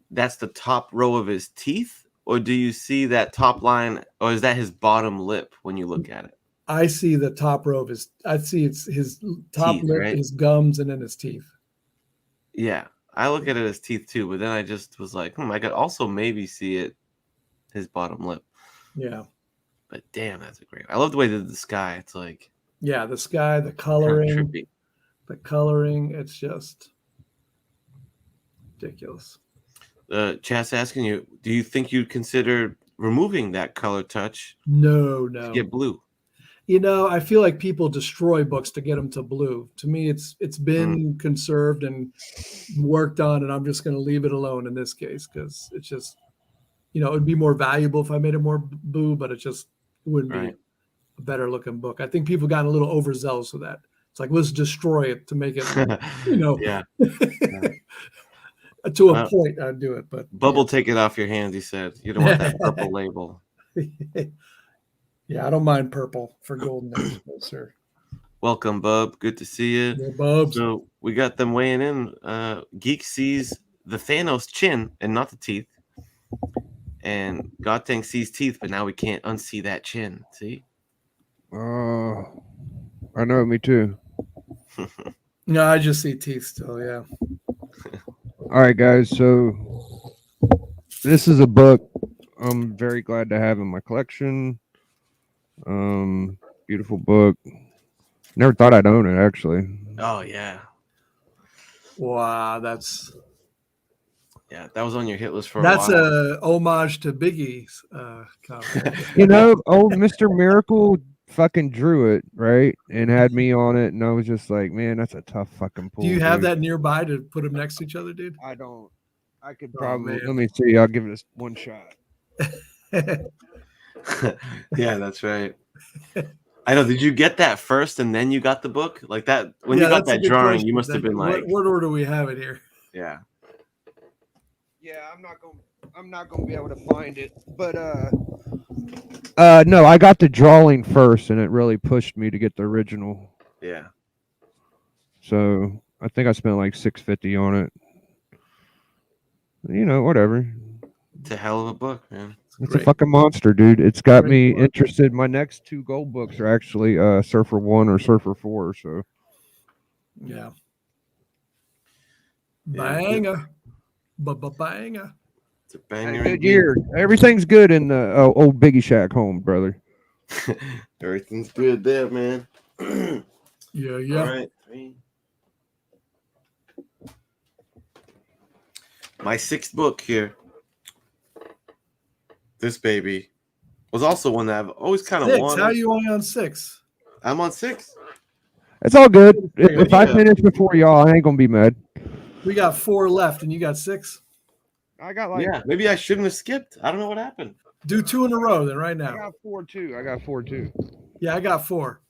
that's the top row of his teeth, or do you see that top line, or is that his bottom lip when you look at it? I see the top row of his. I see it's his top Teeth, lip, right? his gums, and then his teeth. Yeah, I look at it as teeth too, but then I just was like, I could also maybe see it his bottom lip. Yeah. But damn, that's a great. I love the way they did the sky. It's like Yeah, the sky, the kind of coloring, trippy. it's just ridiculous. Chat's asking you, do you think you'd consider removing that color touch No, to get blue? You know, I feel like people destroy books to get them to blue. To me, it's been conserved and worked on, and I'm just going to leave it alone in this case because it's just, you know, it'd be more valuable if I made it more blue, but it wouldn't be a better looking book. I think people got a little overzealous with that. It's like, let's destroy it to make it, you know, Yeah. to a point, I'd do it. But Bubble, take it off your hands. He said, you don't want that purple label. Yeah, I don't mind purple for Golden Age, no, sir. Welcome, Bub. Good to see you. Yeah, Bubs. So we got them weighing in. Geek sees the Thanos chin and not the teeth. And Gotenk sees teeth, but now we can't unsee that chin. See? I know, me too. No, I just see teeth still, yeah. All right, guys. So this is a book I'm very glad to have in my collection. Beautiful book. Never thought I'd own it, actually. Oh, yeah. Wow, that was on your hit list for a that's while. a homage to Biggie's comic. You know, old Mr. Miracle fucking drew it, right? And had me on it, and I was just like, man, that's a tough fucking pull. Do you have dude. that nearby to put them next to each other, dude? I don't. I could Oh, probably, man. let me see. I'll give it one shot. Yeah, that's right. I know. Did you get that first and then you got the book? Like that when you got that's a that good drawing, question. you must have been like, what order do we have it here? yeah. Yeah, I'm not gonna be able to find it. But no, I got the drawing first, and it really pushed me to get the original. Yeah. So I think I spent like $6.50 on it. You know, whatever. It's a hell of a book, man. It's a fucking monster, dude. It's got Great me book. interested. My next 2 gold books are actually Surfer 1 or Surfer 4. So Yeah. Yeah, Banger. Banger. It's a banger. good year. Everything's good in the old Biggie Shack home, brother. Everything's good there, man. Yeah. All right. My 6th book here. This baby was also one that I've always kind of 6. wanted. How are you only on 6? I'm on 6. It's all good. If I Yeah. finish before y'all, I ain't gonna be mad. We got 4 left, and you got 6. I got like Yeah, maybe I shouldn't have skipped. I don't know what happened. Do 2 in a row then, right I now. got 4 too. Yeah, I got 4.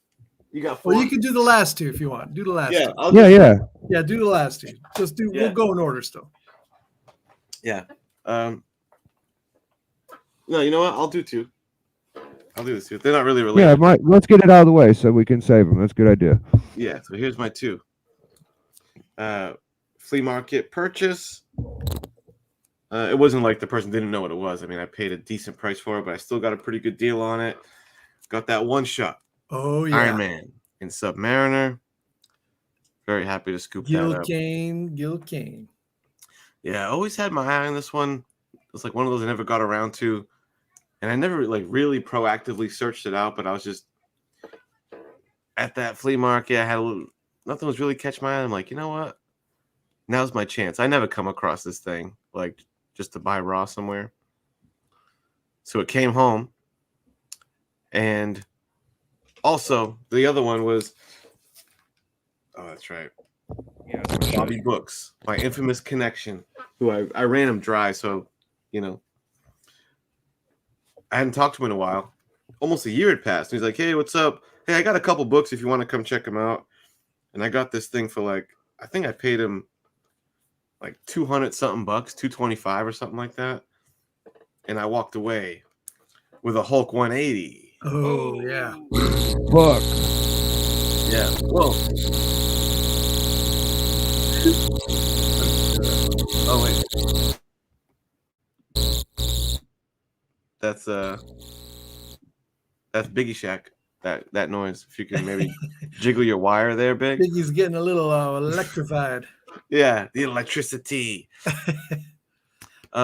You got 4. Or you can do the last 2 if you want. Do the last 2. Yeah. Yeah, do the last 2. Just do. Yeah. We'll go in order still. Yeah. No, you know what? I'll do 2. I'll do this 2. They're not really related. Yeah, let's get it out of the way so we can save them. That's a good idea. Yeah. So here's my 2. Flea market purchase. It wasn't like the person didn't know what it was. I mean, I paid a decent price for it, but I still got a pretty good deal on it. Got that one shot. Oh yeah. Iron Man in Submariner. Very happy to scoop that up. Gil Kane. Yeah, I always had my eye on this one. It's like one of those I never got around to. And I never like really proactively searched it out, but I was just at that flea market. I had nothing was really catch my eye. I'm like, you know what? Now's my chance. I never come across this thing like just to buy raw somewhere. So it came home. And also the other one was, oh, that's right. Yeah. Bobby Books, my infamous connection, who I ran him dry. So, you know, I hadn't talked to him in a while. Almost a year had passed. And he's like, hey, what's up? Hey, I got a couple books if you want to come check them out. And I got this thing for like, I think I paid him like 200 something bucks, 225 or something like that. And I walked away with a Hulk 180. Oh yeah. Fuck. Yeah. Well, Oh wait. That's Biggie Shack. That noise. If you can maybe jiggle your wire there, Big. Biggie's getting a little electrified. Yeah, the electricity.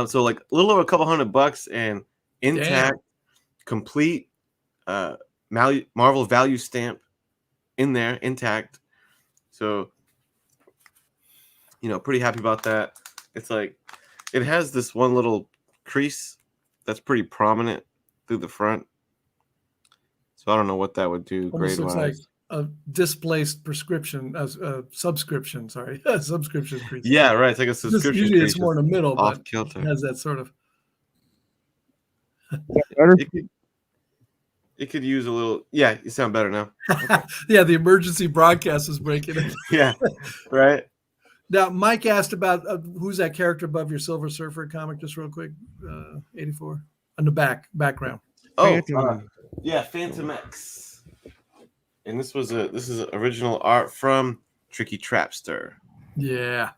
So like a little over a couple $100 and intact, complete Marvel value stamp in there, intact. So, pretty happy about that. It's like it has this one little crease that's pretty prominent through the front. So I don't know what that would do Almost grade looks wise. like a displaced prescription, subscription. Sorry, subscription crease. Yeah, right. It's like a subscription. Usually crease it's more in the middle, off but kilter. it has that sort of. Better? It could use a little. Yeah, you sound better now. Yeah, the emergency broadcast is breaking it. Yeah, right. Now, Mike asked about who's that character above your Silver Surfer comic, just real quick. 84 on the background. Oh, Phantom. yeah, Phantom X. And this is original art from Tricky Trapster. Yeah,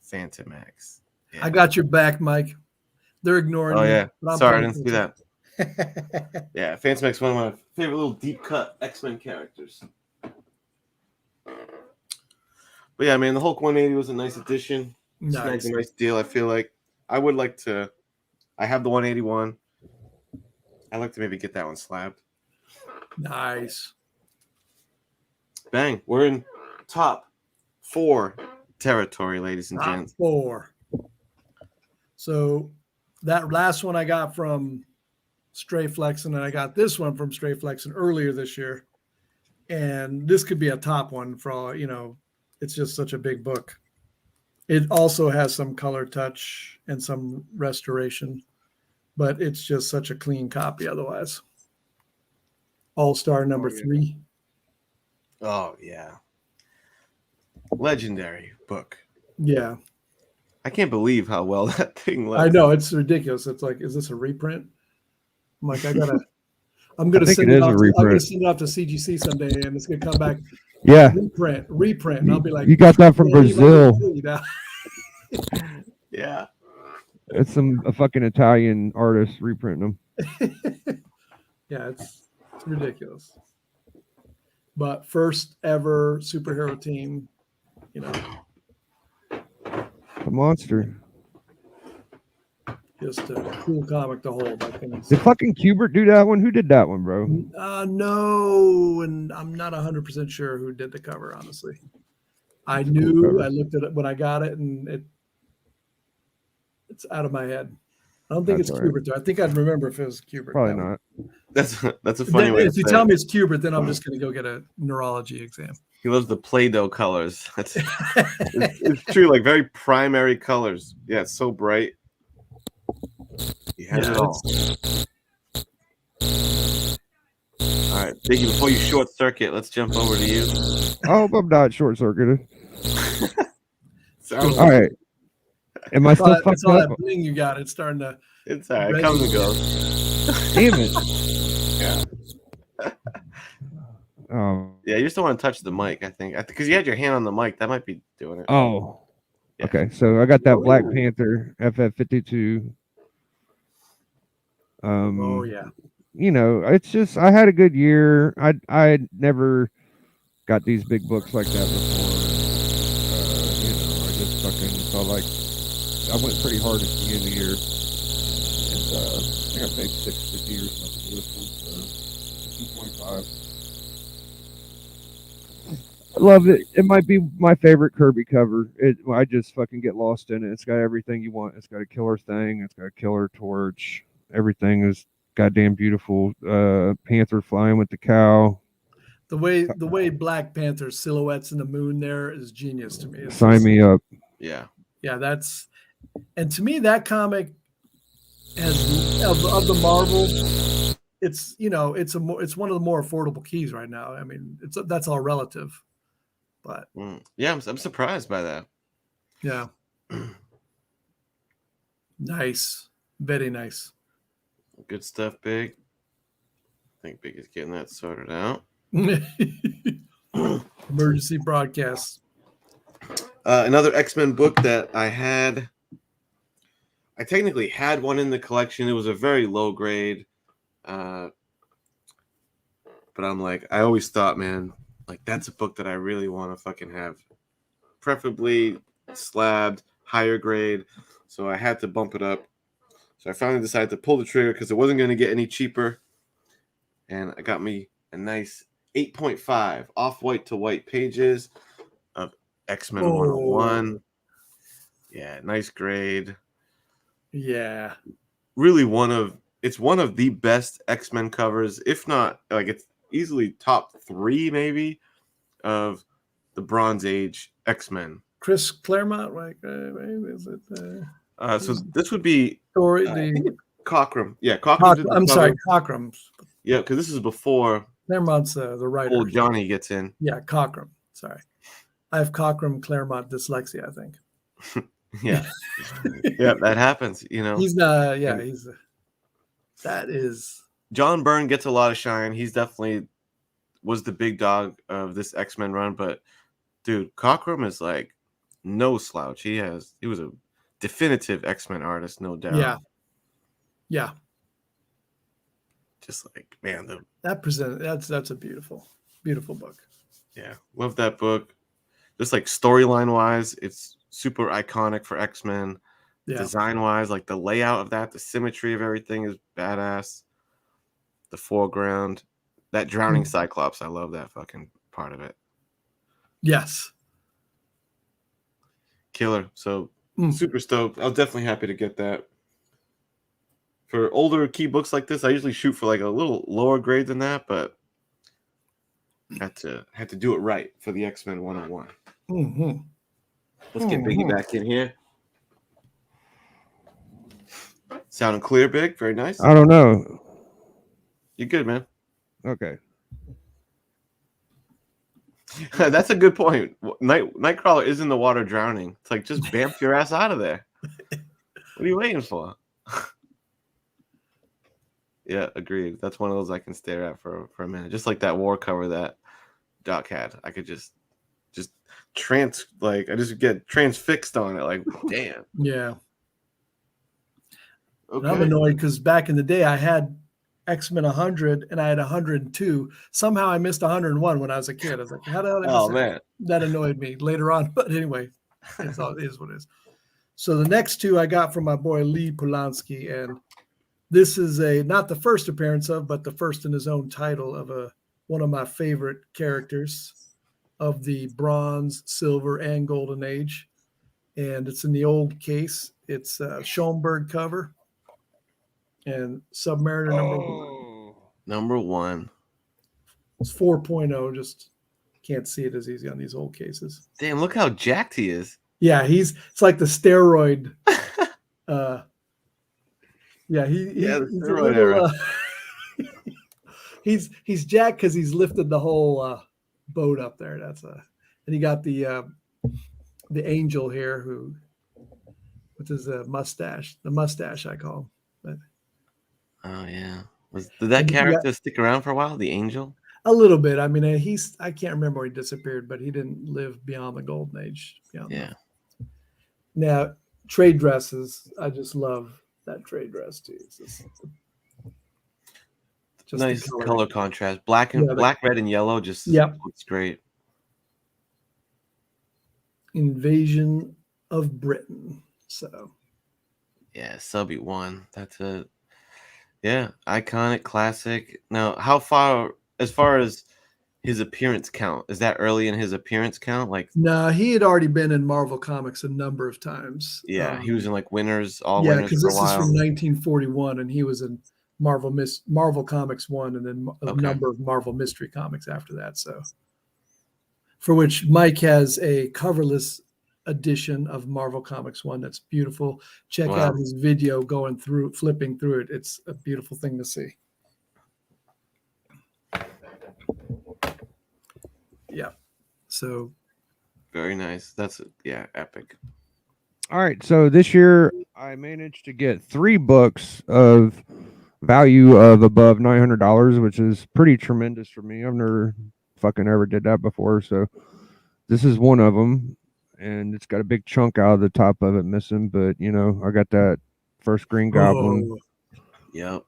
Phantom X. Yeah. I got your back, Mike. They're ignoring Oh me. yeah, but I'm sorry, I paying didn't see that. attention. Yeah, Phantom X, one of my favorite little deep cut X-Men characters. But yeah, man, the Hulk 180 was a nice addition. Nice. Snagged a nice deal. I feel like I would like to. I have the 181. I'd like to maybe get that one slabbed. Nice. Bang, we're in top 4 territory, ladies and Top gents. 4. So that last one I got from Stray Flexin', and I got this one from Stray Flexin' earlier this year. And this could be a top one for all, it's just such a big book. It also has some color touch and some restoration, but it's just such a clean copy otherwise. All-Star number 3. Oh yeah, legendary book. Yeah. I can't believe how well that thing looks. I know, it's ridiculous. It's like, is this a reprint? I'm like, I'm gonna I think send it it is a off. I'm reprint. gonna send it off to CGC someday, and it's gonna come back Yeah, reprint, and I'll be like, you got that from Brazil. Yeah. It's a fucking Italian artist reprinting them. Yeah, it's ridiculous. But first ever superhero team, A monster. just a cool comic to hold. I think. Did fucking Kubert do that one? Who did that one, bro? No, and I'm not 100% sure who did the cover. Honestly, I That's a cool knew. cover. I looked at it when I got it, and it's out of my head. I don't think That's it's all right. Kubert. Though. I think I'd remember if it was Kubert. Probably That one. not. That's a funny Then, way if to you say tell it. me it's Kubert, then I'm just going to go get a neurology exam. He loves the Play-Doh colors. It's true, like very primary colors. Yeah, it's so bright. He has Yeah, it all. All right, Biggie, before you short circuit, let's jump over to you. Oh, I'm not short circuited. Sounds All right. Am I still It's fucked all up? that bling you got. It's starting to. It's all right. It comes and goes. Damn it. Yeah. Oh. Yeah, you just don't want to touch the mic, I think. Because you had your hand on the mic. That might be doing it. Oh. Yeah. Okay, so I got that Black Panther FF52. Oh yeah. It's just I had a good year. I never got these big books like that before. I just fucking felt like I went pretty hard at the beginning of the year, and I think I paid $650 or something for this one. So $225. I love it. It might be my favorite Kirby cover. I just fucking get lost in it. It's got everything you want. It's got a killer thing. It's got a killer torch. Everything is goddamn beautiful. Panther flying with the cow. The way Black Panther silhouettes in the moon there is genius to me. It's Sign just- me up. Yeah. Yeah, and to me that comic has of the Marvel. It's it's one of the more affordable keys right now. I mean, that's all relative, but Yeah, I'm surprised by that. yeah, nice, very nice. Good stuff, Big. I think Big is getting that sorted out. Emergency broadcast. Another X-Men book that I technically had one in the collection. It was a very low grade. But I'm like, I always thought, man, like that's a book that I really want to fucking have. Preferably slabbed, higher grade. So I had to bump it up. So I finally decided to pull the trigger because it wasn't going to get any cheaper. And I got me a nice 8.5 off-white to white pages of X-Men 101. Yeah, nice grade. Yeah. Really one of the best X-Men covers, if not like it's easily top 3 maybe of the Bronze Age X-Men. Chris Claremont, right? Maybe is it? So this would be Story, I the think it's Cockrum. Yeah, Cockrum. did the I'm sorry, cover. Cockrum. Yeah, because this is before Claremont's the writer. old Johnny gets in. Yeah, Cockrum. Sorry, I have Cockrum Claremont dyslexia. I think. Yeah, yeah, that happens. You know, He's not. Yeah, he's. That is. John Byrne gets a lot of shine. He's definitely was the big dog of this X-Men run, but dude, Cockrum is like no slouch. He was a definitive X-Men artist, no doubt. Yeah. Yeah. Just like, man, that's a beautiful book. Yeah, love that book. Just like storyline wise, it's super iconic for X-Men. Yeah. Design wise, like the layout of that, the symmetry of everything is badass. The foreground, that drowning Cyclops, I love that fucking part of it. Yes. Killer. So super stoked. I was definitely happy to get that. For older key books like this, I usually shoot for like a little lower grade than that, but had to do it right for the X-Men 101. Mm-hmm. Let's get Biggie back in here. Sounding clear, Big. Very nice. I don't know. You're good, man. Okay. That's a good point. Nightcrawler is in the water drowning. It's like, just bamf your ass out of there. What are you waiting for? Yeah, agreed. That's one of those I can stare at for a minute. Just like that war cover that Doc had. I could just I just get transfixed on it. Like, damn. Yeah. Okay. And I'm annoyed because back in the day I had X-Men 100 and I had 102. Somehow I missed 101 when I was a kid. I was like, how the hell did I miss man. That annoyed me later on. But anyway, it is what it is. So the next two I got from my boy Lee Polanski, and this is not the first appearance of, but the first in his own title of one of my favorite characters of the Bronze, Silver, and Golden Age. And it's in the old case. It's a Schoenberg cover. And Submariner number one. It's 4.0. Just can't see it as easy on these old cases. Damn, look how jacked he is. Yeah, it's like the steroid. Yeah, he's a little, he's jacked because he's lifted the whole boat up there. And you got the angel here who with his mustache. The mustache I call him. But, oh yeah. Did that character stick around for a while? The angel? A little bit. I mean, I can't remember where he disappeared, but he didn't live beyond the Golden Age. Yeah. Now, trade dresses. I just love that trade dress too. It's just nice color contrast. Black, red, and yellow just looks great. Invasion of Britain. So. Yeah, Subby 1. That's a iconic classic. Now, as far as his appearance count, is that early in his appearance count? Like, no, he had already been in Marvel Comics a number of times. Yeah, he was in like Winners, all Winners. Yeah, because this is from 1941, and he was in Marvel Comics 1, and then a number of Marvel Mystery Comics after that. So, for which Mike has a coverless edition of Marvel Comics 1 that's beautiful. Check out his video flipping through it. It's a beautiful thing to see. Yeah. So very nice. That's epic. All right. So this year I managed to get 3 books of value of above $900, which is pretty tremendous for me. I've never fucking ever did that before. So this is one of them. and it's got a big chunk out of the top of it missing. But you know, I got that first Green Goblin, Oh, Yep.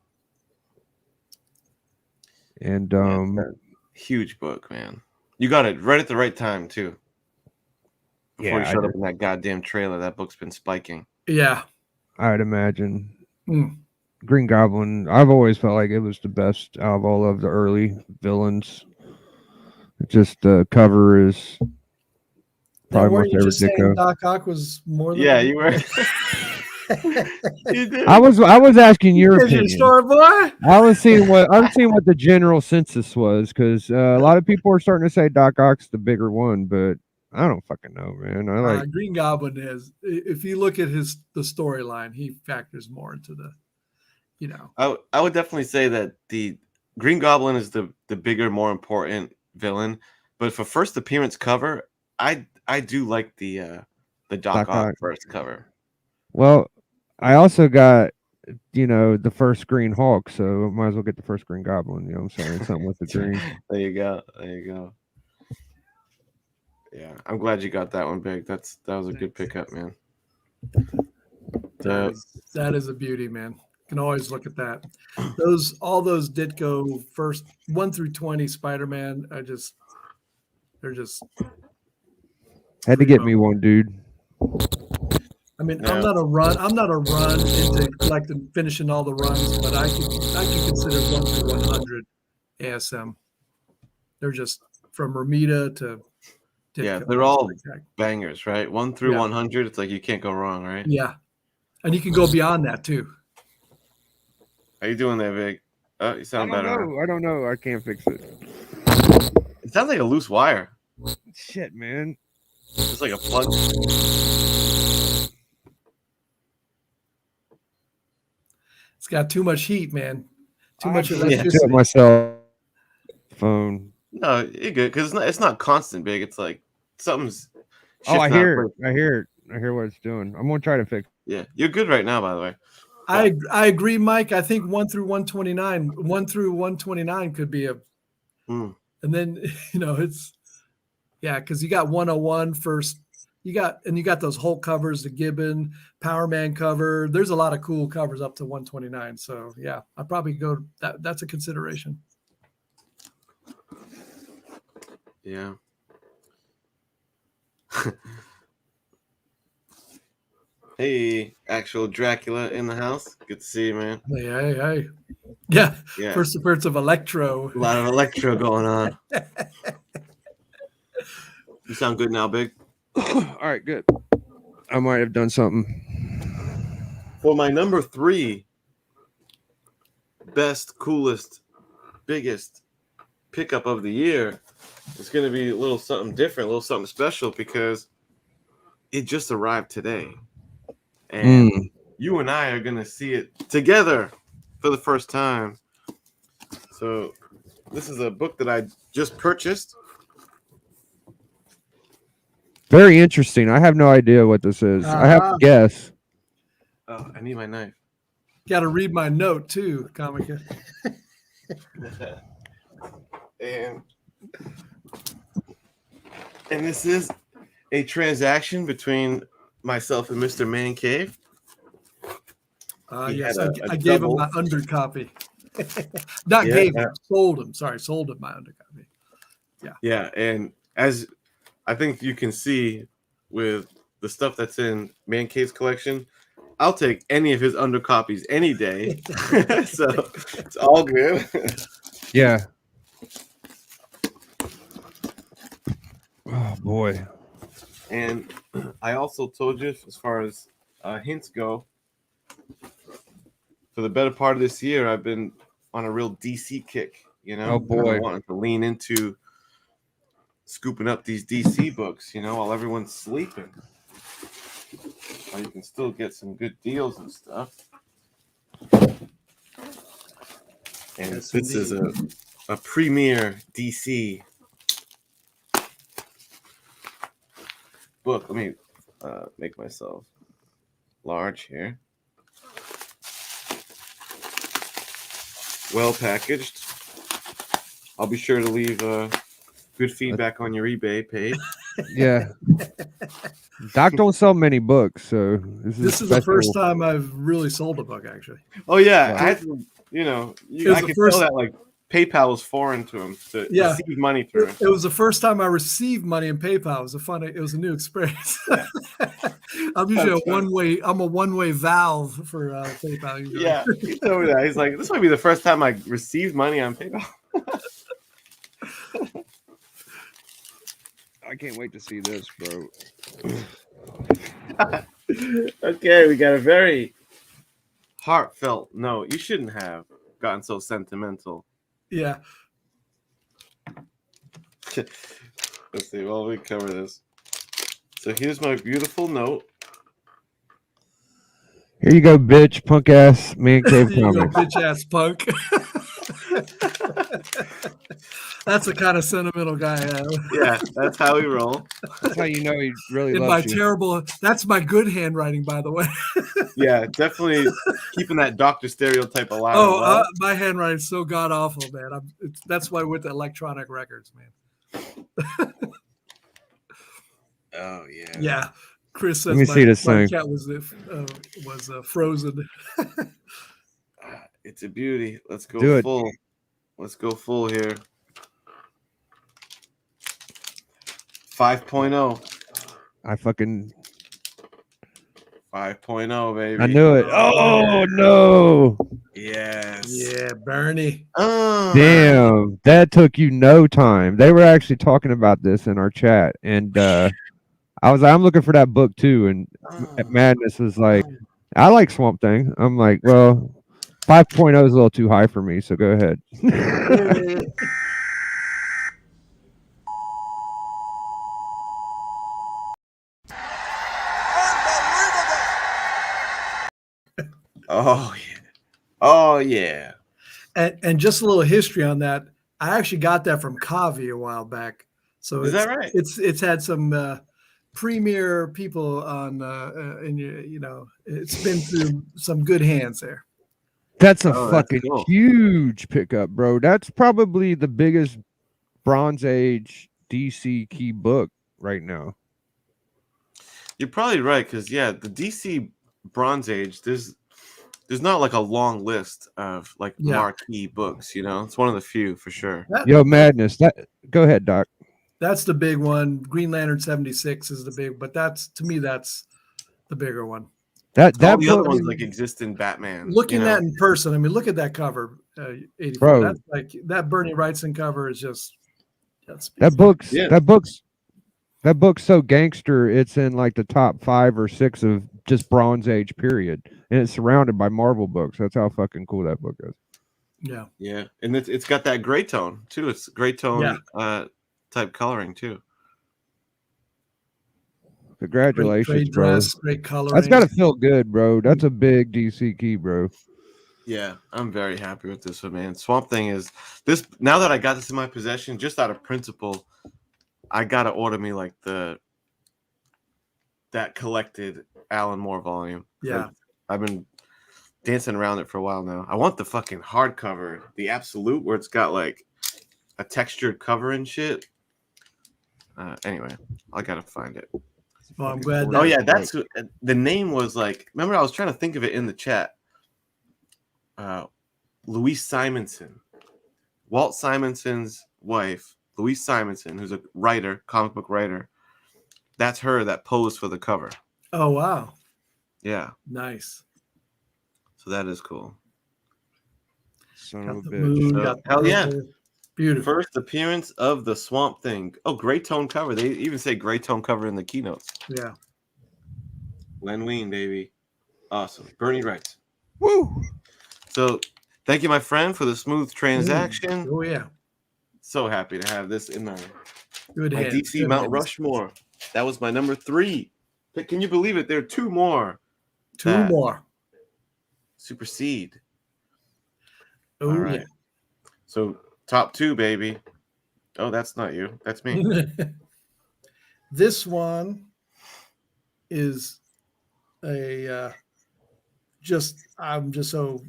and Yeah, it's a huge book, man. You got it right at the right time too. Before Yeah, you showed up in that goddamn trailer, that book's been spiking. yeah. I'd imagine. Mm. Green Goblin, I've always felt like it was the best out of all of the early villains. Just the cover is Now, probably my weren't you favorite just saying Ditko. Doc Ock was more than? Yeah, you were. You did. I was asking your Is your opinion. story, boy? I was seeing what the general census was, because a lot of people are starting to say Doc Ock's the bigger one, but I don't fucking know, man. I like Green Goblin is. If you look at the storyline, he factors more into the, you know. I would definitely say that the Green Goblin is the bigger, more important villain. But for first appearance cover, I do like the Doc Doc Ock Ock. first cover. Well, I also got, you know, the first Green Hulk, so might as well get the first Green Goblin. You know what I'm saying? Something with the green. There you go. There you go. Yeah, I'm glad you got that one, Big. That was a good pickup, man. That is a beauty, man. You can always look at that. All those Ditko first 1 through 20 Spider-Man they're just Had to get me one, dude. I mean, Yeah. I'm not a run into collecting, finishing all the runs, but I can consider 1 through 100 ASM. They're just from Ramita to Ditko. Yeah, they're all bangers, right? 1 through 100, it's like you can't go wrong, right? Yeah, and you can go beyond that too. How you doing there, Big? Oh, you sound better. I don't know. I can't fix it. It sounds like a loose wire. Shit, man. Just like a plug. It's got too much heat, man. Too much Yeah, electricity. my cell phone. No, you're good because it's not constant, Big. It's like something's. Oh, I shifting out hear of it. place. I hear what it's doing. I'm gonna try to fix. Yeah, you're good right now, by the way. I agree, Mike. I think 1 through 129, 1 through 129 could be a, Mm. and then it's because you got 101 first. You got those Hulk covers, the Gibbon Power Man cover. There's a lot of cool covers up to 129. So yeah, I'd probably go. That's a consideration. Yeah. Hey, actual Dracula in the house. Good to see you, man. Hey. Yeah. Yeah. First appearance of Electro. A lot of electro going on. You sound good now, Big. All right, good. I might have done something. For my number 3 best, coolest, biggest pickup of the year, it's going to be a little something different, a little something special because it just arrived today. And you and I are going to see it together for the first time. So this is a book that I just purchased. Very interesting. I have no idea what this is. I have to guess. Oh, I need my knife. Got to read my note too, Comica. and this is a transaction between myself and Mr. Man Cave. Yes, I gave him my undercopy. Not gave him, sold him. Sorry, sold him my undercopy. Yeah, and as I think you can see with the stuff that's in Man Cave's collection, I'll take any of his undercopies any day. So it's all good. Yeah. Oh boy. And I also told you, as far as hints go, for the better part of this year, I've been on a real DC kick. Oh boy, wanting to lean into scooping up these DC books, while everyone's sleeping. While you can still get some good deals and stuff. And this is a premier DC book. Let me make myself large here. Well packaged. I'll be sure to leave good feedback on your eBay page. Yeah. Doc don't sell many books, so This is the first time I've really sold a book, actually. Oh yeah, Wow. I had to, you know, It was I the could first- tell that like PayPal was foreign to him to Yeah. receive money through. It was the first time I received money in PayPal. It was a new experience. I'm usually I'm a one-way valve for PayPal. Usually. Yeah, he told me that. He's like, this might be the first time I received money on PayPal. I can't wait to see this, bro. Okay, we got a very heartfelt note. You shouldn't have gotten so sentimental. Yeah. Let's see. Well, we cover this. So here's my beautiful note. Here you go, bitch, punk ass man cave You go, comics. bitch ass punk. That's the kind of sentimental guy I am. Yeah, that's how we roll. That's how you know he really In my loves you. terrible, that's my good handwriting, by the way. Yeah, definitely keeping that doctor stereotype alive. Oh, as well. my handwriting's so god awful, man. That's why I went to electronic records, man. Oh yeah. Yeah, Chris says Let me see this my thing. cat was frozen. It's a beauty. Let's go Do it. full. Let's go full here. 5.0. I fucking 5.0, baby. I knew it. Oh no. Yes. Yeah, Bernie. Damn, that took you no time. They were actually talking about this in our chat, and I was like, I'm looking for that book too. And Madness was like, I like Swamp Thing. I'm like, well, 5.0 is a little too high for me, so go ahead. Oh yeah. Oh yeah. And just a little history on that. I actually got that from Kavi a while back. So Is that right? It's had some premier people on, and you know, it's been through some good hands there. That's a Oh, that's fucking cool. huge pickup, bro. That's probably the biggest Bronze Age DC key book right now. You're probably right, because yeah, the DC Bronze Age, there's not like a long list of like Yeah. marquee books, you know. It's one of the few for sure. Yo, Madness. Go ahead, Doc. That's the big one. Green Lantern 76 is the big, but that's to me that's the bigger one. That All the book, other ones like exist in Batman. Looking you know? at in person, I mean, look at that cover, 84. Bro. That's like that Bernie Wrightson cover is just that book's Yeah. that book's so gangster. It's in like the top 5 or 6 of just Bronze Age period, and it's surrounded by Marvel books. That's how fucking cool that book is. yeah. Yeah, and it's got that gray tone too. It's gray tone type coloring too. Congratulations, Great bro. dress, great coloring. That's gotta feel good, bro. That's a big DC key, bro. Yeah, I'm very happy with this one, man. Swamp Thing is this. Now that I got this in my possession, just out of principle, I gotta order me like that collected Alan Moore volume. Yeah. I've been dancing around it for a while now. I want the fucking hardcover, the absolute, where it's got like a textured cover and shit. Anyway, I gotta find it. Well, I'm glad. Oh yeah, that's the name was like. Remember, I was trying to think of it in the chat. Louise Simonson, Walt Simonson's wife, Louise Simonson, who's a writer, comic book writer. That's her that posed for the cover. Oh wow, Yeah, nice. so that is cool. Son Got of a the bitch. moon, So, got the hell yeah. purple. Beautiful. First appearance of the Swamp Thing. Oh, gray tone cover. They even say gray tone cover in the keynotes. Yeah. Len Wein, baby. Awesome. Bernie Wright. Woo! So thank you, my friend, for the smooth transaction. Oh yeah. So happy to have this in my Good hands. DC Good Mount hands. Rushmore. That was my number 3. Can you believe it? There are 2 more. Two that more. Supersede. Oh All right. So top 2, baby. Oh, that's not you. That's me. yeah. This one is a I'm just so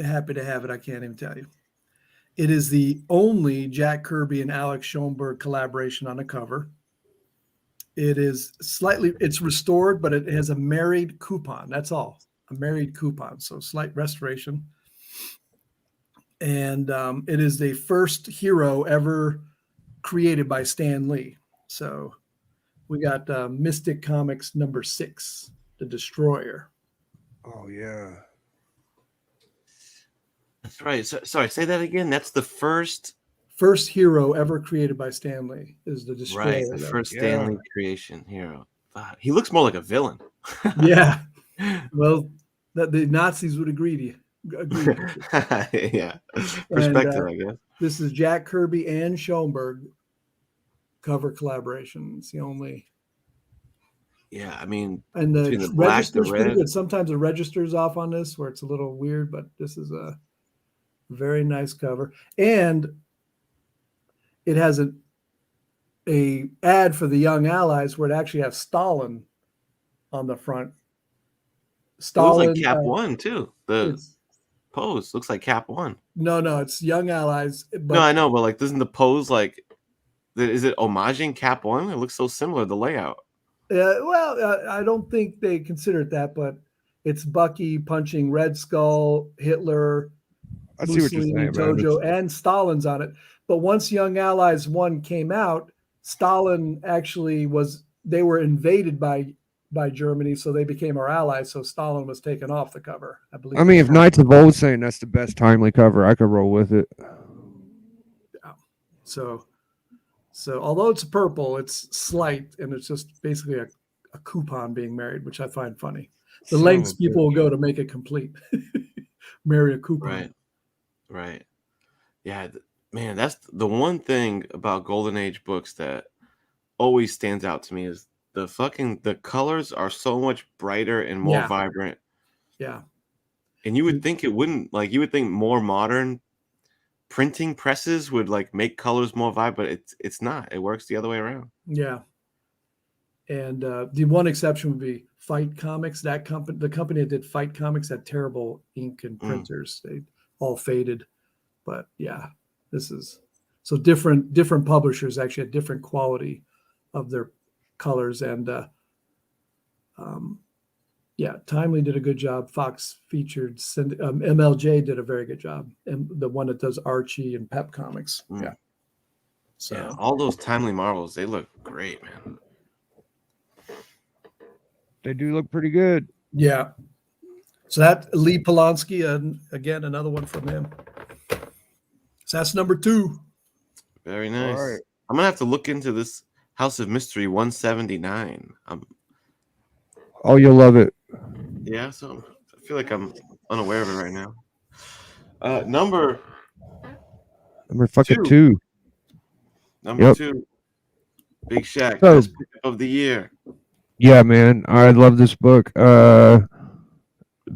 happy to have it. I can't even tell you. It is the only Jack Kirby and Alex Schoenberg collaboration on a cover. It is slightly, it's restored, but it has a married coupon. That's all. A married coupon. So slight restoration. And it is the first hero ever created by Stan Lee. So we got Mystic Comics #6, The Destroyer. Oh yeah. That's right. Sorry, say that again. That's the first. First hero ever created by Stan Lee is The Destroyer. Right, the first Yeah. Stanley creation hero. Wow, he looks more like a villain. Yeah. Well, the Nazis would agree. Yeah, perspective, I guess. This is Jack Kirby and Schoenberg cover collaboration. It's the only. Yeah, I mean, And the between the black, the register's pretty red. good. Sometimes the register's off on this where it's a little weird, but this is a very nice cover. And it has a ad for the Young Allies where it actually has Stalin on the front. It looks Stalin. like Cap One too. The It's, pose looks like Cap One. no, it's Young Allies. But No, I know, but like, doesn't the pose like? Is it homaging Cap One? It looks so similar. The layout. I don't think they consider it that, but it's Bucky punching Red Skull, Hitler, I see what you're Mussolini, saying, man. Tojo, and Stalin's on it. But once Young Allies 1 came out, Stalin actually they were invaded by Germany, so they became our allies. So Stalin was taken off the cover, I believe. I mean, if Knights of Old saying that's the best timely cover, I could roll with it. So although it's purple, it's slight, and it's just basically a coupon being married, which I find funny. The lengths people will go to make it complete. Marry a coupon. Right. Yeah, man, that's the one thing about Golden Age books that always stands out to me is the colors are so much brighter and more vibrant. Yeah. And you would think it wouldn't, like, you would think more modern printing presses would like make colors more vibrant, but it's not. It works the other way around. Yeah. And the one exception would be Fight Comics. The company that did Fight Comics had terrible ink and printers. They all faded. But yeah, this is so different publishers actually had different quality of their colors. And Timely did a good job. Fox featured MLJ did a very good job, and the one that does Archie and Pep Comics. Yeah. So yeah, all those Timely Marvels, they look great, man. They do look pretty good. Yeah. So that Lee Polanski, and again another one from him. So that's number 2. Very nice. All right. I'm gonna have to look into this House of Mystery 179. Oh, you'll love it. Yeah, so I feel like I'm unaware of it right now. Number fucking 2. Number 2. Big Shaq, So- best pickup of the year. Yeah, man, I love this book.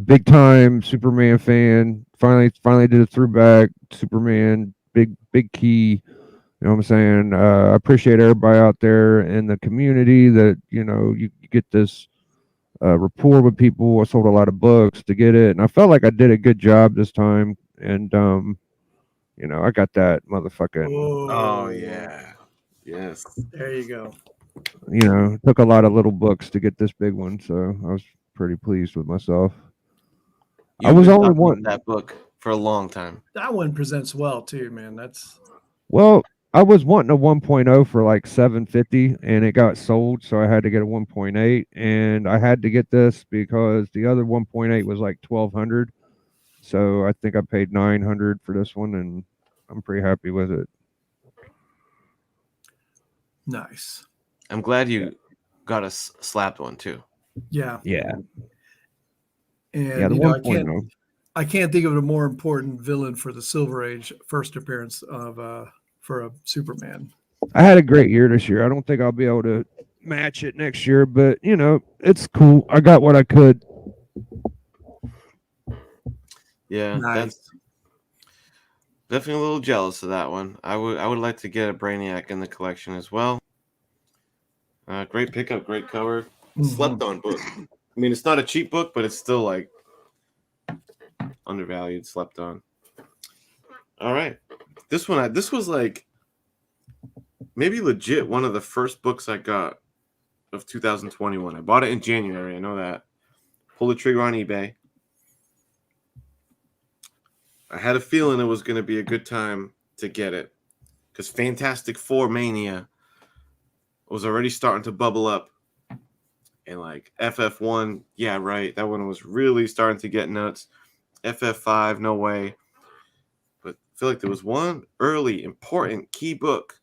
Big time Superman fan. Finally did a throwback Superman. Big key. You know what I'm saying? I appreciate everybody out there in the community that you get this rapport with people. I sold a lot of books to get it, and I felt like I did a good job this time. And I got that motherfucking. Oh yeah, yes. There you go. Took a lot of little books to get this big one, so I was pretty pleased with myself. I was only wanting that book for a long time. That one presents well too, man. Well, I was wanting a 1.0 for like $750, and it got sold, so I had to get a 1.8, and I had to get this because the other 1.8 was like $1,200. So I think I paid $900 for this one, and I'm pretty happy with it. Nice. I'm glad you got a slapped one too. Yeah. Yeah. And the 1.0. I can't think of a more important villain for the Silver Age first appearance for a Superman. I had a great year this year. I don't think I'll be able to match it next year, but it's cool. I got what I could. Yeah, Nice. That's definitely a little jealous of that one. I would like to get a Brainiac in the collection as well. Great pickup, great cover. Slept on book. I mean, it's not a cheap book, but it's still like undervalued, slept on. All right. This was like maybe legit one of the first books I got of 2021. I bought it in January. I know that. Pulled the trigger on eBay. I had a feeling it was going to be a good time to get it because Fantastic Four Mania was already starting to bubble up. And like FF1, yeah, right. That one was really starting to get nuts. FF5, no way. But I feel like there was one early, important, key book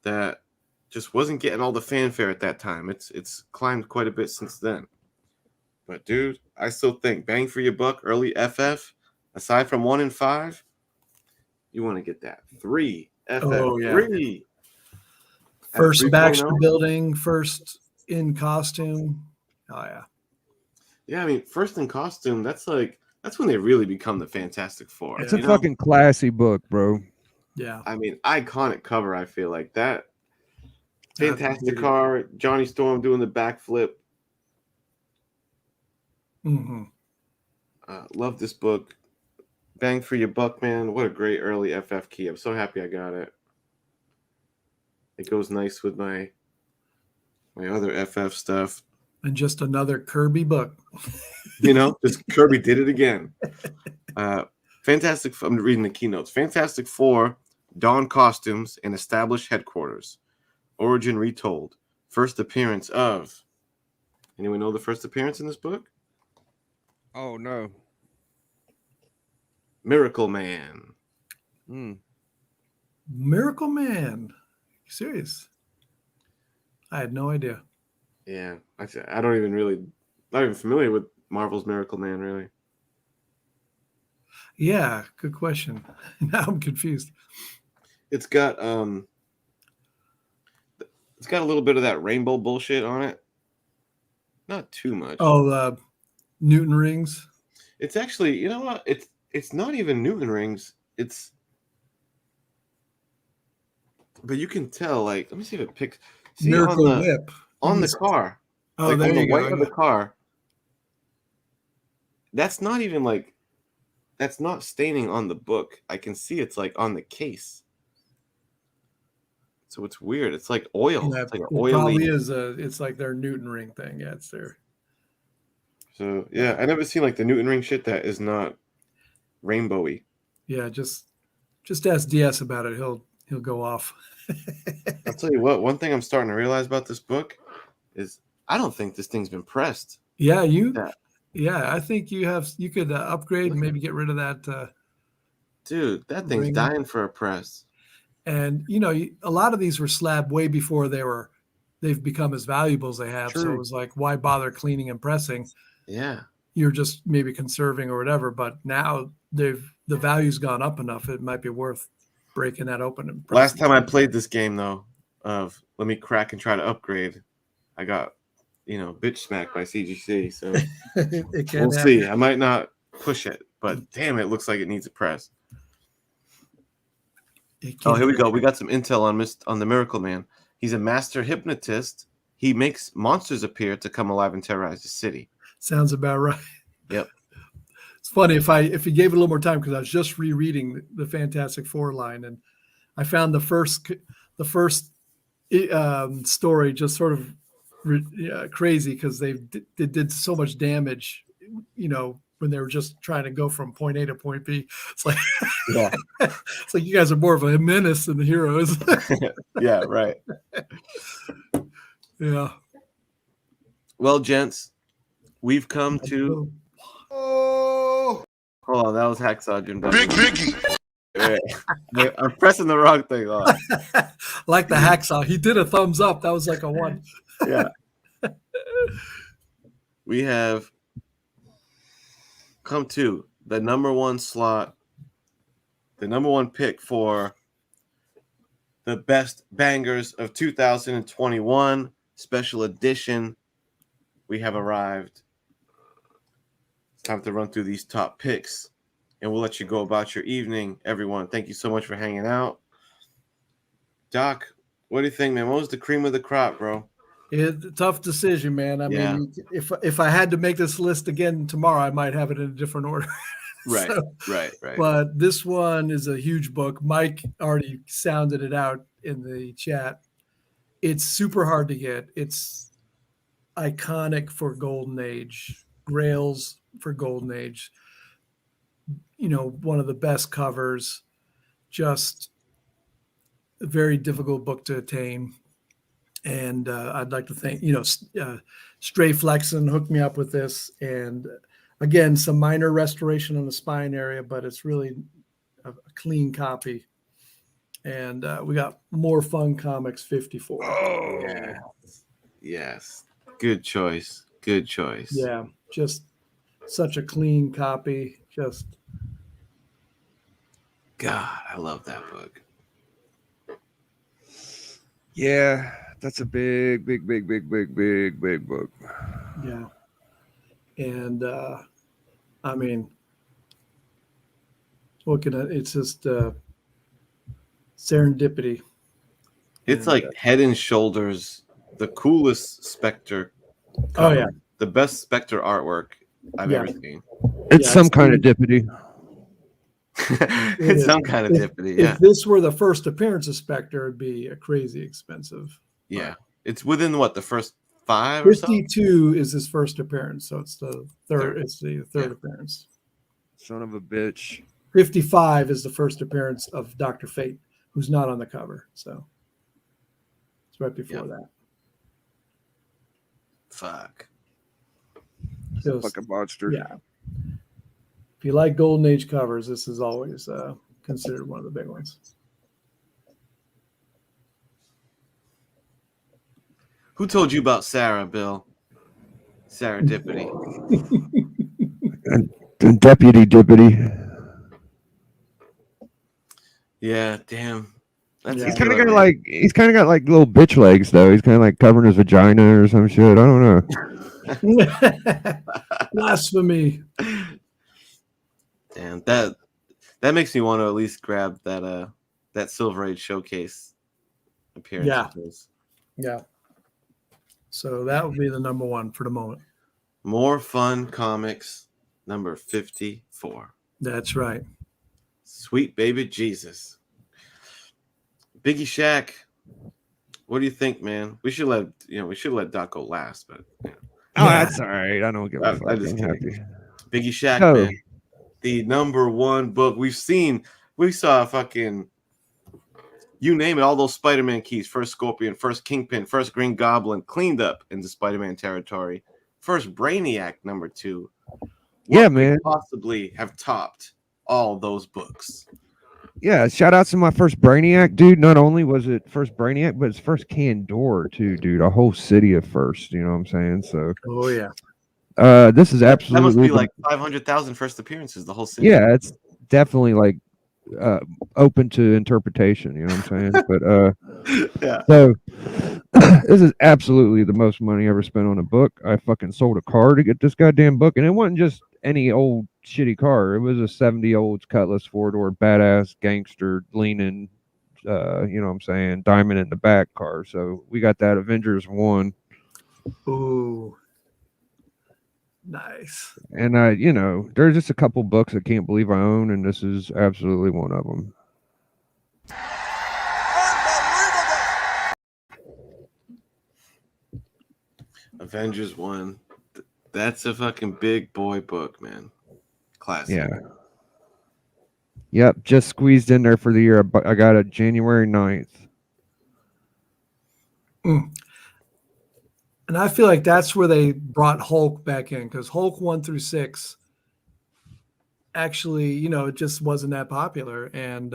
that just wasn't getting all the fanfare at that time. It's climbed quite a bit since then. But dude, I still think bang for your buck, early FF, aside from 1 and 5, you want to get that 3 FF3. Oh, yeah. First 3.0. Baxter building, first in costume. Oh yeah. Yeah, I mean, first in costume, that's when they really become the Fantastic Four. It's a fucking classy book, bro. Yeah. I mean, iconic cover, I feel like that. Fantastic car, Johnny Storm doing the backflip. Mm-hmm. Love this book. Bang for your buck, man. What a great early FF key. I'm so happy I got it. It goes nice with my other FF stuff. And just another Kirby book. Just Kirby did it again. Fantastic. I'm reading the keynotes. Fantastic Four, Dawn costumes and established headquarters. Origin retold. First appearance of. Anyone know the first appearance in this book? Oh no. Miracle Man. Miracle Man. You serious? I had no idea. Yeah, I don't even really, not even familiar with Marvel's Miracle Man, really. Yeah, good question. Now I'm confused. It's got a little bit of that rainbow bullshit on it. Not too much. Oh, Newton rings. It's actually, you know what? It's not even Newton rings. But you can tell, like, let me see if it picks. See Miracle Whip. On the car. Oh, like there on the you white go. of the car. That's not even like, that's not staining on the book. I can see it's like on the case. So it's weird. It's like oil. Yeah, it's like an it oily. probably is it's like their Newton ring thing. Yeah, it's there. So yeah, I never seen like the Newton ring shit that is not rainbowy. Yeah, just ask DS about it. He'll go off. I'll tell you what. One thing I'm starting to realize about this book is I don't think this thing's been pressed. Yeah, I think you could upgrade and maybe get rid of that. Dude, that thing's ring. dying for a press. And a lot of these were slabbed way before they've become as valuable as they have. True. So it was like, why bother cleaning and pressing? Yeah. You're just maybe conserving or whatever. But now the value's gone up enough. It might be worth breaking that open. And Last time I played this game though, of let me crack and try to upgrade, I got bitch smacked by CGC. So we'll see. I might not push it, but damn, it looks like it needs a press. Oh, here we go. We got some intel on the Miracle Man. He's a master hypnotist. He makes monsters appear to come alive and terrorize the city. Sounds about right. Yep. It's funny if you gave it a little more time, because I was just rereading the Fantastic Four line, and I found the first story just sort of crazy because they did so much damage, when they were just trying to go from point A to point B. It's like, yeah, it's like you guys are more of a menace than the heroes. Yeah, right. Yeah. Well, gents, we've come to. Oh, hold on, that was Hacksaw Jim. Big Biggie. Wait, I'm pressing the wrong thing. Like the Hacksaw, he did a thumbs up. That was like a 1. Yeah. We have come to the number one slot, the number one pick for the best bangers of 2021 special edition. We have arrived. It's time to run through these top picks, and we'll let you go about your evening, everyone. Thank you so much for hanging out. Doc, what do you think, man? What was the cream of the crop, bro? It's a tough decision, man. I mean, if I had to make this list again tomorrow, I might have it in a different order. Right, So, right. But this one is a huge book. Mike already sounded it out in the chat. It's super hard to get. It's iconic for Golden Age, Grails for Golden Age. One of the best covers. Just a very difficult book to attain. And I'd like to thank, Stray Flexen hooked me up with this. And again, some minor restoration on the spine area, but it's really a clean copy. And we got More Fun Comics 54. Oh, yes. Good choice. Good choice. Yeah, just such a clean copy. Just God, I love that book. Yeah, that's a big book. yeah. And I mean, it's just serendipity. It's And, like head and shoulders the coolest Spectre Oh yeah, the best Spectre artwork I've Yeah. ever seen. It's Yeah, some it's kind of dippity. It's is. some kind of dippity, yeah. If this were the first appearance of Spectre, it'd be a crazy expensive. Yeah. It's within what, the first 5 or so? 52 is his first appearance, so it's the third. Third. It's the third Yeah. appearance. Son of a bitch. 55 is the first appearance of Dr. Fate, who's not on the cover. So it's right before Yep. that. Fuck. Just- Fucking monster. yeah. If you like Golden Age covers, this is always considered one of the big ones. Who told you about Sarah, Bill? Sarah Dippity. And Deputy Dippity. Yeah, damn. That's Yeah. He's a kind of killer, got man. like little bitch legs though. He's kind of like covering his vagina or some shit. I don't know. Blasphemy. Damn, that makes me want to at least grab that Silver Age showcase appearance. Yeah. of his. Yeah. So that would be the number one for the moment. More Fun Comics number 54. That's right. Sweet baby Jesus. Biggie Shack. What do you think, man? We should let Doc go last, but Oh, Yeah. that's all right. I don't give a I'm fuck. just I'm kidding. happy. Biggie Shack, Oh. man. The number one book we've seen. We saw fucking, you name it, all those Spider-Man keys. First Scorpion, first Kingpin, first Green Goblin, cleaned up into Spider-Man territory. First Brainiac, number 2. Yeah, What could man. possibly have topped all those books? Yeah, shout out to my first Brainiac, dude. Not only was it first Brainiac, but it's first Candor too, dude. A whole city of first, you know what I'm saying? So Oh yeah. this is That absolutely must be the- like 500,000 first appearances, the whole city. yeah, it's definitely like open to interpretation, you know what I'm saying? But Yeah. so this is absolutely the most money ever spent on a book. I fucking sold a car to get this goddamn book, and it wasn't just any old shitty car. It was a 70 Olds Cutlass 4-door badass gangster leaning you know what I'm saying, diamond in the back car. So we got that Avengers 1. Ooh. Nice. And there's just a couple books I can't believe I own, and this is absolutely one of them. Avengers 1. That's a fucking big boy book, man. Classic. Yeah. Yep, just squeezed in there for the year. I got it January 9th. And I feel like that's where they brought Hulk back in, because Hulk 1 through 6 actually, it just wasn't that popular. And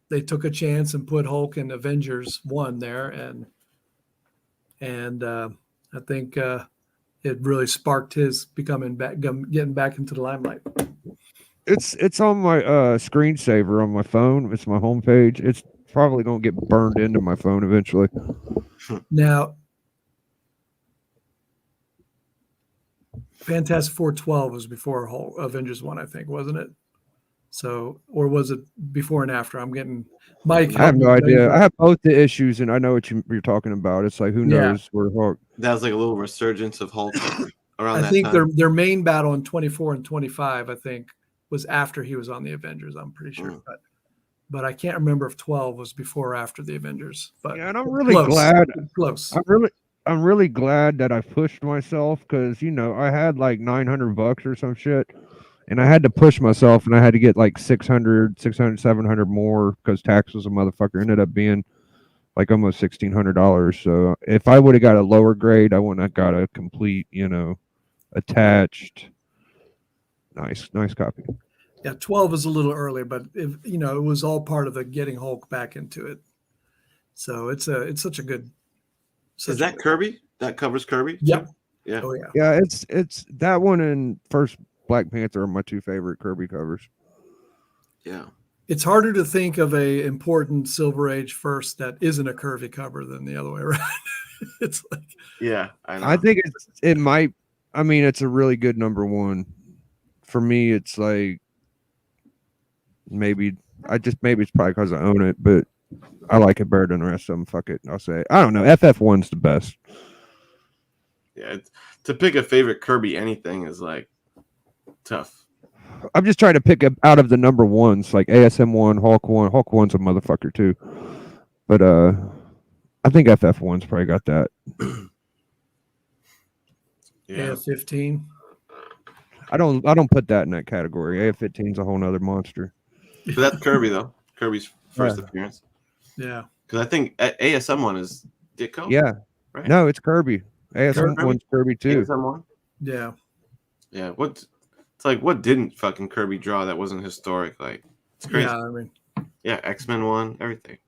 they took a chance and put Hulk in Avengers 1 there. And I think it really sparked his getting back into the limelight. It's on my screensaver on my phone. It's my homepage. It's probably gonna get burned into my phone eventually. Now, Fantastic Four 12 was before Hulk, Avengers 1, I think, wasn't it? So, or was it before and after? I'm getting Mike. I have no help me idea. tell I have both the issues, and I know what you're talking about. It's like who Yeah. knows where Hulk. That was like a little resurgence of Hulk around I that think time. their main battle in 24 and 25, I think, was after he was on the Avengers. I'm pretty sure, but I can't remember if 12 was before or after the Avengers. But Yeah, and I'm really close. glad. Close. I'm really glad that I pushed myself because I had like $900 or some shit, and I had to push myself, and I had to get like 600, 700 more because tax was a motherfucker. Ended up being like almost $1,600. So if I would have got a lower grade, I wouldn't have got a complete, attached. Nice copy. Yeah, 12 is a little early, but if it was all part of the getting Hulk back into it. So it's such a good. Is that Kirby? That covers Kirby? Yep. Yeah. Oh yeah. Yeah, it's that one and first Black Panther are my two favorite Kirby covers. Yeah. It's harder to think of a important Silver Age first that isn't a Kirby cover than the other way around. It's like, yeah, I know. I think it might. I mean, it's a really good number one. For me, it's like maybe it's probably because I own it, but I like it better than the rest of them. Fuck it, I'll say I don't know. FF1's the best. Yeah, to pick a favorite Kirby anything is like tough. I'm just trying to pick out of the number ones, like ASM 1, Hulk 1. Hulk 1's a motherfucker too, but I think FF1's probably got that. Yeah. AF-15. I don't put that in that category. AF-15's a whole nother monster. But that's Kirby though. Kirby's first appearance. Yeah. Because I think ASM 1 is Ditko. Yeah. Right? No, it's Kirby. ASM 1's Kirby too. ASM 1. Yeah. Yeah. It's like what didn't fucking Kirby draw that wasn't historic? Like it's crazy. Yeah, I mean. Yeah, X-Men 1, everything.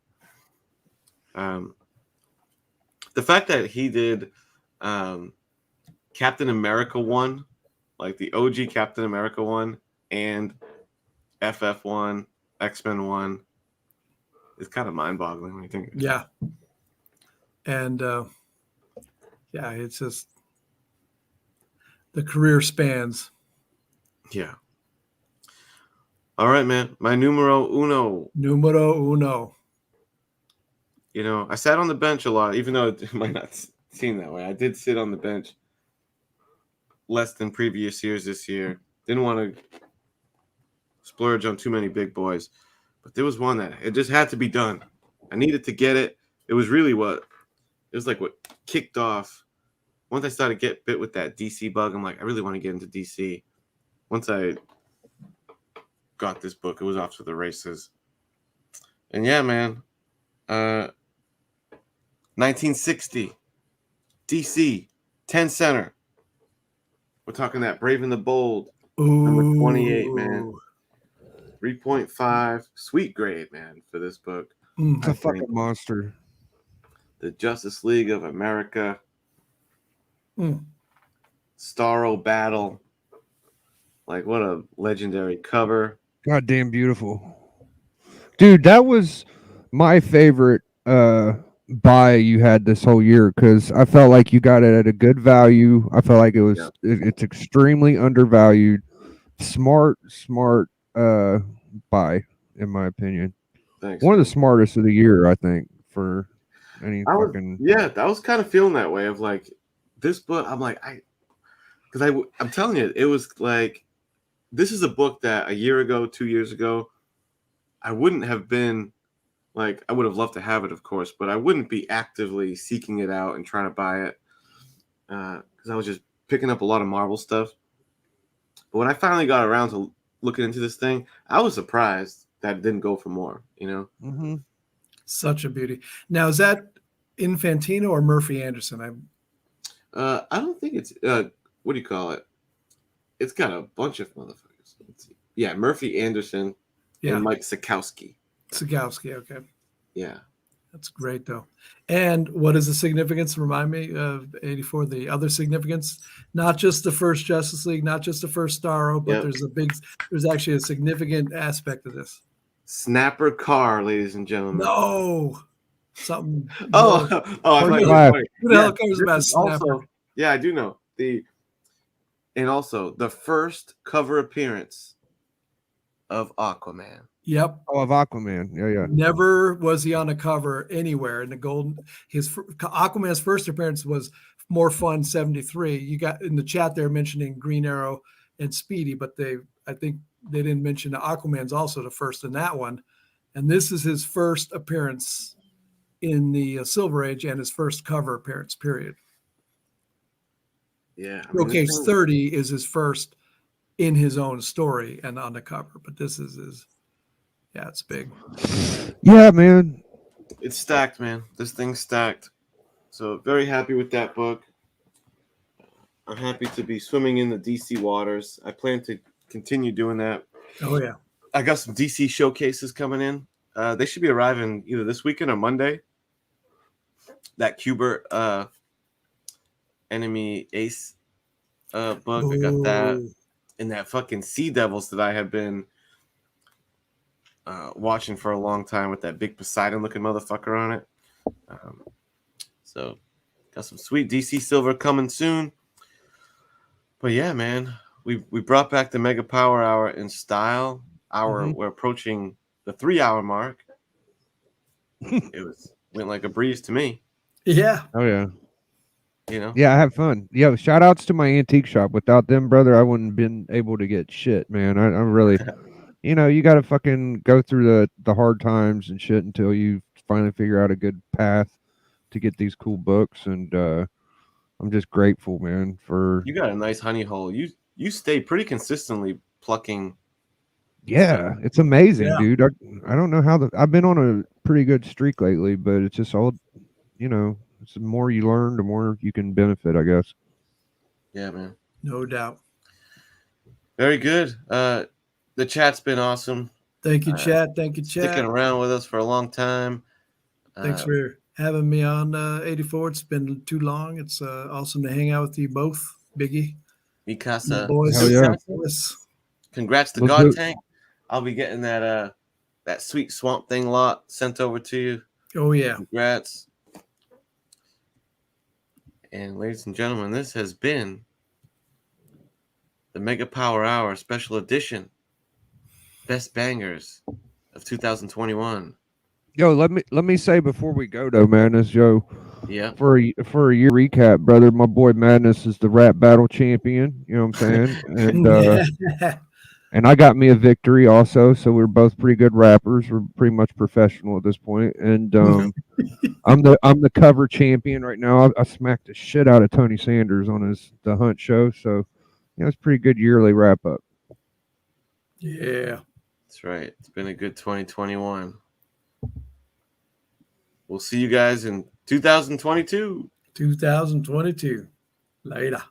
The fact that he did Captain America 1, like the OG Captain America 1 and FF1, X-Men 1 is kind of mind-boggling when you think. Yeah. And yeah, it's just the career spans. Yeah. All right, man. My numero uno. Numero uno. I sat on the bench a lot, even though it might not seem that way. I did sit on the bench less than previous years this year. Didn't want to splurge on too many big boys. But there was one that it just had to be done. I needed to get it. It was really what kicked off. Once I started get bit with that DC bug, I'm like, I really want to get into DC. Once I got this book, it was off to the races. And yeah, man. 1960. DC. 10 center. We're talking that Brave and the Bold. Number 28, man. 3.5. Sweet grade, man, for this book. It's a fucking monster. The Justice League of America. Starro Battle. Like, what a legendary cover. Goddamn beautiful. Dude, that was my favorite buy you had this whole year because I felt like you got it at a good value. I felt like it's extremely undervalued. Smart buy, in my opinion. Thanks. One of the smartest of the year, I think, for any fucking. Yeah, I was kind of feeling that way of like this book. I'm like, I'm telling you, it was like, this is a book that a year ago, 2 years ago, I wouldn't have been like, I would have loved to have it, of course, but I wouldn't be actively seeking it out and trying to buy it because I was just picking up a lot of Marvel stuff. But when I finally got around to looking into this thing, I was surprised that it didn't go for more, Mm-hmm. Such a beauty. Now, is that Infantino or Murphy Anderson? I don't think it's, what do you call it? It's got a bunch of motherfuckers. Let's see. Yeah, Murphy Anderson and Mike Sikowski. Sikowski, okay. Yeah. That's great, though. And what is the significance? Remind me of 84, the other significance? Not just the first Justice League, not just the first Starro, but there's actually a significant aspect of this. Snapper Carr, ladies and gentlemen. No. Something. I thought Who the hell cares about Snapper? Also, yeah, I do know. And also the first cover appearance of Aquaman. Yep. Oh, of Aquaman. Yeah. Never was he on a cover anywhere in the golden. Aquaman's first appearance was More Fun 73. You got in the chat there mentioning Green Arrow and Speedy, but I think they didn't mention Aquaman's also the first in that one. And this is his first appearance in the Silver Age and his first cover appearance, period. Yeah. Showcase 30 is his first in his own story and on the cover, but this is his. Yeah, it's big. Yeah, man. It's stacked, man. This thing's stacked. So very happy with that book. I'm happy to be swimming in the DC waters. I plan to continue doing that. Oh yeah. I got some DC showcases coming in. They should be arriving either this weekend or Monday. That Kubert Enemy Ace book. I got that. Ooh. And that fucking Sea Devils that I have been watching for a long time with that big Poseidon looking motherfucker on it. So got some sweet DC silver coming soon. But yeah, man, we brought back the Megapower Hour in style. We're approaching the 3-hour mark. Went like a breeze to me. Yeah. Oh yeah. You know? Yeah, I have fun. Yo, shout outs to my antique shop. Without them, brother, I wouldn't have been able to get shit, man. I really, you got to fucking go through the hard times and shit until you finally figure out a good path to get these cool books. And I'm just grateful, man, for. You got a nice honey hole. You stay pretty consistently plucking. Yeah, it's amazing, Yeah. dude. I don't know how I've been on a pretty good streak lately, but it's just all, it's the more you learn, the more you can benefit, I guess. Yeah, man. No doubt. Very good. The chat's been awesome. Thank you, chat. Thank you, chat. Sticking around with us for a long time. Thanks for having me on 84. It's been too long. It's awesome to hang out with you both, Biggie. Mikasa. Boys. Hell yeah. Congrats to Let's God do it. Tank. I'll be getting that sweet Swamp Thing lot sent over to you. Oh yeah. Congrats. And ladies and gentlemen, this has been the Megapower Hour Special Edition. Best Bangers of 2021. Yo, let me say before we go though, Madness, Joe. Yeah. For a year recap, brother, my boy Madness is the rap battle champion. You know what I'm saying? And and I got me a victory also. So we're both pretty good rappers. We're pretty much professional at this point. And I'm the cover champion right now. I smacked the shit out of Tony Sanders on the Hunt show. So it's a pretty good yearly wrap up. Yeah. That's right. It's been a good 2021. We'll see you guys in 2022. 2022. Later.